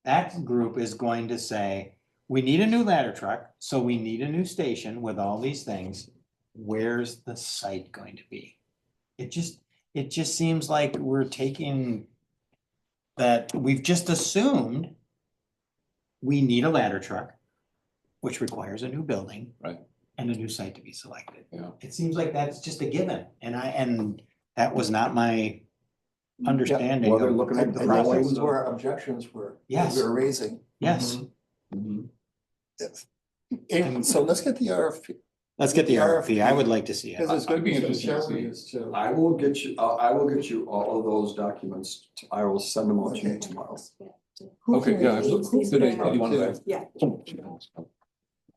that group is going to say, we need a new ladder truck, so we need a new station with all these things. Where's the site going to be? It just seems like we're taking that, we've just assumed we need a ladder truck, which requires a new building. Right. And a new site to be selected. Yeah. It seems like that's just a given, and that was not my understanding. Well, they're of- looking at And the that drawings. was where our objections were. Yes. We were raising. Yes, And so let's get the RFP. let's get the RFP. I would like to see it. Because it's I'd going to be be interested to see. challenges too. I will get you all of those documents. I will send them out to you tomorrow. Okay, yeah, who did you want that? Yeah.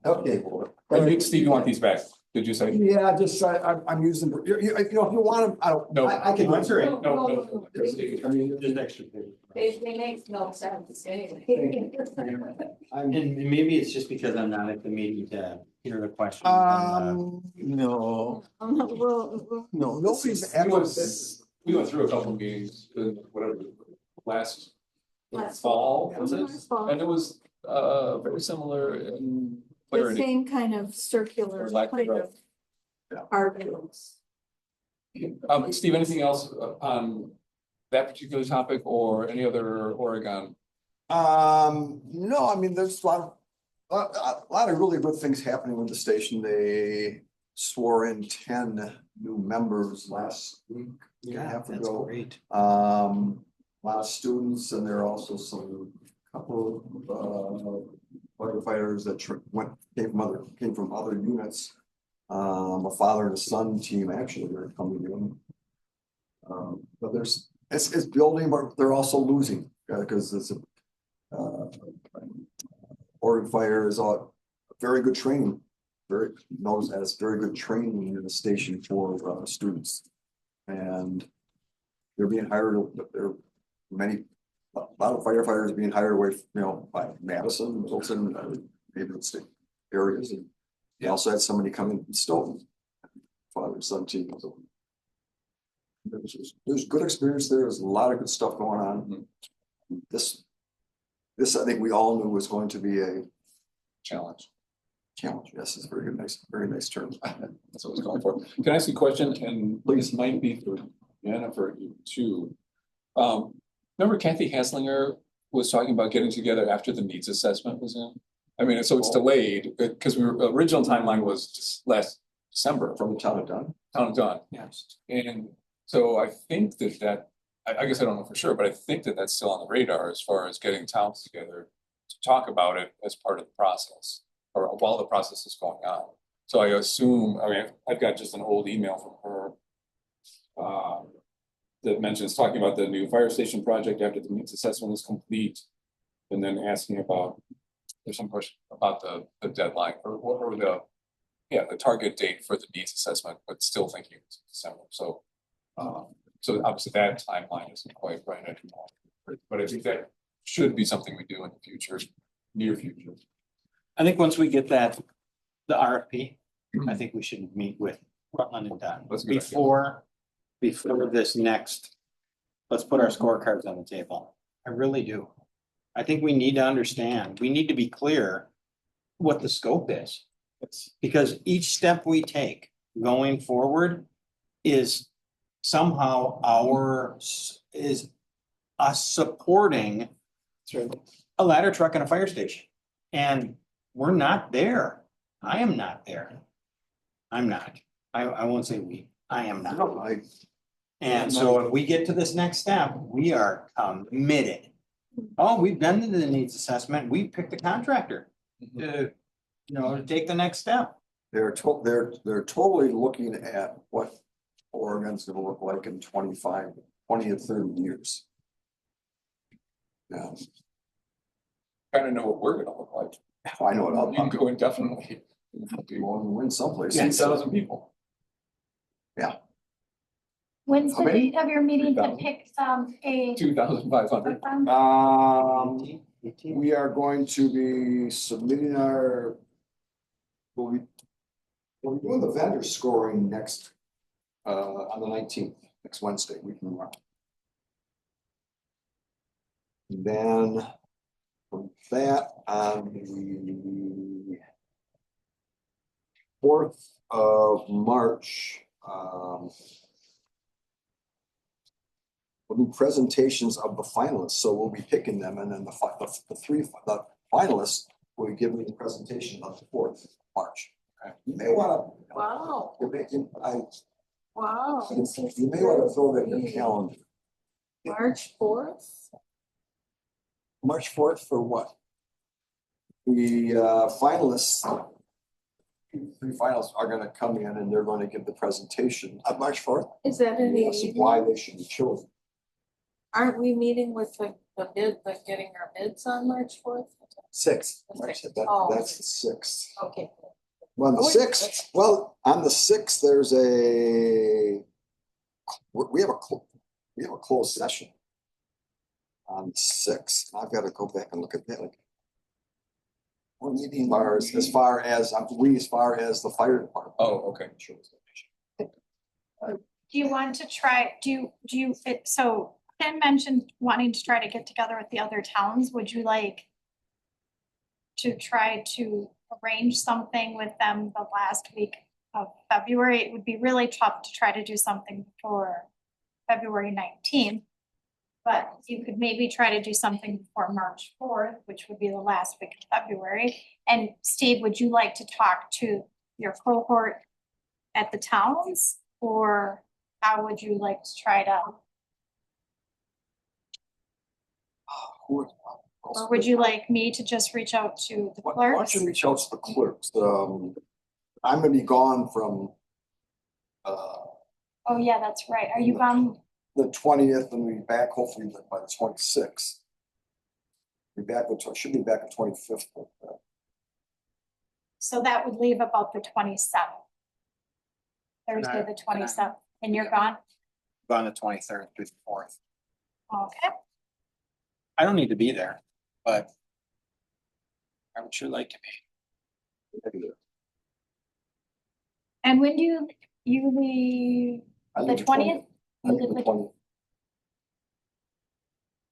Okay. Steve, you want these back, did you say? Yeah, just, I'm using, if you want them, I don't. No. I can answer it. No. I mean, Just extra. They make no sense anyway. I'm, And maybe it's just because I'm not at the meeting to hear the questions. No, Well, no. nobody's We went through a couple of meetings, whatever, last fall, was it? And it was very similar in the clarity. same kind of circular Lack kind thereof. of arguments. Steve, anything else on that particular topic or any other Oregon? no, I mean, there's a lot of really good things happening with the station. They swore in 10 new members last week. Yeah, half that's ago. great. A lot of students, and there are also couple of firefighters that came from other units. A father and a son team actually are coming in. But it's building, but they're also losing because it's Oregon Fire is a very good training, knows as very good training in the station for students. And they're being hired, a lot of firefighters being hired away, by Madison, Wilson, neighborhood state areas. And they also had somebody come in from Stoughton, father and son team. So there's good experience there. There's a lot of good stuff going on. This This, I think we all knew was going to be a Challenge. challenge. Yes, it's a very nice term. That's what I was going for. Can I ask you a question? And this might be for Jennifer too. Remember Kathy Haslinger was talking about getting together after the needs assessment was in? I mean, so it's delayed because original timeline was just last December. From the town of Dunn. Town done. Yes. And so I think that, I guess I don't know for sure, but I think that that's still on the radar as far as getting towns together to talk about it as part of the process or while the process is going on. So I assume, I mean, I've got just an old email from her that mentions talking about the new fire station project after the needs assessment is complete. And then asking about, there's some question about the deadline or the target date for the needs assessment, but still thinking it's December. So, so obviously that timeline isn't quite right anymore. But I think that should be something we do in the future, near future. I think once we get the RFP, I think we should meet with Rutland and Dunn That's a good idea. before this next. Let's put our scorecards on the table. I really do. I think we need to understand, we need to be clear what the scope is. Because each step we take going forward is somehow is us supporting a ladder truck and a fire station. And we're not there. I am not there. I'm not. I won't say we, I am not. No, And so if we get to this next step, we are committed. Oh, we've done the needs assessment. We picked a contractor to, to take the next step. they're totally looking at what Oregon's gonna look like in 20 or 30 years. Yeah, Kind of know what we're gonna look like. I know what You can go indefinitely. I'll win someplace. 10,000 people. When's How the many? date of your meeting to 3,000. pick a? 2,500. We are going to be submitting we'll be doing the vendor scoring next, on the 19th, next Wednesday, we can run. Then from that on the 4th of March, we'll do presentations of the finalists, so we'll be picking them, and then the finalists will be giving the presentation on the 4th of March. You may wanna. Wow. You're making, Wow. you may wanna throw that in your calendar. March 4th? March 4th for what? The finalists, 3 finalists are gonna come in and they're gonna give the presentation on March 4th. Is that in the Yes, evening? why they should be chosen. Aren't we meeting with the bid, getting our bids on March 4th? 6th, The March, 6th. that- Oh. that's the 6th. Okay. Well, on the Oh, 6th, on the 6th, there's we have a closed session. On the 6th, I've got to go back and look at that. We're meeting as far as the fire department. Oh, okay. Do you want to try, so Ken mentioned wanting to try to get together with the other towns. Would you like to try to arrange something with them the last week of February? It would be really tough to try to do something before February 19th. But you could maybe try to do something before March 4th, which would be the last week of February. And Steve, would you like to talk to your cohort at the towns? Or how would you like to try to, or would you like me to just reach out to the Why don't clerks? you reach out to the clerks? I'm gonna be gone from Oh, yeah, that's right. Are you gone? the 20th and we'll be back hopefully by the 26th. Should be back the 25th. So that would leave about the 27th. Thursday, the 27th, and you're gone? On the 23rd through the 4th. Okay. I don't need to be there, but I would sure like to be. And when do you leave? I The leave 20th? I leave the 20th.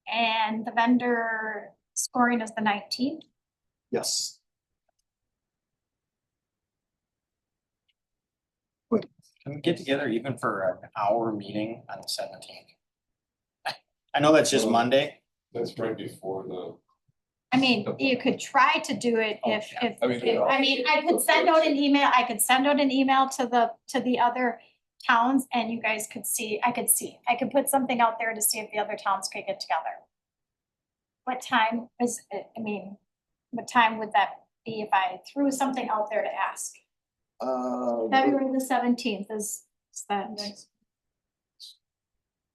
And the vendor scoring is the 19th. Yes. Can we get together even for an hour meeting on the 17th? I know that's just Monday. That's right before the. I mean, you could try to do it if, I mean, I could send out an email, to the other towns and you guys could see, I could put something out there to see if the other towns could get together. What time is, what time would that be if I threw something out there to ask? February the 17th is that,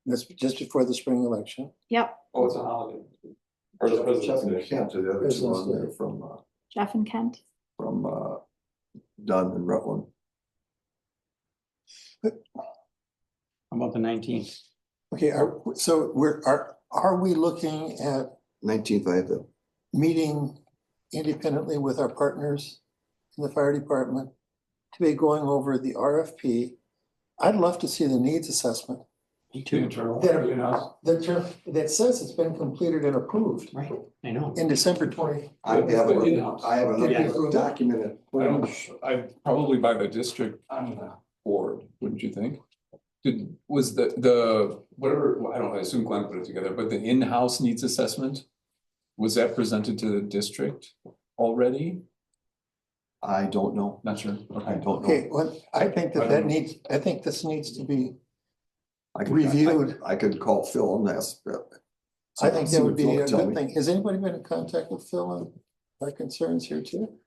That's just before the spring election. yep, Oh, it's a holiday. Or the President's Day. Can't do the other two on there Jeff and Kent. from Dunn and Rutland. How about the 19th? Okay, so are we looking at 19th, I have the, meeting independently with our partners in the fire department to be going over the RFP? I'd love to see the needs assessment Me too. that says it's been completed and approved Right, I know. in December 20. I have a documented. I probably by the district board, wouldn't you think? Was the, whatever, I don't know, I assume Glenn put it together, but the in-house needs assessment? Was that presented to the district already? I don't know. Not sure. I Okay. don't know. Okay, well, I think I think this needs to be, I could- reviewed. I could call Phil and ask. I think see that what would be Phil a can tell good me. thing. Has anybody been in contact with Phil on our concerns here too?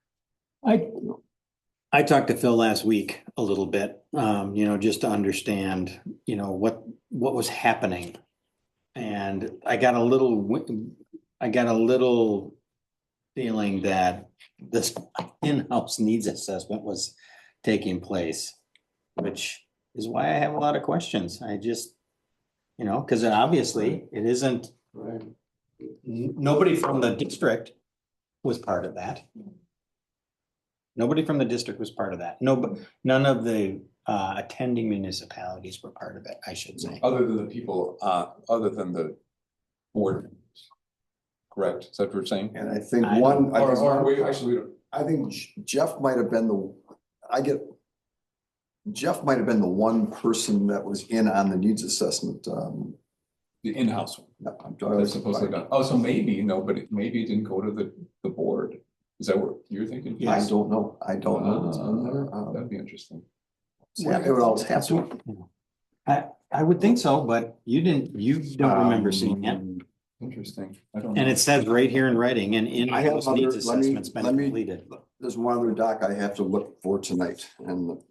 I talked to Phil last week a little bit, just to understand, what was happening. And I got a little feeling that this in-house needs assessment was taking place, which is why I have a lot of questions. I just, because obviously it isn't, nobody from the district was part of that. Nobody from the district was part of that. No, none of the attending municipalities were part of it, I should say. Other than the people, other than the board. Correct, is that what you're saying? And I think I one, Or we actually, I think Jeff might have been Jeff might have been the one person that was in on the needs assessment. the in-house one, I'm that's supposedly done. Oh, so maybe maybe it didn't go to the board. Is that what you're thinking? I don't know. I don't know. That'd be interesting. It would always have to. I would think so, but you don't remember seeing it. Interesting. I don't And know. it says right here in writing, and in I have those needs other- let me- assessment's been let me- completed. There's one other doc I have to look for tonight, and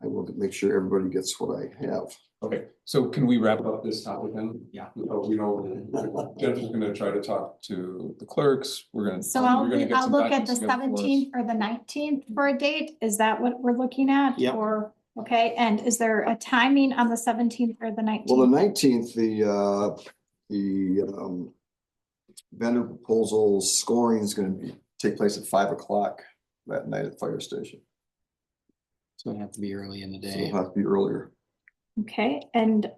I will make sure everybody gets what I have. Okay, so can we wrap up this topic then? Yeah. Jennifer's gonna try to talk to the clerks, we're gonna. So we're gonna get I'll some look at documents the together for us. 17th or the 19th for a date. Is that what we're looking at? Yep. Or, okay, and is there a timing on the 17th or the Well, the 19th? 19th, the vendor proposal scoring is gonna take place at 5 o'clock that night at the fire station. So it have to be early in the So day. it'll have to be earlier. Okay, and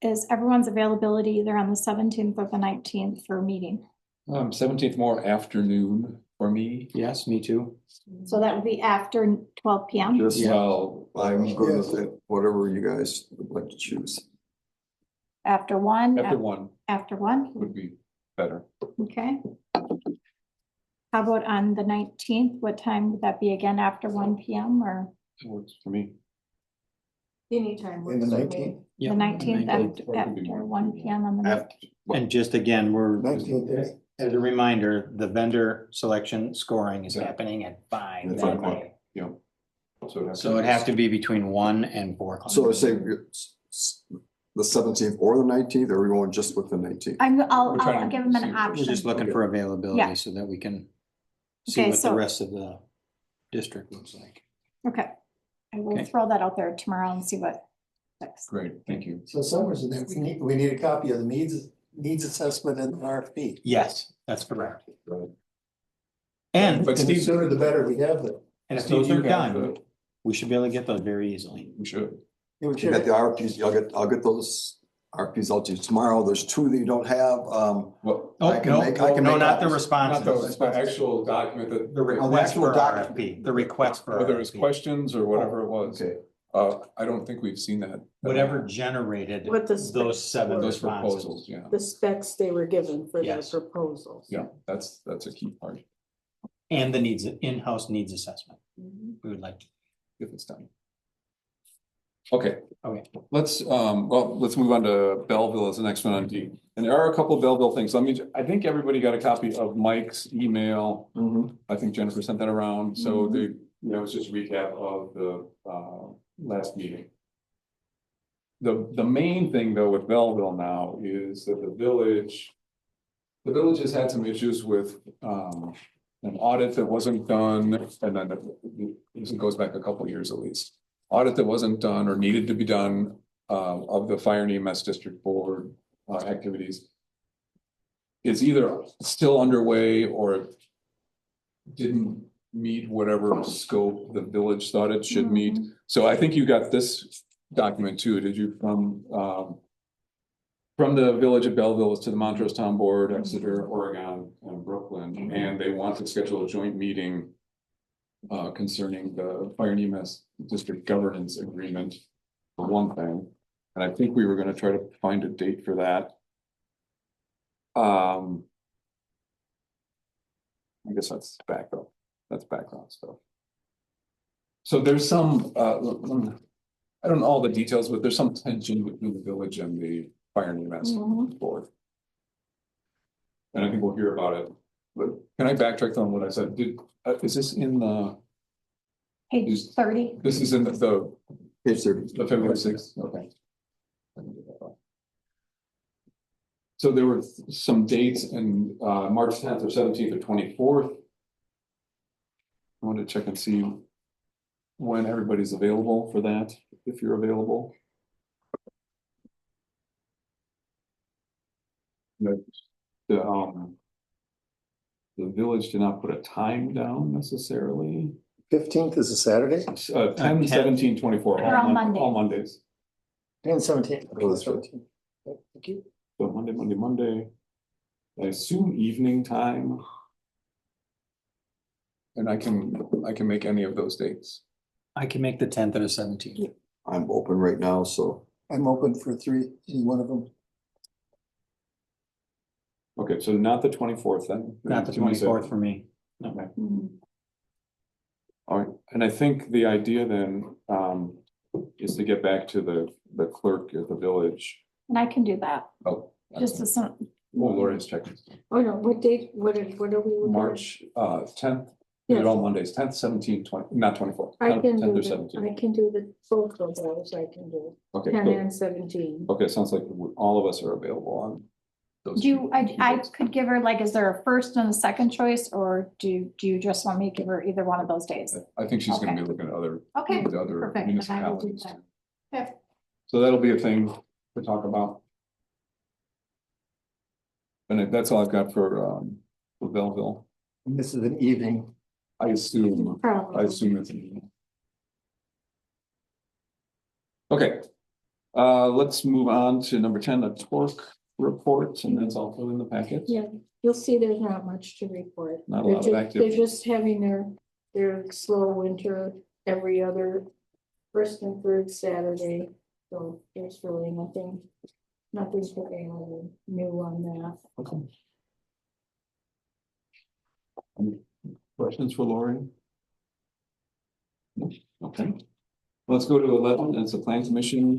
is everyone's availability either on the 17th or the 19th for a meeting? 17th more afternoon for me. Yes, me too. So that would be after 12 PM? Just, Well, I'm good with it, whatever you guys would like to choose. After one? after one After one, would be better. okay. How about on the 19th? What time would that be again, after 1 PM or It works for me. Anytime. In the works for me. 19th? Yeah, the 19th 19th. after 1 PM on the After, 19th? And just again, we're, 19th. as a reminder, the vendor selection scoring is Yeah. happening at 5 At that 5 o'clock. night. Yeah. So it'd have to be between 1 and 4 o'clock. so say the 17th or the 19th, or are we going just with the 19th? I'll We're trying to give them an see- we're We're option. just looking for Yeah. availability so that we can see Okay, what the so- rest of the district looks like. Okay. I will Okay. throw that out there tomorrow and see what. sticks. Great, thank you. So somewhere's in there, we need a copy of the needs assessment and the RFP. Yes, that's correct. Right. And, But And the Steve, sooner the better we have them. and if Steve, those you are have done, we should be able to get those very easily. we should. Yeah, we You should. got the RFPs, I'll get those RPs out to you tomorrow. There's two that you don't have. Well, Oh, I can no, make- I can no, make not the copies. not responses. the actual document that, The request actual for document. RFP, the request for whether it's RFP. questions or whatever it was. Okay. I don't think we've seen that. Whatever generated What the those specs 7 were. Those responses. proposals, yeah, The specs they were given for their Yes. proposals. yeah, that's a key part, And the needs, in-house needs assessment. Mhm. We would like to. if it's done. Okay. Okay. Let's move on to Belleville as the next one on D. And there are a couple of Belleville things. I think everybody got a copy of Mike's email. I think Jennifer sent that around, so it's just a recap of the last meeting. The main thing though with Belleville now is that the village has had some issues with an audit that wasn't done, and then it goes back a couple of years at least. Audit that wasn't done or needed to be done of the Fire and EMS District Board activities is either still underway or didn't meet whatever scope the village thought it should meet. So I think you got this document too, did you, from the village of Belleville to the Montrose Town Board, Exeter, Oregon, and Brooklyn, and they want to schedule a joint meeting concerning the Fire and EMS District Governance Agreement, for one thing. And I think we were gonna try to find a date for that. I guess that's background stuff. So there's some, I don't know all the details, but there's some tension between the village and the Fire and EMS Board. And I think we'll hear about it, but can I backtrack on what I said? Is this in the, Page 30. this is in the Page 30. the February 6th, okay. So there were some dates in March 10th or 17th or 24th. I want to check and see when everybody's available for that, if you're available. The village did not put a time down necessarily. 15th is a Saturday, 10, 17, 24, They're all Mondays. all Mondays. and 17th. Oh, that's right. Thank you. So Monday. I assume evening time. And I can make any of those dates. I can make the 10th or the 17th. I'm open right now, so. I'm open for 3, any one of them. Okay, so not the 24th then. Not the 24th for me. Okay. Mhm. All right, and I think the idea then is to get back to the clerk of the village. And I can do that. Oh, Just as soon. Lori's checking. Oh, no, what date, what are we? looking at? March 10th, Yes. all Mondays, 10th, 17th, 20, not 24th. I can 10th do or the, 17th. I can do the both of those, I can do Okay, 10 so- and 17. okay, sounds like all of us are available on those. Do you, I could give her, like, is there a first and a second choice, or do you just want me to give her either one of those days? I think she's gonna Okay. be looking at other Okay, the other perfect, then I will do municipalities. that. Okay. So that'll be a thing to talk about. And that's all I've got for Belleville. And this is an evening. I assume Probably. it's. Okay, let's move on to number 10, the torque report, and that's also in the packet. Yeah, you'll see there's not much to report. Not a They're lot of ju- activity. They're just having their slow winter every other first and third Saturday. So there's really nothing new on that. Okay. Any questions for Lori? No? Okay, let's go to 11, it's the plan commission.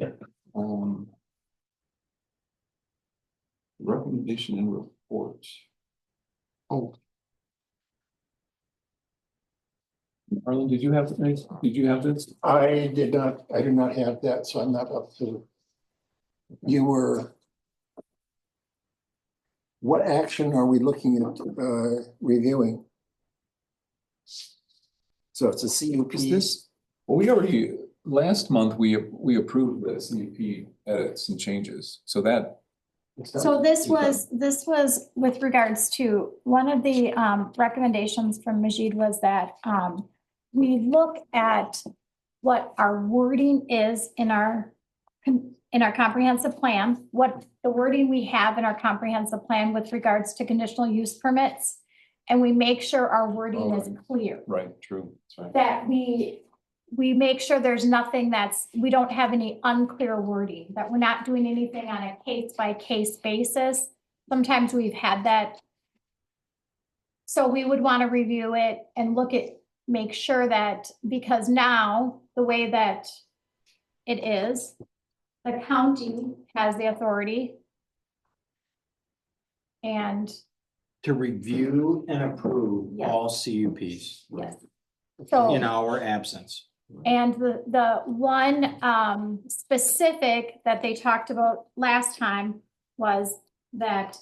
Recommendation and report. Oh. Arlen, did you have this? I do not have that, so I'm not up to. You were. What action are we looking at reviewing? So it's a CUP. Is this, well, we already, last month, we approved the CUP edits and changes, so that. So this was with regards to, one of the recommendations from Majid was that we look at what our wording is in our in our comprehensive plan, what the wording we have in our comprehensive plan with regards to conditional use permits. And we make sure our wording is clear, Right, true, that's right. that we make sure there's nothing we don't have any unclear wording, that we're not doing anything on a case by case basis. Sometimes we've had that. So we would want to review it and make sure that, because now the way that it is, the county has the authority. And To review and approve Yes. all CUPs yes. So. in our absence. And the one specific that they talked about last time was that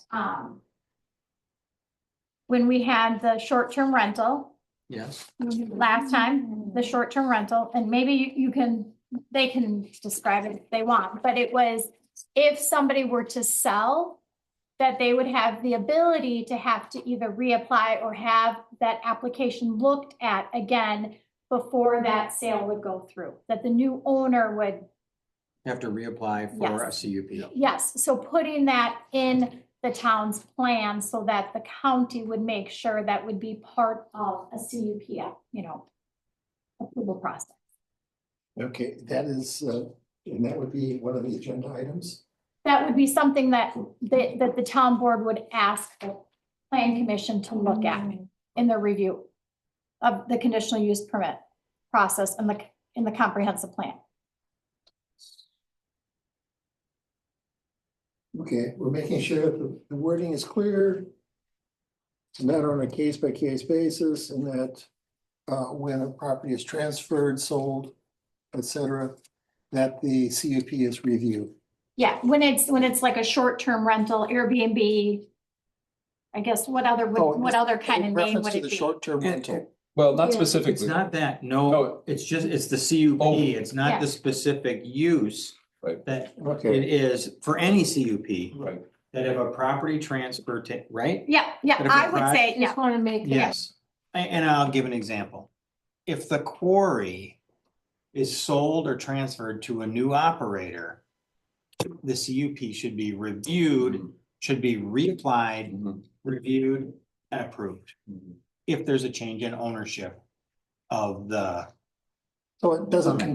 when we had the short-term rental, Yes. last time, the short-term rental, and maybe they can describe it if they want, but it was if somebody were to sell, that they would have the ability to have to either reapply or have that application looked at again before that sale would go through, that the new owner would. Have to reapply for a CUP. Yes, so putting that in the town's plan so that the county would make sure that would be part of a CUP, approval process. Okay, that is, and that would be one of the agenda items. That would be something that the town board would ask the plan commission to look at in the review of the conditional use permit process and in the comprehensive plan. Okay, we're making sure that the wording is clear. It's not on a case by case basis, and that when a property is transferred, sold, etc., that the CUP is reviewed. Yeah, when it's like a short-term rental, Airbnb, I guess what other kind of name would it be? Short-term rental. Well, not Yeah. specifically. It's not that, No. no, it's the CUP, Oh. it's not the specific use. Right. That it Okay, is for any CUP, Right. that if a property transfer right? Yeah, But if I it would drives- say, yeah. Want to make Yes, and I'll give an example. If the quarry is sold or transferred to a new operator, the CUP should be reviewed, should be reapplied, Mhm. reviewed, and approved. If there's a change in ownership of the, so it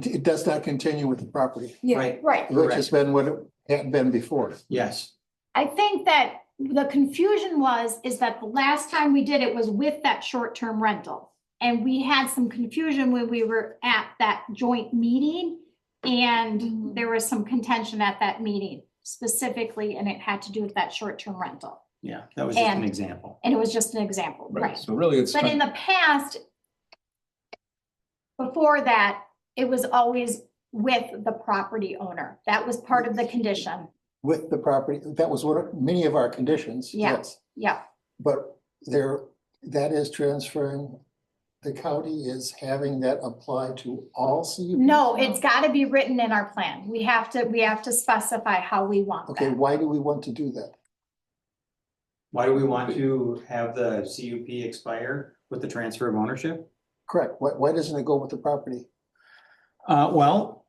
it does not continue with the property, right, Right. which has been what it had been before. yes. I think that the confusion is that the last time we did it was with that short-term rental. And we had some confusion when we were at that joint meeting. And there was some contention at that meeting specifically, and it had to do with that short-term rental. Yeah, that was just an And- example. And it was just an example, right? So really it's. But in the past, before that, it was always with the property owner. That was part of the condition. With the property, that was many of our conditions, Yeah. yes. Yeah, But that is transferring, the county is having that apply to all CUPs? no, it's gotta be written in our plan. We have to specify how we want Okay, that. why do we want to do that? Why do we want to have the CUP expire with the transfer of ownership? Correct, why doesn't it go with the property? Well,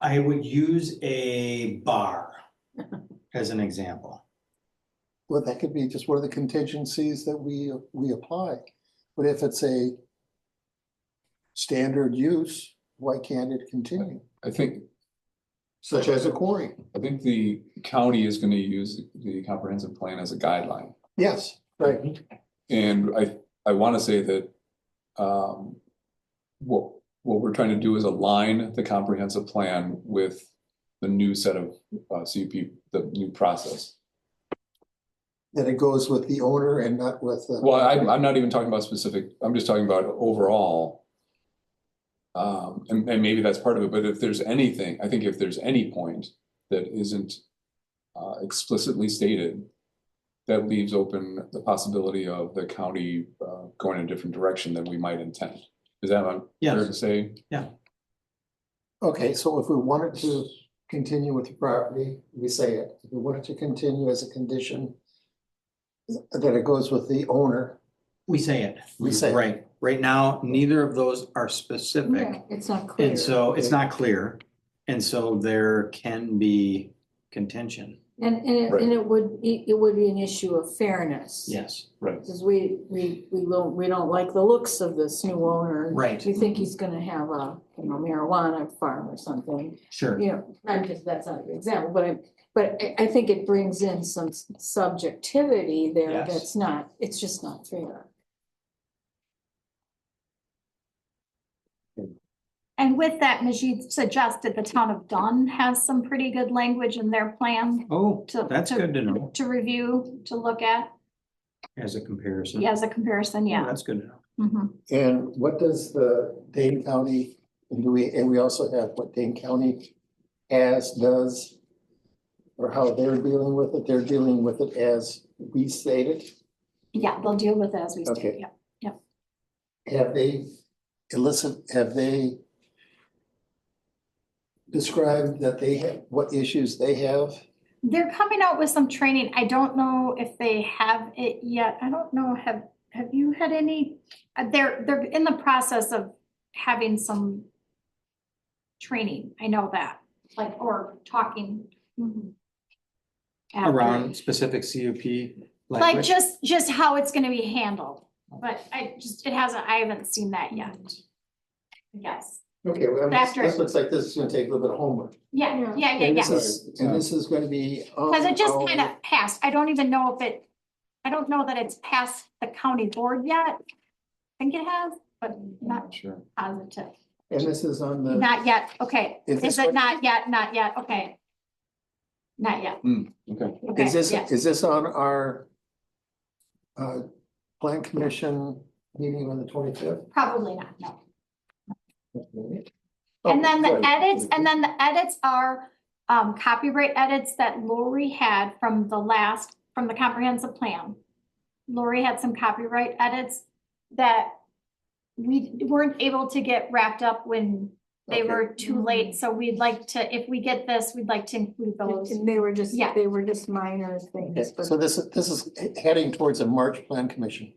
I would use a bar as an example. Well, that could be just one of the contingencies that we apply. But if it's a standard use, why can't it continue? I think Such as a quarry? I think the county is gonna use the comprehensive plan as a guideline. Yes, right. And I wanna say that, what we're trying to do is align the comprehensive plan with the new set of, CUP, the new process. That it goes with the owner and not with the. Well, I'm not even talking about specific, I'm just talking about overall. And maybe that's part of it, but if there's anything, I think if there's any point that isn't explicitly stated, that leaves open the possibility of the county going in a different direction than we might intend. Is that fair Yes. to say? Okay, so if we wanted to continue with the property, we say it. If we wanted to continue as a condition, that it goes with the owner. We say it. We say it. Right now, neither of those are specific. It's not clear. And so it's not clear. And so there can be contention. And it would be an issue of fairness. Yes. Right. Because we don't like the looks of this new owner. Right. We think he's gonna have a, marijuana farm or something, Sure. not just, that's not an example, but I think it brings in some subjectivity there Yes. it's just not fair. And with that, Majid suggested the town of Dunn has some pretty good language in their plan Oh, To- that's to- good to know to review, to look at, as a comparison. as a comparison, Oh, yeah. that's good to know. Mhm. And what does the Dane County, and we also have what Dane County does, or how they're dealing with it, they're dealing with it as we stated. Yeah, they'll deal with it as we Okay. state, yeah. Have they described that they have, what issues they have? They're coming out with some training. I don't know if they have it yet. I don't know, have you had any? They're in the process of having some training. I know that, like, or talking. after. Around specific CUP Like language. just how it's gonna be handled, but I haven't seen that yet. Yes, Okay, well, After- this looks like this is gonna take a little bit of homework. yeah. And this is gonna be. Cause it just our- kind of passed. I don't even know if I don't know that it's passed the county board yet. I think it has, but not Sure. positive. And this is on the, Not yet, okay. Is Is this it what- not yet? Not yet, okay. Not yet. Okay. Okay, yes. is this on our plan commission meeting on the 25th? Probably not, no. And then the edits are copyright edits that Lori had from the comprehensive plan. Lori had some copyright edits that we weren't able to get wrapped up when they were too late, so we'd like to, if we get this, we'd like to include those. And they were just minor Okay, things, but. so this is heading towards a March plan commission.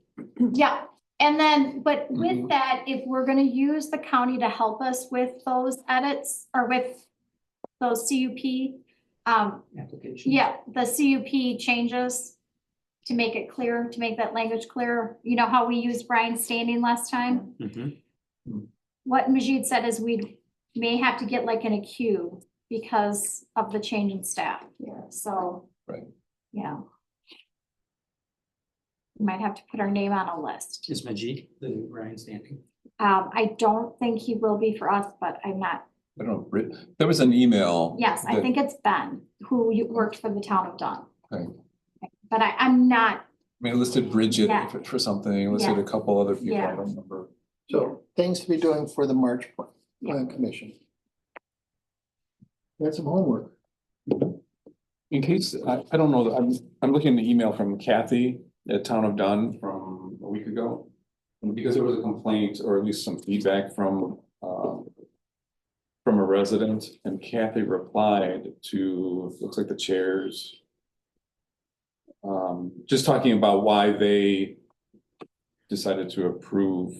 Yeah, and then, but Mhm. with that, if we're gonna use the county to help us with those edits or with those CUP, Application. yeah, the CUP changes to make it clear, to make that language clear. You know how we used Brian Standing last time? Mhm. What Majid said is we may have to get like in a queue because of the change in staff. Yeah. So. Right. Yeah. We might have to put our name on a list. Is Majid the Ryan Standing? I don't think he will be for us, but I'm not, I don't know, there was an email. yes, I that- think it's Ben, who worked for the town of Dunn. Okay. But I'm not, I mean, it listed Bridget Yeah. for something, it listed a couple other people, I Yeah. don't remember. So things to be doing for the March Yeah. plan commission. That's some homework. In case, I don't know, I'm looking at the email from Kathy at Town of Dunn from a week ago. And because there was a complaint, or at least some feedback from a resident, and Kathy replied to, looks like the chairs. Just talking about why they decided to approve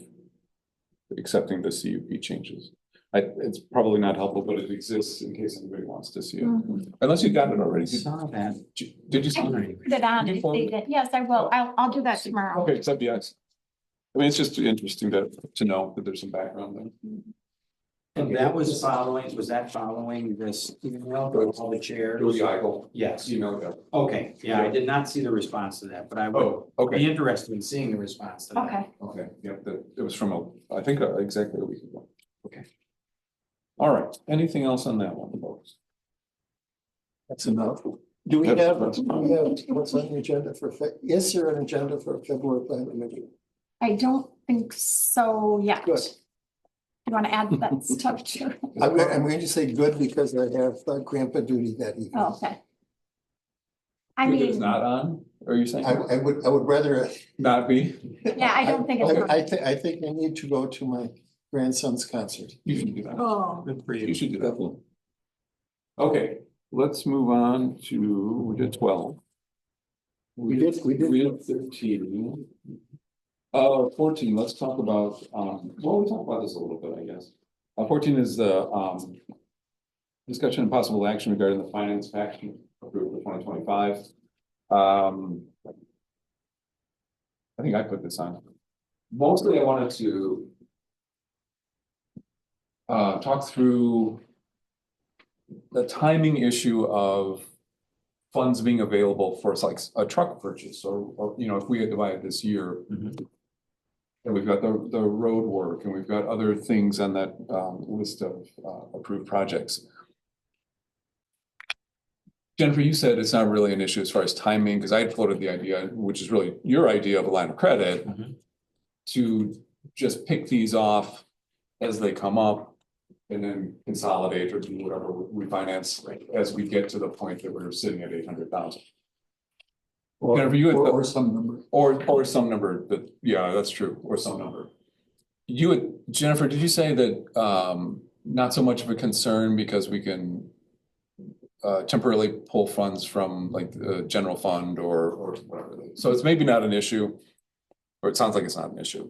accepting the CUP changes. It's probably not helpful, but it exists in case anybody wants to see it. Unless you got it already. Saw that. Did you? I can put it on, You if forward they it? did. Yes, I will. I'll do that tomorrow. Okay, that'd be nice. I mean, it's just interesting to know that there's some background there. And that was following this email with all the chairs? It was the Eichel Yes, email. Yeah. okay, yeah, I did not see the response to that, but I would Oh, okay, be interested in seeing the response to that. Okay. okay, yep, it was from I think exactly a week ago. Okay. All right, anything else on that one, folks? That's enough. Do we have what's on the agenda for, is there an agenda for February plan commission? I don't think so yet. Good. You want to add that stuff too? I'm going to say good because I have grandpa duty that evening. Oh, okay. I If it's mean, not on, are you saying? I would rather. Not be? yeah, I don't think it's. I think I need to go to my grandson's concert. You should do that. Oh, Good for You you. should do that. Okay, let's move on to, we did 12. We did. We did 13. 14, let's talk about, well, we talked about this a little bit, I guess. 14 is the discussion and possible action regarding the finance package approved for 2025. I think I put this on. Mostly I wanted to talk through the timing issue of funds being available for like a truck purchase or you know, if we had divided this year. And we've got the road work and we've got other things on that list of approved projects. Jennifer, you said it's not really an issue as far as timing, because I had floated the idea, which is really your idea of a line of credit, to just pick these off as they come up and then consolidate or do whatever refinance as we get to the point that we're sitting at 800,000. Jennifer, you had or some number. Or some number that, yeah, that's true, or some number. You had, Jennifer, did you say that not so much of a concern because we can temporarily pull funds from like the general fund or whatever. So it's maybe not an issue, or it sounds like it's not an issue.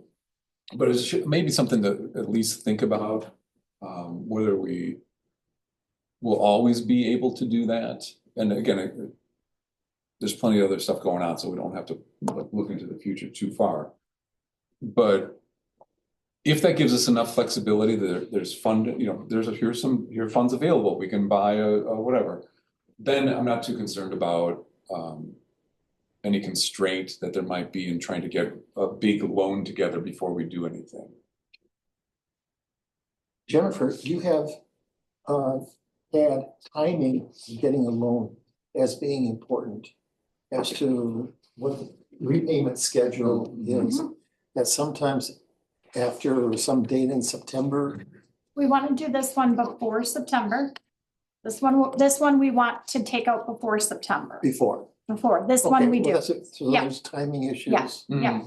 But it's maybe something to at least think about, whether we will always be able to do that. And again, there's plenty of other stuff going on, so we don't have to look into the future too far. But if that gives us enough flexibility, there's fund, you know, here are funds available, we can buy a whatever. Then I'm not too concerned about any constraint that there might be in trying to get a big loan together before we do anything. Jennifer, you have had timing of getting a loan as being important as to what the repayment schedule is. That sometimes after some date in September. We want to do this one before September. This one we want to take out before September. Before. This one we do. So Yeah. there's timing issues. Yeah.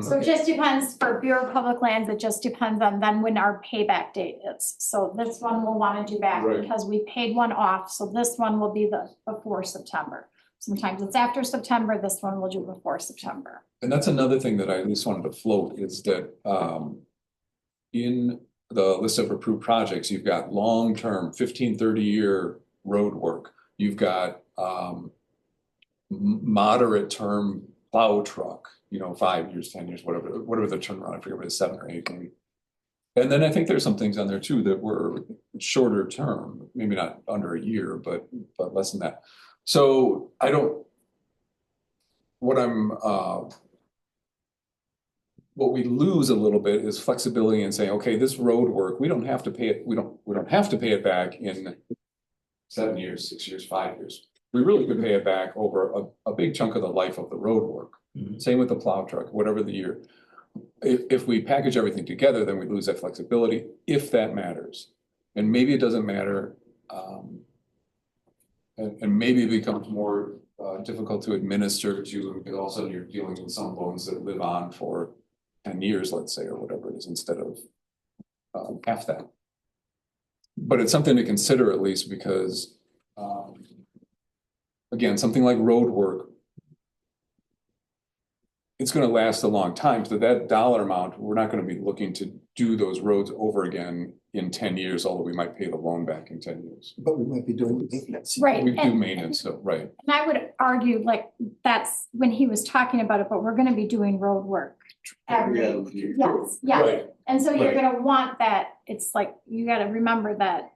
So it just depends for Bureau of Public Lands, it just depends on then when our payback date is. So this one we'll want to do back Right. because we paid one off, so this one will be before September. Sometimes it's after September, this one we'll do before September. And that's another thing that I at least wanted to float is that in the list of approved projects, you've got long-term 15, 30-year road work. You've got moderate term plow truck, you know, 5 years, 10 years, whatever the turnaround, I forget what it's 7 or 8 maybe. And then I think there's some things on there too that were shorter term, maybe not under a year, but less than that. So what we lose a little bit is flexibility in saying, okay, this road work, we don't have to pay it, we don't have to pay it back in 7 years, 6 years, 5 years. We really could pay it back over a big chunk of the life of the road work. Same with the plow truck, whatever the year. If we package everything together, then we lose that flexibility, if that matters. And maybe it doesn't matter. And maybe it becomes more difficult to administer to, because all of a sudden you're dealing with some loans that live on for 10 years, let's say, or whatever it is, instead of half that. But it's something to consider at least because, again, something like road work, it's going to last a long time. So that dollar amount, we're not going to be looking to do those roads over again in 10 years, although we might pay the loan back in 10 years. But we might be doing maintenance. Right. We do maintenance, so, right. And I would argue like that's when he was talking about it, but we're gonna be doing road work. Yes, yes. Right. And so you're Right. gonna want that, it's like, you gotta remember that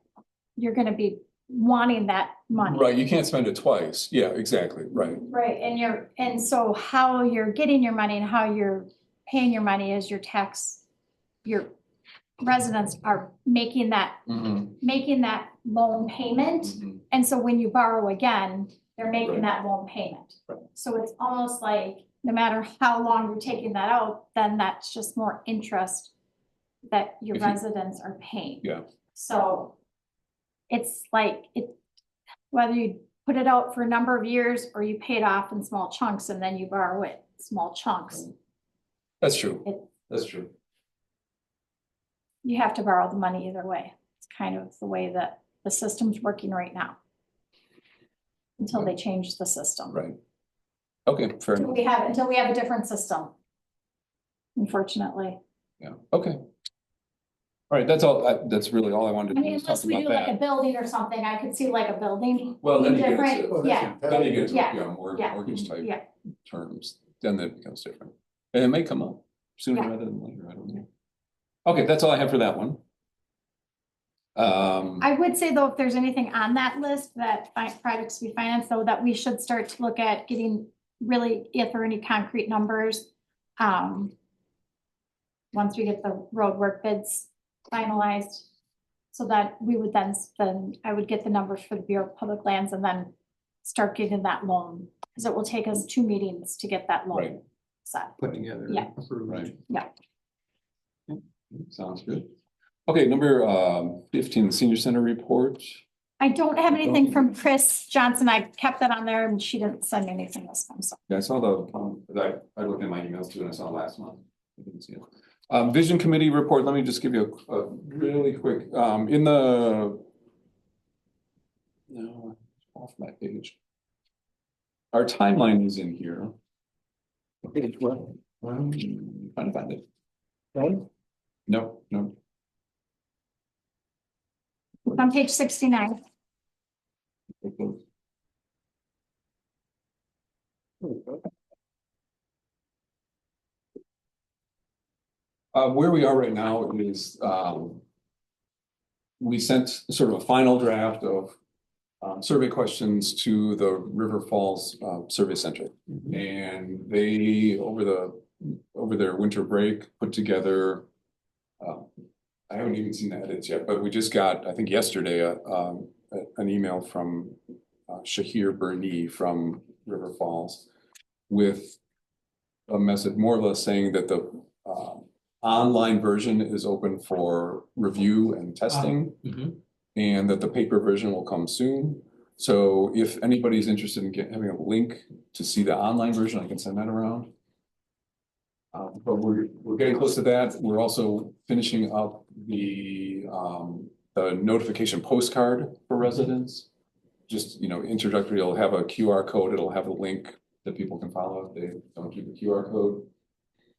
you're gonna be wanting that money. Right, you can't spend it twice. Yeah, exactly, right. Right, and so how you're getting your money and how you're paying your money is your residents are making that loan payment. And so when you borrow again, they're making that loan payment. Right. So it's almost like no matter how long you're taking that out, then that's just more interest that your residents are paying. Yeah. So it's like whether you put it out for a number of years or you pay it off in small chunks and then you borrow it small chunks. That's true. That's true. You have to borrow the money either way. It's kind of the way that the system's working right now. Until they change the system. Right. Okay, fair enough. Until we have a different system. Unfortunately. Yeah, okay. All right, that's all, that's really all I wanted I to do mean, is talk unless we about do like a that. building or something, I could see like a building. Well, then being you get different. into, Yeah, then you get into, Yeah. mortgage type yeah. terms, then that becomes different. And it may come up sooner Yeah. rather than later, I don't know. Okay, that's all I have for that one. I would say though, if there's anything on that list that projects we finance, though, that we should start to look at getting really, if there are any concrete numbers. Once we get the road work bids finalized. So that we would then I would get the numbers for the Bureau of Public Lands and then start getting that loan. Because it will take us 2 meetings to get that Right. loan set. Put together. Yeah. Right. Yeah. Sounds good. Okay, number 15, Senior Center report. I don't have anything from Chris Johnson. I kept that on there and she didn't send me anything this time, so. Yeah, I saw I looked at my emails too and I saw it last month. I didn't see it. Vision Committee report, let me just give you a really quick, in the. No, off my page. Our timeline is in here. Page what? Trying to find it. Right? No. On page 69. Where we are right now is, we sent sort of a final draft of survey questions to the River Falls Survey Center. And they, over their winter break, put together, I haven't even seen the edits yet, but we just got, I think yesterday, an email from Shahir Bernie from River Falls with a message more or less saying that the online version is open for review and testing. And that the paper version will come soon. So if anybody's interested in having a link to see the online version, I can send that around. But we're getting close to that. We're also finishing up the notification postcard for residents. Just, introductory, it'll have a QR code, it'll have a link that people can follow if they don't keep a QR code.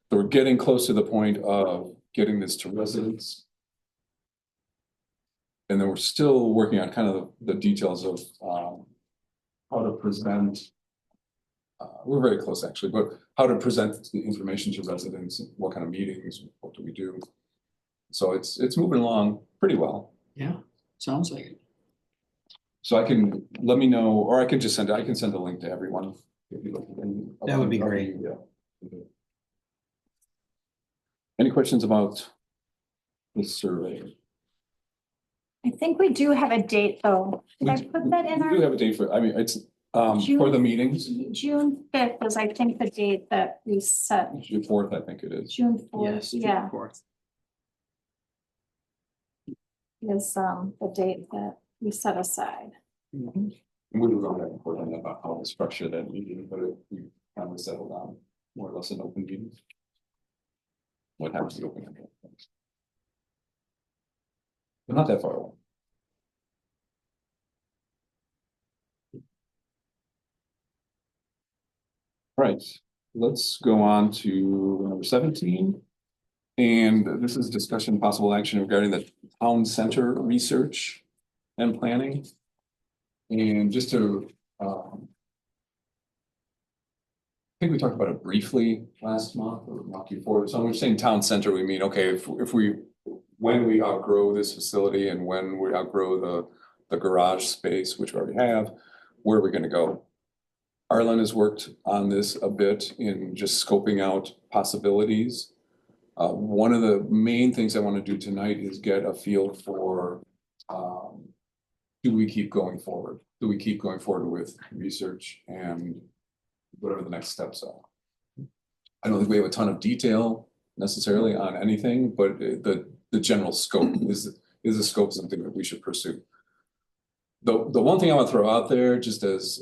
So we're getting close to the point of getting this to residents. And then we're still working on kind of the details of how to present. We're very close actually, but how to present the information to residents, what kind of meetings, what do we do? So it's moving along pretty well. Yeah, sounds like it. So let me know, or I can send a link to everyone. If you look. That would be great. Yeah. Any questions about this survey? I think we do have a date though. Did I put that in We do our? have a date for, it's for the meetings, June 5th was, I think, the date that we set. June 4th, I think it is. June 4th, Yes. yeah, 4th. is the date that we set aside. And we were going back and forth on that about how to structure that meeting, but we finally settled on more or less an open meeting. What happens to the open meeting? But not that far away. Right, let's go on to number 17. And this is discussion possible action regarding the town center research and planning. And just to, I think we talked about it briefly last month or month before. So when we're saying town center, we mean, okay, when we outgrow this facility and when we outgrow the garage space, which we already have, where are we gonna go? Arlen has worked on this a bit in just scoping out possibilities. One of the main things I want to do tonight is get a feel for, do we keep going forward? Do we keep going forward with research and whatever the next steps are? I don't think we have a ton of detail necessarily on anything, but the general scope is the scope something that we should pursue. The one thing I want to throw out there, just as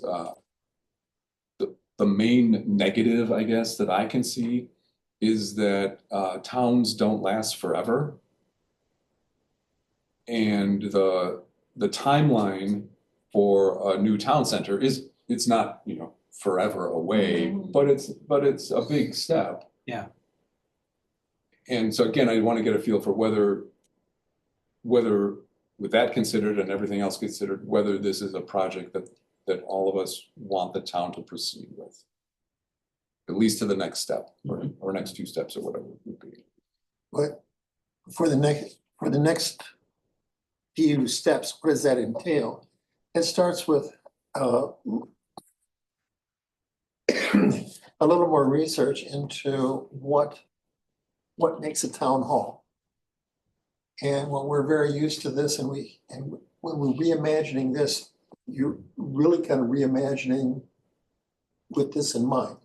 the main negative, I guess, that I can see is that towns don't last forever. And the timeline for a new town center it's not, forever away, but it's a big step. Yeah. And so again, I want to get a feel for whether whether, with that considered and everything else considered, whether this is a project that all of us want the town to proceed with. At least to the next step, or next two steps, or whatever it would be. But for the next few steps, what does that entail? It starts with a little more research into what makes a town hall. And when we're very used to this, and when we're reimagining this, you're really kind of reimagining with this in mind.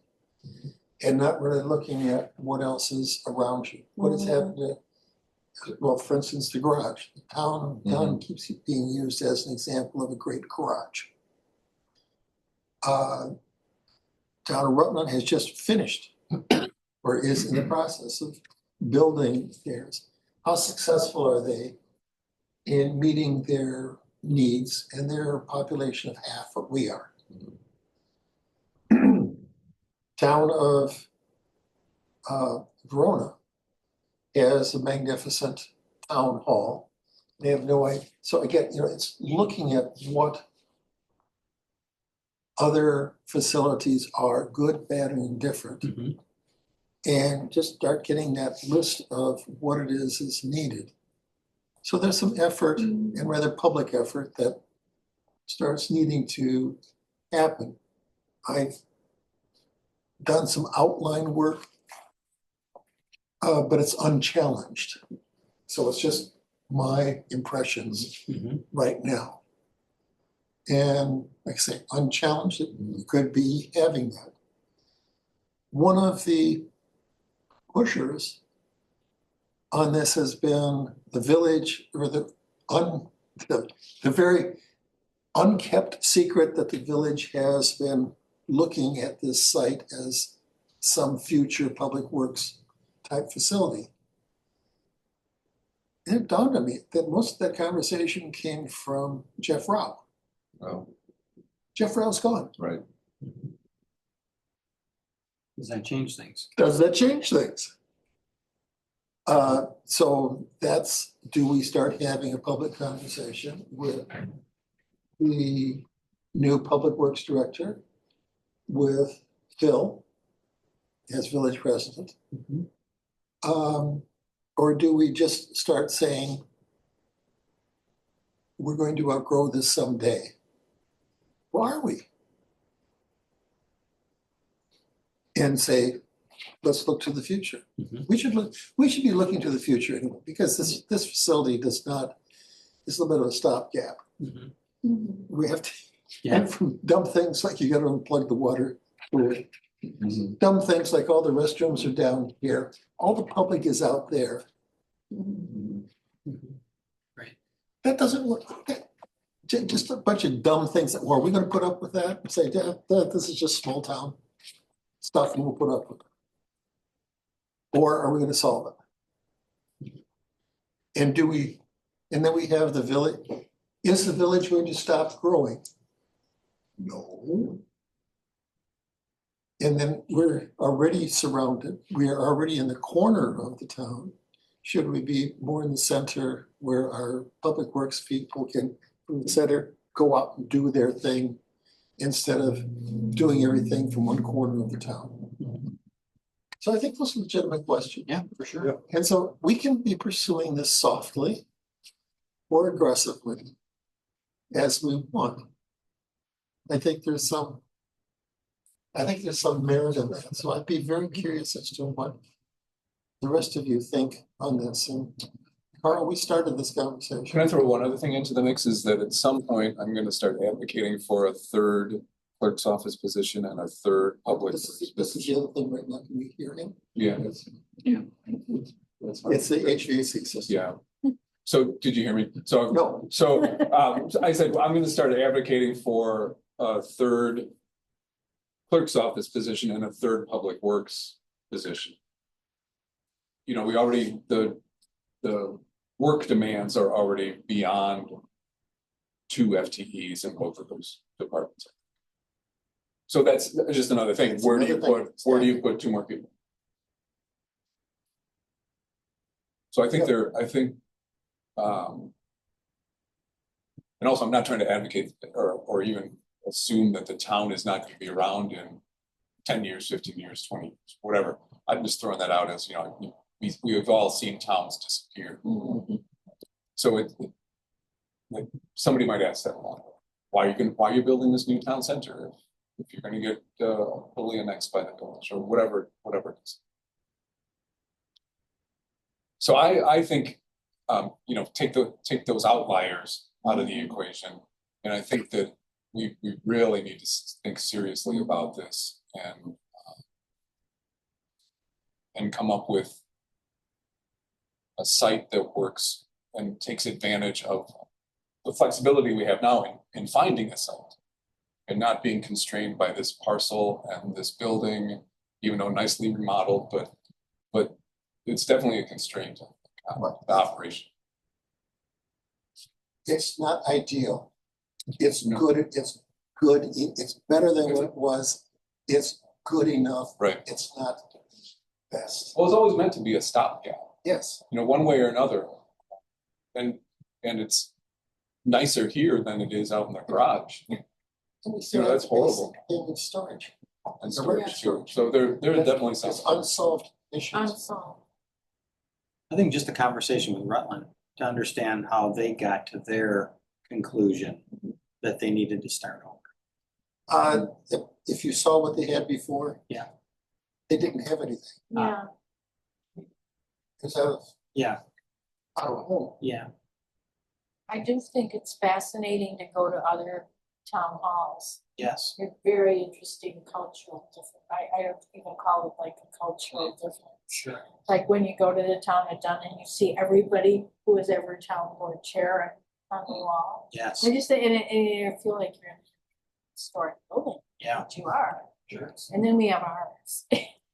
And not really looking at what else is around you, what is happening. Well, for instance, the garage, the town keeps being used as an example of a great garage. Town of Rutland has just finished or is in the process of building theirs. How successful are they in meeting their needs, and their population of half what we are? Town of Verona has a magnificent town hall. They have no idea. So again, it's looking at what other facilities are, good, bad, and indifferent. And just start getting that list of what it is needed. So there's some effort, and rather public effort, that starts needing to happen. I've done some outline work, but it's unchallenged. So it's just my impressions right now. And like I say, unchallenged, it could be having that. One of the pushers on this has been the village, or the very unkept secret that the village has been looking at this site as some future public works type facility. And it dawned on me that most of that conversation came from Jeff Rao. Well, Jeff Rao's gone. right. Does that change things? Does that change things? So that's, do we start having a public conversation with the new public works director, with Phil as village president? Or do we just start saying, we're going to outgrow this someday? Or are we? And say, let's look to the future. We should be looking to the future anyway, because this facility does not, it's a little bit of a stopgap. We have to, and from dumb things like you gotta unplug the water, dumb things like all the restrooms are down here, all the public is out there. Right. That doesn't work. Just a bunch of dumb things that, well, are we gonna put up with that and say, this is just small town stuff and we'll put up with it? Or are we gonna solve it? And then we have the village. Is the village going to stop growing? No. And then we're already surrounded. We are already in the corner of the town. Should we be more in the center where our public works people can, from the center, go out and do their thing instead of doing everything from one corner of the town? So I think those are legitimate questions. Yeah, for sure. And so we can be pursuing this softly or aggressively as we want. I think there's some merit in that. So I'd be very curious as to what the rest of you think on this. And Carl, we started this conversation. Can I throw one other thing into the mix? Is that at some point I'm going to start advocating for a third clerk's office position and a third public. This is the other thing right now. Can we hear him? Yeah. It's the HVAC system. Yeah. So did you hear me? So No. So I said, well, I'm going to start advocating for a third clerk's office position and a third public works position. You know, we already, the work demands are already beyond 2 FTEs in both of those departments. So that's just another thing. That's Where do you another put, thing. where do you put 2 more people? So I think And also, I'm not trying to advocate or even assume that the town is not gonna be around in 10 years, 15 years, 20 years, whatever. I'm just throwing that out as, you know, we've all seen towns disappear. So like, somebody might ask that, well, why are you building this new town center if you're gonna get totally annexed by the village or whatever it is. So I think, you know, take those outliers out of the equation. And I think that we really need to think seriously about this and come up with a site that works and takes advantage of the flexibility we have now in finding a site and not being constrained by this parcel and this building, even though nicely remodeled, but it's definitely a constraint on the operation. It's not ideal. It's good, it's better than what it was. It's good enough. Right. It's not best. Well, it's always meant to be a stopgap, Yes. you know, one way or another. And it's nicer here than it is out in the garage. And we You still know, have that's the horrible. basic thing of storage. And storage too. So there are definitely some. It's unsolved issues. Unsolved. I think just a conversation with Rutland to understand how they got to their conclusion that they needed to start over. If you saw what they had before. Yeah. They didn't have anything. Yeah, Because out of Yeah, home. yeah. I do think it's fascinating to go to other town halls. Yes. They're very interesting cultural different. I don't even call it like a cultural difference. Sure. Like when you go to the town of Dunn and you see everybody who was ever town board chair on the wall. Yes. I just say, and you feel like you're in a historic building, Yeah. which you are. Sure. And then we have ours,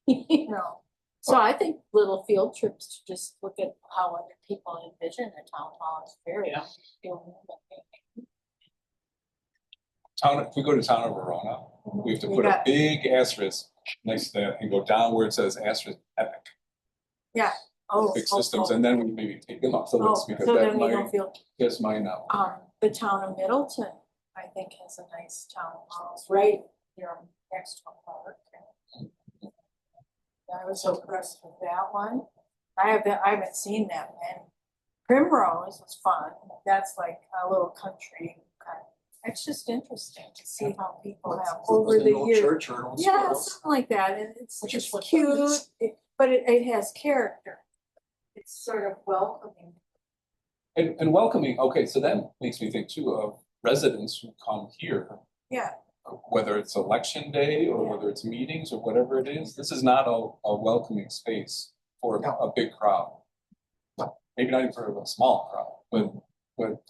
you know. So I think little field trips to just look at how other people envision a town hall is very. Yeah. If we go to town of Verona, we have to We put a got- big asterisk next to that and go down where it says asterisk epic. Yeah. Oh. Big oh, systems, oh. and then we maybe take them off the Oh, list because so that then we don't might, feel, just might not. the town of Middleton, I think has a nice town hall, it's right, next to a park. I was so impressed with that one. I haven't seen that one. Primrose was fun, that's like a little country kind of, it's just interesting to see how people have over the years. Church or an old Yeah, schoolhouse. something like that, and it's Which is just what that cute, is. but it has character. It's sort of welcoming. And welcoming, okay, so that makes me think too of residents who come here, Yeah, whether it's election day or whether it's meetings or whatever it is. This is not a welcoming space for a big crowd. Maybe not even for a small crowd, but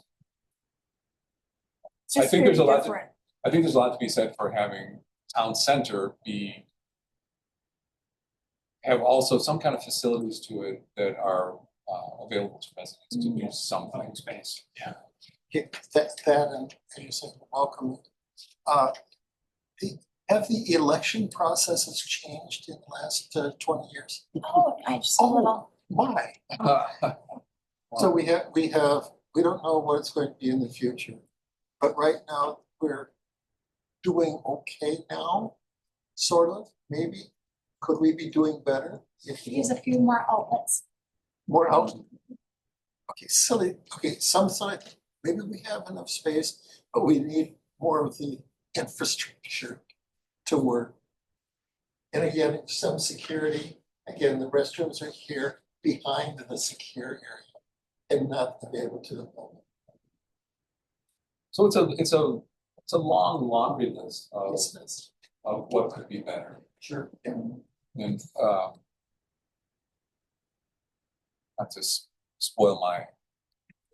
it's I just think very there's a lot to- different. I think there's a lot to be said for having town center have also some kind of facilities to it that are available to residents to do something. Space. Yeah. Okay, that and as you said, welcome. Have the election processes changed in the last 20 years? Oh, I just a little. Why? So we don't know what it's going to be in the future. But right now, we're doing okay now, sort of, maybe. Could we be doing better? If Use a few more outlets. more out. Okay, silly, okay, some side, maybe we have enough space, but we need more of the infrastructure to work. And again, some security, again, the restrooms are here behind the secure area and not available to the public. So it's a long laundry list Yes, that's of what could be better. sure. And not to spoil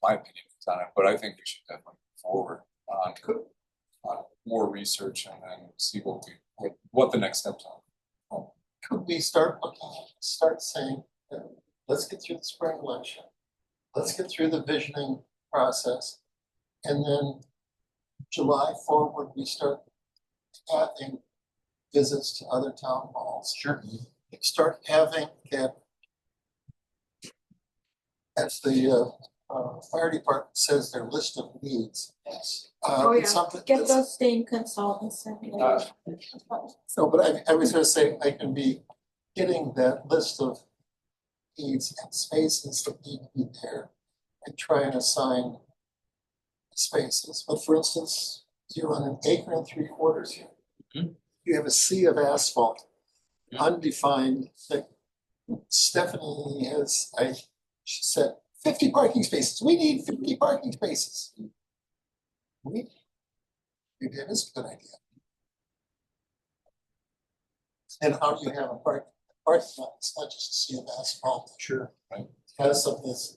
my opinions on it, but I think we should definitely move forward on more research and then see what the next steps are. Could we start saying, let's get through the spring election. Let's get through the visioning process. And then July forward, we start having visits to other town halls. Sure. Start having that, as the fire department says their list of needs. Oh, It's yeah. something Get that's- those same consultants. And No, but I was gonna say, I can be getting that list of needs and spaces that need to be there and try and assign spaces. But for instance, you're on an 1.75 acres here. Mhm. You have a sea of asphalt, undefined, that Stephanie she said, 50 parking spaces. We need 50 parking spaces. Maybe that is a good idea. And how do you have a parking lot? It's not just a sea of asphalt. Sure. Right. It has something that's,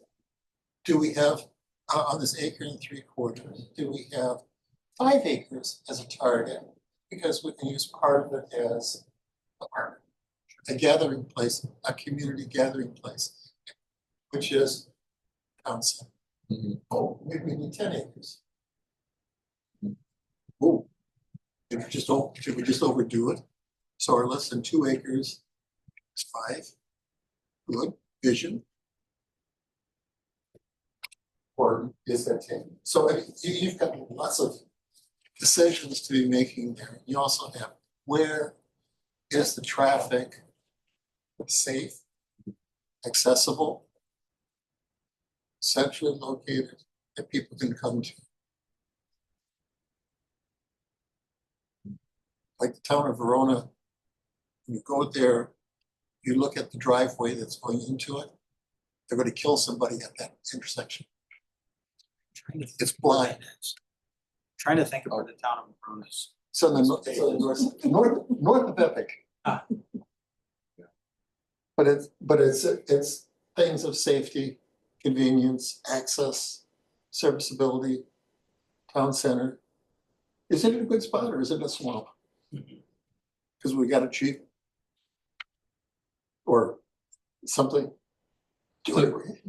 do we have, on this 1.75 acres, do we have 5 acres as a target? Because we can use part of it as a gathering place, a community gathering place, which is town center. Oh, maybe we need 10 acres. Oh, did we just overdo it? So our less than 2 acres is 5. Good vision. Or is that 10? So you've got lots of decisions to be making there. You also have, where is the traffic safe, accessible, centrally located, that people can come to? Like the town of Verona, when you go there, you look at the driveway that's going into it, they're going to kill somebody at that intersection. It's blind. Trying to think about the town of Brunis. So north of Epic. Ah. But it's things of safety, convenience, access, serviceability, town center. Is it a good spot or is it a swamp? Because we got it cheap. Or something.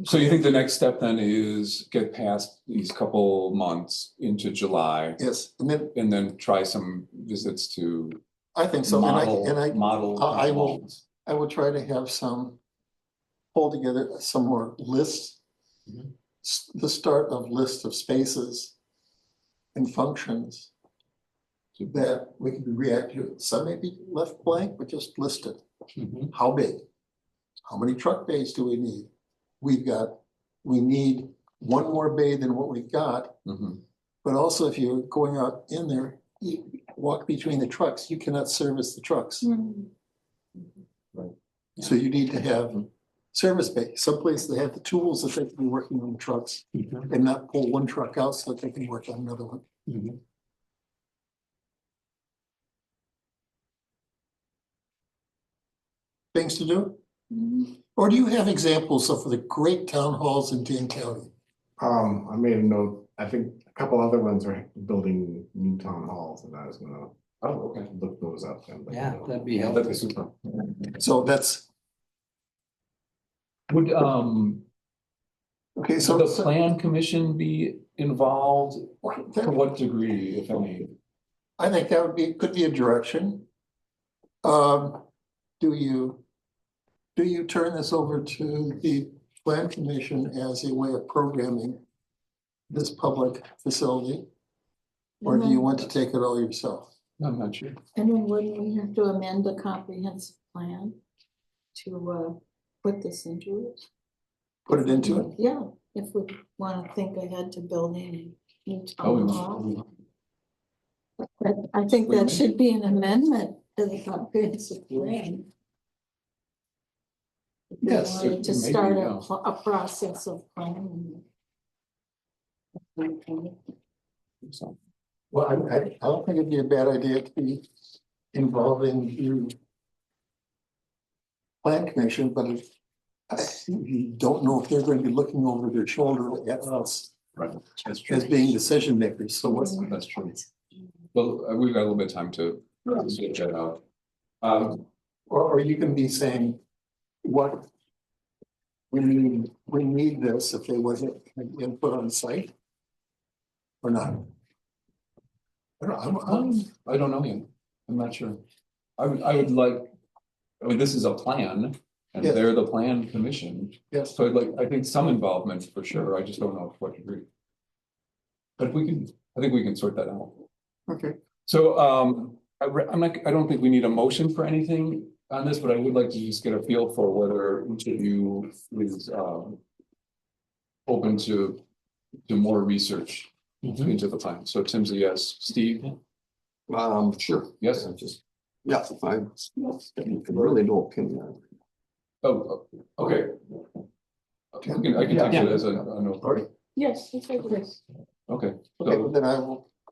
So you think the next step then is get past these couple months into July Yes, and then try some visits to I think so. model. I will try to have pull together some more lists. The start of list of spaces and functions that we can react to. Some may be left blank, but just listed. How big? How many truck bays do we need? We need one more bay than what we've got. But also if you're going out in there, you walk between the trucks, you cannot service the trucks. Right. So you need to have service bay, someplace that have the tools that they can be working on the trucks and not pull one truck out so that they can work on another one. Things to do? Or do you have examples of the great town halls in Dane County? I made a note, I think a couple other ones are building new town halls and I was gonna. Oh, okay. Look those up then. Yeah, that'd be That'd helpful. be super. So that's, Would okay, so the plan commission be involved? To what degree, if any? I think that could be a direction. Do you turn this over to the plan commission as a way of programming this public facility? Or do you want to take it all yourself? I'm not sure. And then wouldn't we have to amend the comprehensive plan to put this into it? Put it into it? Yeah, if we want to think ahead to building a new Oh, town hall. But I think that should be an amendment to the comprehensive plan. If we Yes, wanted to maybe, start yeah. a process of planning. So, Well, I don't think it'd be a bad idea to be involving the plan commission, but I don't know if they're going to be looking over their shoulder at us right, that's as true. being decision makers. So what's, That's true. Well, we've got a little bit of time to switch that out. or you can be saying, what we need this if they wasn't input on site or not. I don't know yet. I'm not sure. I would like, I mean, this is a plan And Yes. they're the plan commission. Yes. So I'd like, I think some involvement for sure. I just don't know to what degree. But I think we can sort that out. Okay. So, I don't think we need a motion for anything on this, but I would like to just get a feel for whether each of you is, open to more research into the plan. So Tim's a yes. Steve? Sure. Yes. Yeah, I really no opinion on it. Oh, okay. Okay, I can take it as a no. Yes, it's like this. Okay. Okay, So, then I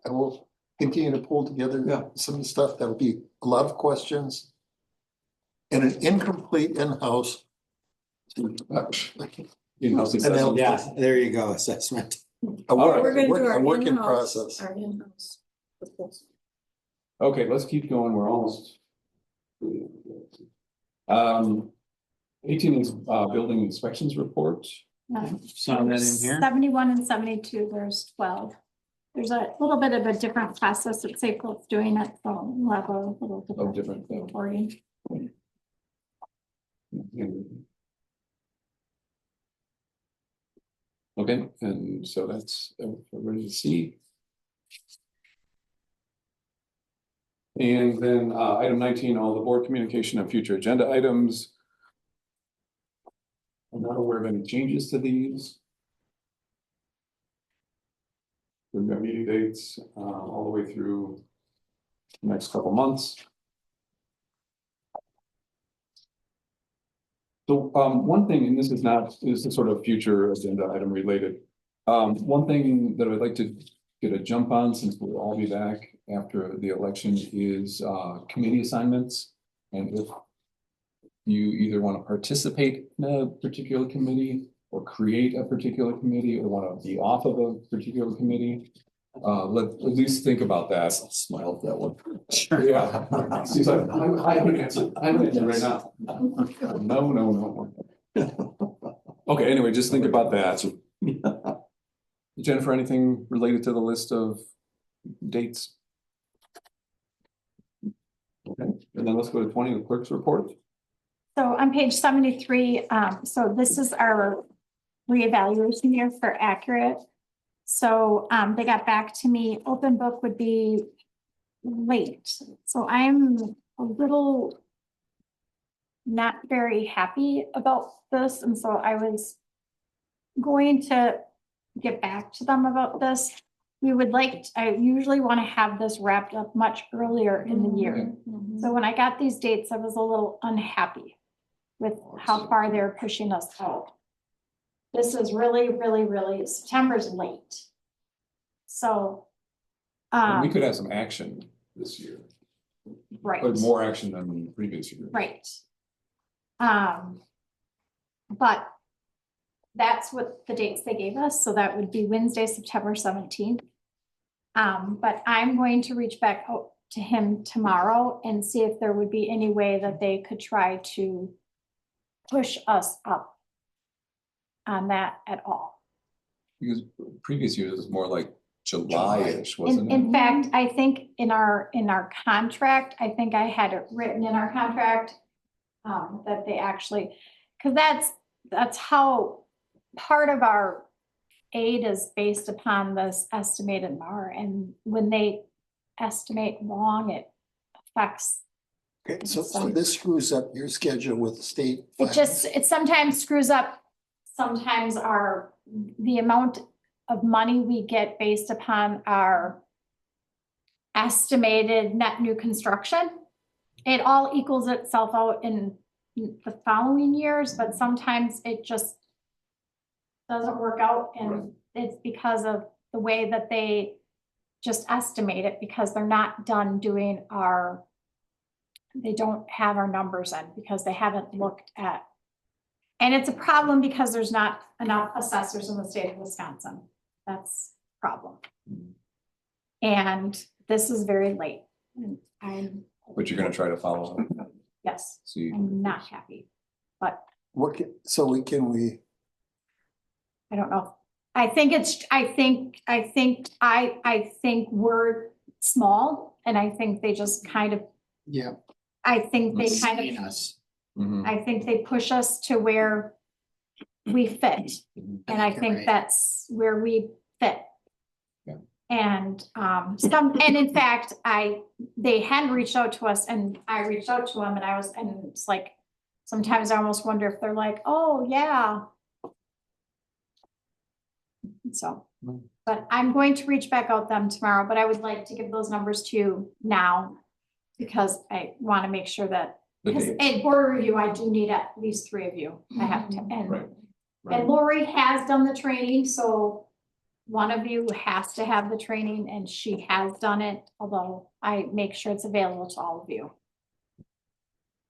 will continue to pull together some stuff. That'll be a lot of questions. And an incomplete in-house. in-house And then- assessment. Yeah, there you go, assessment. A We're gonna do a our work in in-house, process. our in-house. Okay, let's keep going. We're almost. 18 is building inspections report. Saw that in here. 71 and 72, there's 12. There's a little bit of a different process that Safeco's doing at the level, a little Oh, different different. reporting. Okay, and so that's ready to see. And then item 19, all the board communication and future agenda items. I'm not aware of any changes to these. We've got meeting dates all the way through the next couple months. So one thing, and this is sort of future agenda item related. One thing that I'd like to get a jump on, since we'll all be back after the election, is committee assignments. And if you either want to participate in a particular committee or create a particular committee or want to be off of a particular committee, let at least think about that. I'll smile at that one. Sure. Yeah. She's like, I haven't answered. I haven't answered right now. No. Okay, anyway, just think about that. Jennifer, anything related to the list of dates? Okay, and then let's go to 20, the clerk's report. So on page 73, so this is our reevaluation year for Accurate. So they got back to me, open book would be late. So I'm a little not very happy about this. And so I was going to get back to them about this. I usually want to have this wrapped up much earlier in the year. So when I got these dates, I was a little unhappy with how far they're pushing us out. This is really, September's late. So. And we could have some action this year, Right. but more action than the previous year. Right. But that's what the dates they gave us. So that would be Wednesday, September 17th. But I'm going to reach back out to him tomorrow and see if there would be any way that they could try to push us up on that at all. Because previous years was more like July-ish, wasn't In it? fact, I think in our contract, I think I had it written in our contract that they actually, because that's how part of our aid is based upon this estimated MAR, and when they estimate wrong, it affects. Okay, so this screws up your schedule with the state. It sometimes screws up, sometimes the amount of money we get based upon our estimated net new construction. It all equals itself out in the following years, but sometimes it just doesn't work out, and it's because of the way that they just estimate it, because they're not done doing they don't have our numbers in, because they haven't looked at. And it's a problem because there's not enough assessors in the state of Wisconsin. That's a problem. And this is very late. But you're gonna try to follow up. Yes, See, I'm not happy, but Can we, I don't know. I think we're small, and I think they just kind of, yeah, I think they Let's kind see of, us. Mhm. I think they push us to where we fit. And I think Right. that's where we fit. Yeah. And and in fact, they hadn't reached out to us and I reached out to them and it's like, sometimes I almost wonder if they're like, oh, yeah. So, but I'm going to reach back out them tomorrow, but I would like to give those numbers to you now. Because I want to make sure that, The because dates. at board review, I do need at least 3 of you. I have to, Right. and Lori has done the training, so one of you has to have the training and she has done it, although I make sure it's available to all of you.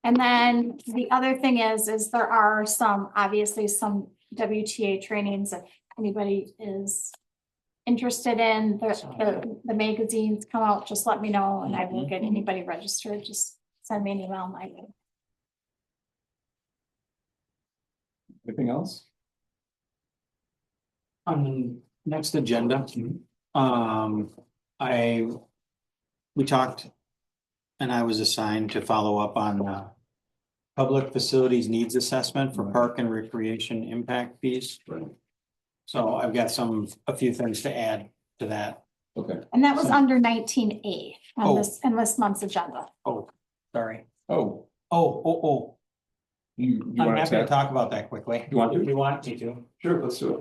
And then the other thing is there are obviously some WTA trainings if anybody is interested in the magazines come out, just let me know and I will get anybody registered, just send me an email and I will. Anything else? On the next agenda, we talked and I was assigned to follow up on public facilities needs assessment for park and recreation impact fees. Right. So I've got a few things to add to that. Okay. And that was under 19A Oh. on this month's agenda. Oh, sorry. Oh, You I'm want happy to to? talk about that quickly. You want to? If you want me to. Sure, let's do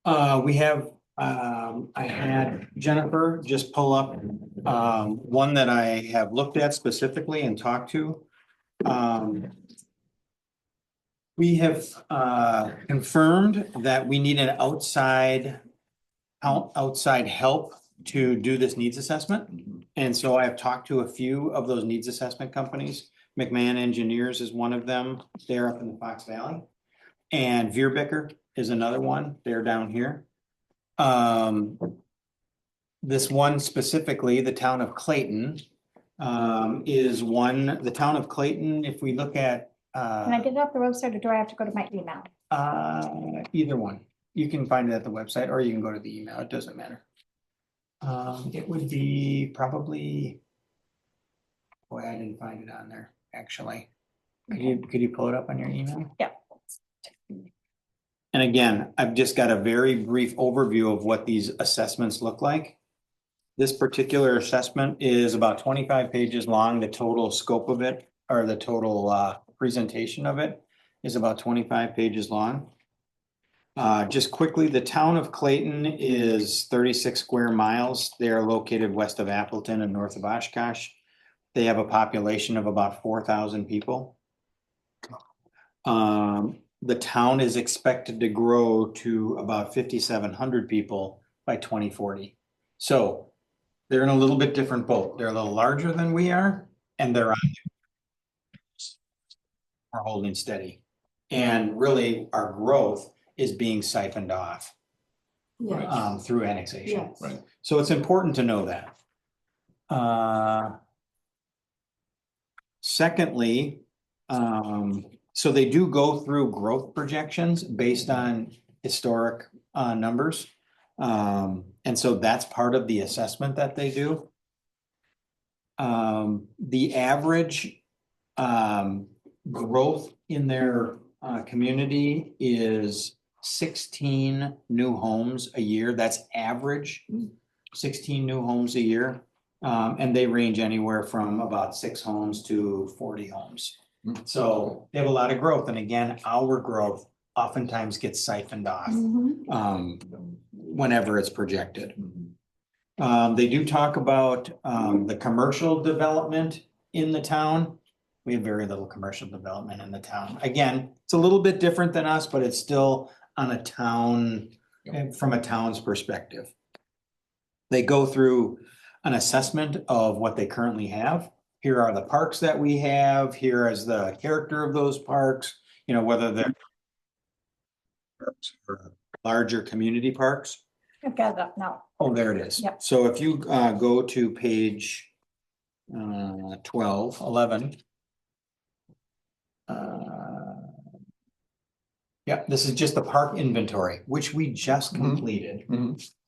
it. We have, I had Jennifer just pull up, one that I have looked at specifically and talked to. We have, confirmed that we need an outside help to do this needs assessment. And so I have talked to a few of those needs assessment companies. McMahon Engineers is one of them. They're up in the Fox Valley. And Veerbecker is another one. They're down here. This one specifically, the town of Clayton, is one, the town of Clayton, if we look at, Can I get it off the website or do I have to go to my email? either one. You can find it at the website or you can go to the email. It doesn't matter. It would be probably, boy, I didn't find it on there, actually. Could you pull it up on your email? Yeah. And again, I've just got a very brief overview of what these assessments look like. This particular assessment is about 25 pages long. The total scope of it, or the total presentation of it, is about 25 pages long. Just quickly, the town of Clayton is 36 square miles. They are located west of Appleton and north of Oshkosh. They have a population of about 4,000 people. The town is expected to grow to about 5,700 people by 2040. So they're in a little bit different boat. They're a little larger than we are, and they're holding steady. And really, our growth is being siphoned off through annexation. Yes. Right. So it's important to know that. Secondly, so they do go through growth projections based on historic numbers. And so that's part of the assessment that they do. The average growth in their community is 16 new homes a year. That's average, 16 new homes a year. And they range anywhere from about 6 homes to 40 homes. So they have a lot of growth. And again, our growth oftentimes gets siphoned off whenever it's projected. They do talk about the commercial development in the town. We have very little commercial development in the town. Again, it's a little bit different than us, but it's still on a town, from a town's perspective. They go through an assessment of what they currently have. Here are the parks that we have. Here is the character of those parks, you know, whether they're larger community parks. I've got it up now. Oh, there it is. Yep. So if you go to page 11. Yeah, this is just the park inventory, which we just completed.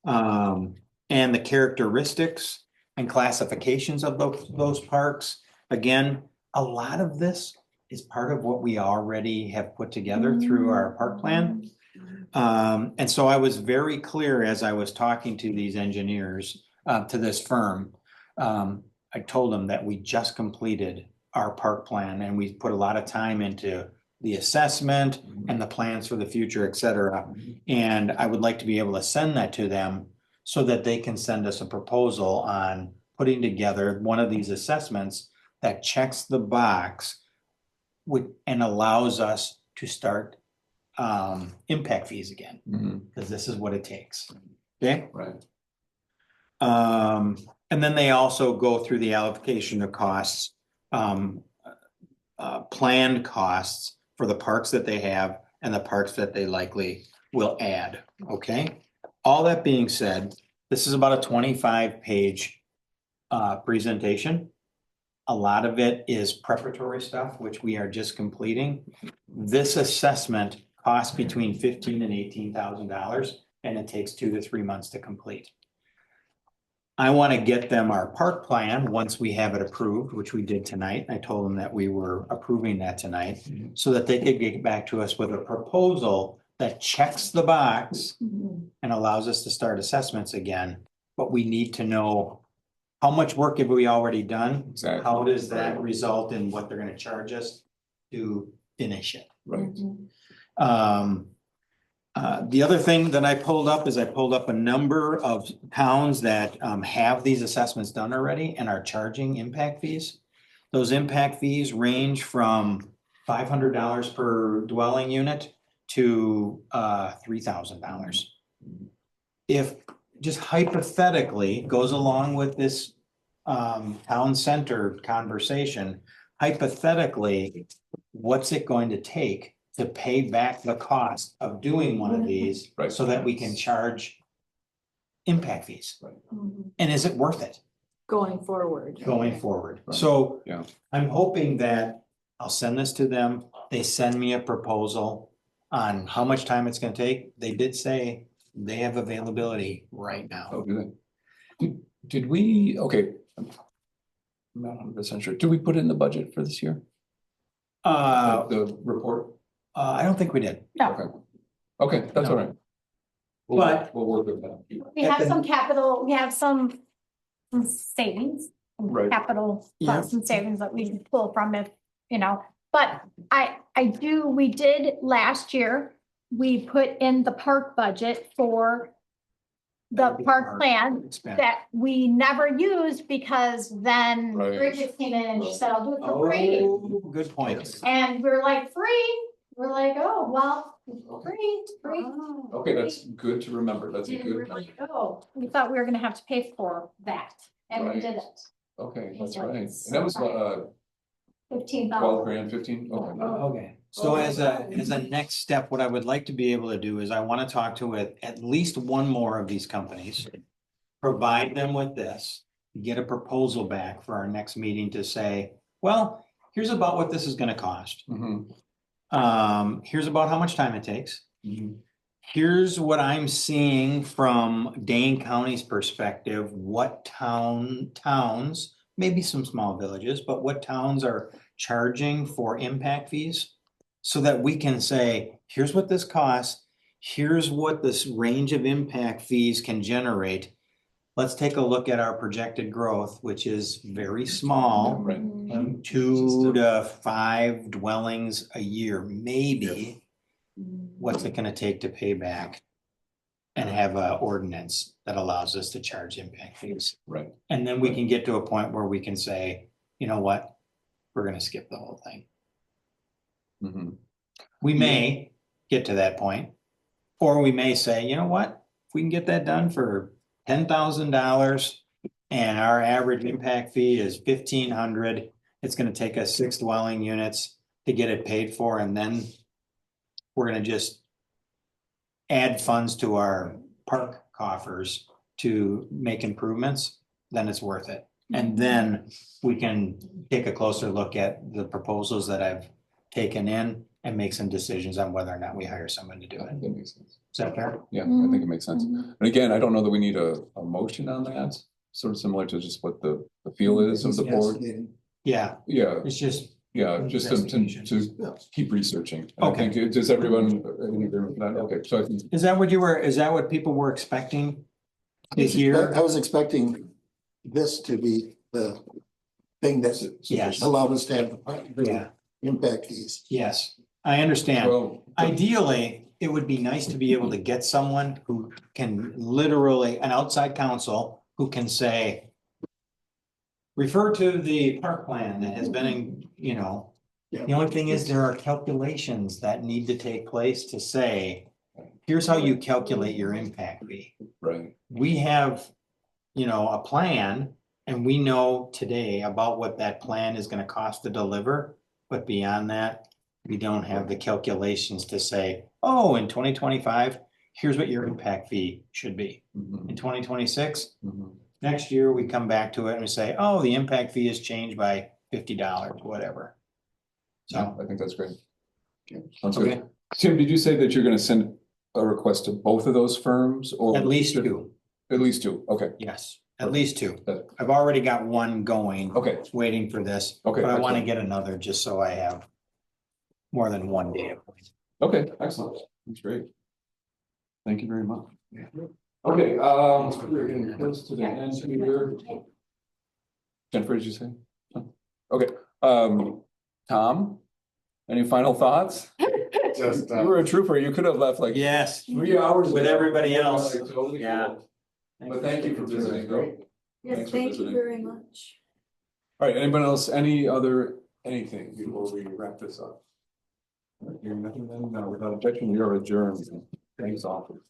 And the characteristics and classifications of those parks. Again, a lot of this is part of what we already have put together through our park plan. And so I was very clear as I was talking to these engineers, to this firm. I told them that we just completed our park plan and we put a lot of time into the assessment and the plans for the future, et cetera. And I would like to be able to send that to them so that they can send us a proposal on putting together one of these assessments that checks the box and allows us to start impact fees again, because this is what it takes. Okay. Right. And then they also go through the allocation of costs, planned costs for the parks that they have and the parks that they likely will add. Okay. All that being said, this is about a 25-page presentation. A lot of it is preparatory stuff, which we are just completing. This assessment costs between $15,000 and $18,000, and it takes 2 to 3 months to complete. I want to get them our park plan once we have it approved, which we did tonight. I told them that we were approving that tonight so that they could get back to us with a proposal that checks the box and allows us to start assessments again. But we need to know how much work have we already done? Exactly. How does that result in what they're going to charge us to finish it? Right. The other thing that I pulled up is I pulled up a number of towns that have these assessments done already and are charging impact fees. Those impact fees range from $500 per dwelling unit to $3,000. If just hypothetically goes along with this town center conversation, hypothetically, what's it going to take to pay back the cost of doing one of these Right. so that we can charge impact fees? And is it worth it Going forward. going forward? Right. So Yeah. I'm hoping that I'll send this to them. They send me a proposal on how much time it's gonna take. They did say they have availability right now. Oh, do they? Did we, okay. I'm not 100% sure. Did we put it in the budget for this year? The report? I don't think we did. No, Okay, that's all right. But- We'll work with that. we have some capital, we have some savings. some Right. Capital Yeah. funds and savings that we can pull from if, but we did last year, we put in the park budget for the park plan Expense. that we never used because then Right. Bridget came in and she said, I'll do it for free. Oh, good point. And we're like, free? We're like, oh, well, free. Okay, that's good to remember. That's a And we're good, like, oh, we thought we were gonna have to pay for that, and we Right. didn't. okay, that's Yeah, right. And it's that was 15,000. 12 grand, 15? Okay. Okay, so as a next step, what I would like to be able to do is I want to talk to at least one more of these companies. Provide them with this, get a proposal back for our next meeting to say, well, here's about what this is gonna cost. Mhm. Here's about how much time it takes. Here's what I'm seeing from Dane County's perspective, what towns, maybe some small villages, but what towns are charging for impact fees. So that we can say, here's what this costs, here's what this range of impact fees can generate. Let's take a look at our projected growth, which is very small. Right. 2 to 5 dwellings a year, maybe. What's it gonna take to pay back? And have a ordinance that allows us to charge impact fees. Right. And then we can get to a point where we can say, you know what? We're gonna skip the whole thing. Mhm. We may get to that point. Or we may say, you know what? If we can get that done for $10,000 and our average impact fee is 1,500, it's gonna take us 6 dwelling units to get it paid for, and then we're gonna just add funds to our park coffers to make improvements, then it's worth it. And then we can take a closer look at the proposals that I've taken in and make some decisions on whether or not we hire someone to do I it. think that makes sense. Is that fair? Yeah, I think it makes sense. And again, I don't know that we need a motion on that, sort of similar to just what the feel is of the board. Yeah, Yeah, it's just Yeah, just to keep researching. And I Okay. think, does everyone agree with that? Okay, so I think, Is that what people were expecting to I hear? was expecting this to be the thing that Yes. allowed us to have Yeah. the impact fees. Yes, I understand. well, Ideally, it would be nice to be able to get someone who can literally, an outside counsel, who can say, refer to the park plan that has been in, you know, the only thing is there are calculations that need to take place to say, here's how you calculate your impact fee. right, We have, you know, a plan and we know today about what that plan is gonna cost to deliver. But beyond that, we don't have the calculations to say, oh, in 2025, here's what your impact fee should be. Mhm, In 2026, mhm. next year, we come back to it and we say, oh, the impact fee has changed by $50, whatever. Yeah, So, I think that's great. Sounds good. okay, Tim, did you say that you're gonna send a request to both of those firms or? at least two, At least two, okay, yes, at least two. That- I've already got one going. okay, Waiting for this. Okay, But I want to excellent. get another just so I have more than one data point. okay, excellent, that's great. Thank you very much. Okay, we're getting close to the end here. Jennifer, did you say? Okay, Tom, any final thoughts? Just, You were a trooper, you could have left like Yes. 3 hours. With ago. everybody else. Like, totally Yeah. cool. But thank you for visiting. Great. Yes, Thanks for thank you visiting. very much. All right, anybody else, anything before we wrap this up? All right, hearing nothing then, without objection, we are adjourned. Thanks all.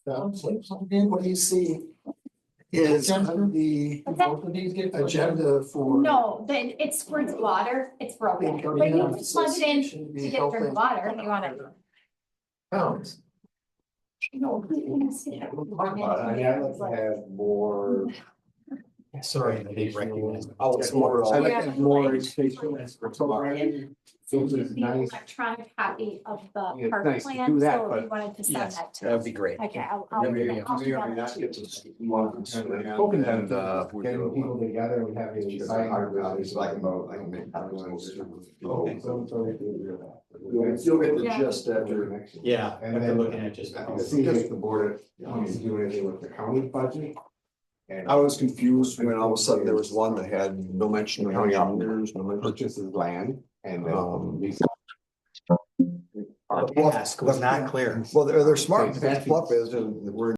What do you see is the agenda for. No, then it's for the water, it's broken, but you can plug it in to get your water if you wanna. Pounds. No. have more. Sorry, I didn't recognize. Oh, it's more. I like it more. Electronic copy of the It's park nice to plan, do that, so if but- you wanted to send Yes, that to. that'd be great. Okay, I'll And, email that to you. getting people together and having these site conversations like about like. You'll get the Yeah. gist after. Yeah, And after then- looking at just. See if the board wants to do anything with the county budget. And I was confused when all of a sudden there was one that had no mention of county engineers, no mention. purchases land and then. The ask was not clear. Well, they're smart, the fluff is, and we're